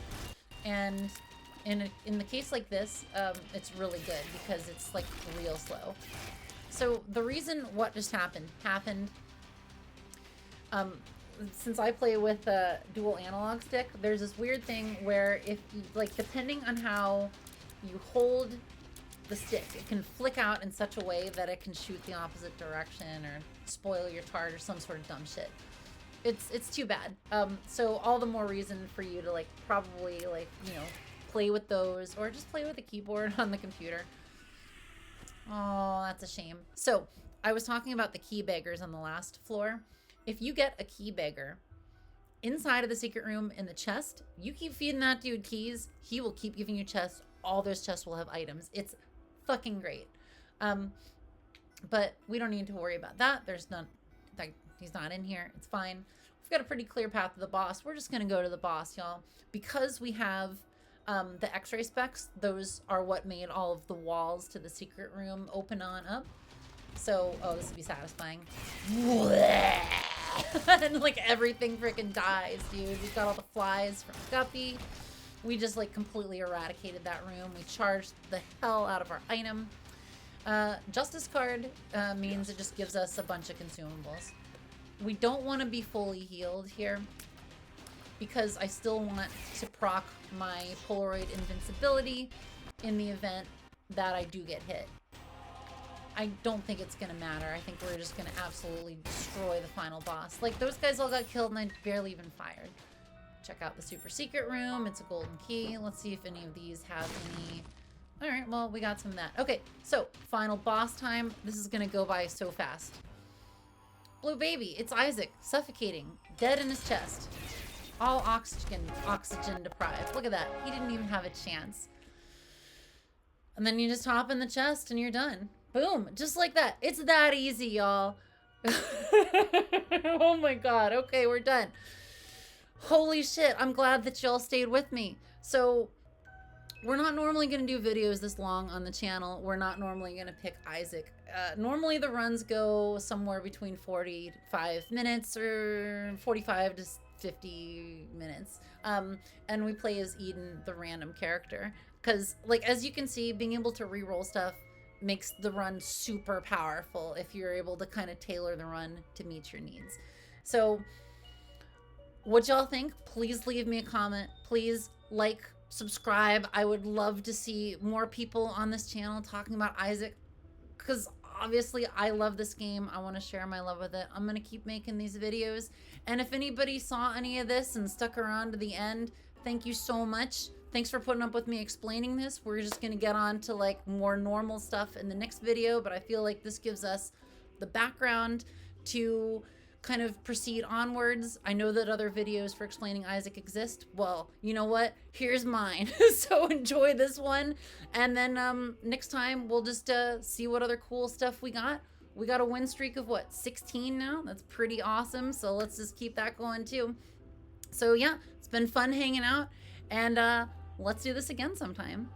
And in the case like this, it's really good because it's like real slow. So the reason what just happened, since I play with a dual analog stick, there's this weird thing where if you, like, depending on how you hold the stick, it can flick out in such a way that it can shoot the opposite direction or spoil your tart or some sort of dumb shit. It's too bad. So all the more reason for you to like probably like, you know, play with those or just play with the keyboard on the computer. Oh, that's a shame. So I was talking about the key beggars on the last floor. If you get a key beggar inside of the secret room in the chest, you keep feeding that dude keys, he will keep giving you chests. All those chests will have items. It's fucking great. But we don't need to worry about that. There's none, like, he's not in here. It's fine. We've got a pretty clear path to the boss. We're just gonna go to the boss, y'all. Because we have the x-ray specs, those are what made all of the walls to the secret room open on up. So, oh, this would be satisfying. And like everything freaking dies, dude. We've got all the flies from Guppy. We just like completely eradicated that room. We charged the hell out of our item. Justice card means it just gives us a bunch of consumables. We don't want to be fully healed here because I still want to proc my Polaroid invincibility in the event that I do get hit. I don't think it's going to matter. I think we're just going to absolutely destroy destroy the final boss. Like, those guys all got killed and I barely even fired. Check out the super secret room. It's a golden key. Let's see if any of these have any... All right, well, we got some of that. Okay, so final boss time. This is gonna go by so fast. Blue baby, it's Isaac, suffocating, dead in his chest. All oxygen deprived. Look at that, he didn't even have a chance. And then you just hop in the chest and you're done. Boom, just like that. It's that easy, y'all. Oh my God, okay, we're done. Holy shit, I'm glad that y'all stayed with me. So, we're not normally going to do videos this long on the channel. We're not normally going to pick Isaac. Normally the runs go somewhere between 45 minutes or 45 to 50 minutes. And we play as Eden, the random character. Because, like, as you can see, being able to reroll stuff makes the run super powerful if you're able to kind of tailor the run to meet your needs. So, what y'all think? Please leave me a comment. Please like, subscribe. I would love to see more people on this channel talking about Isaac, because obviously I love this game. I want to share my love with it. I'm going to keep making these videos. And if anybody saw any of this and stuck around to the end, thank you so much. Thanks for putting up with me explaining this. We're just going to get on to like more normal stuff in the next video, but I feel like this gives us the background to kind of proceed onwards. I know that other videos for explaining Isaac exist. Well, you know what? Here's mine. So enjoy this one. And then next time we'll just see what other cool stuff we got. We got a win streak of what, 16 now? That's pretty awesome. So let's just keep that going too. So yeah, it's been fun hanging out, and let's do this again sometime.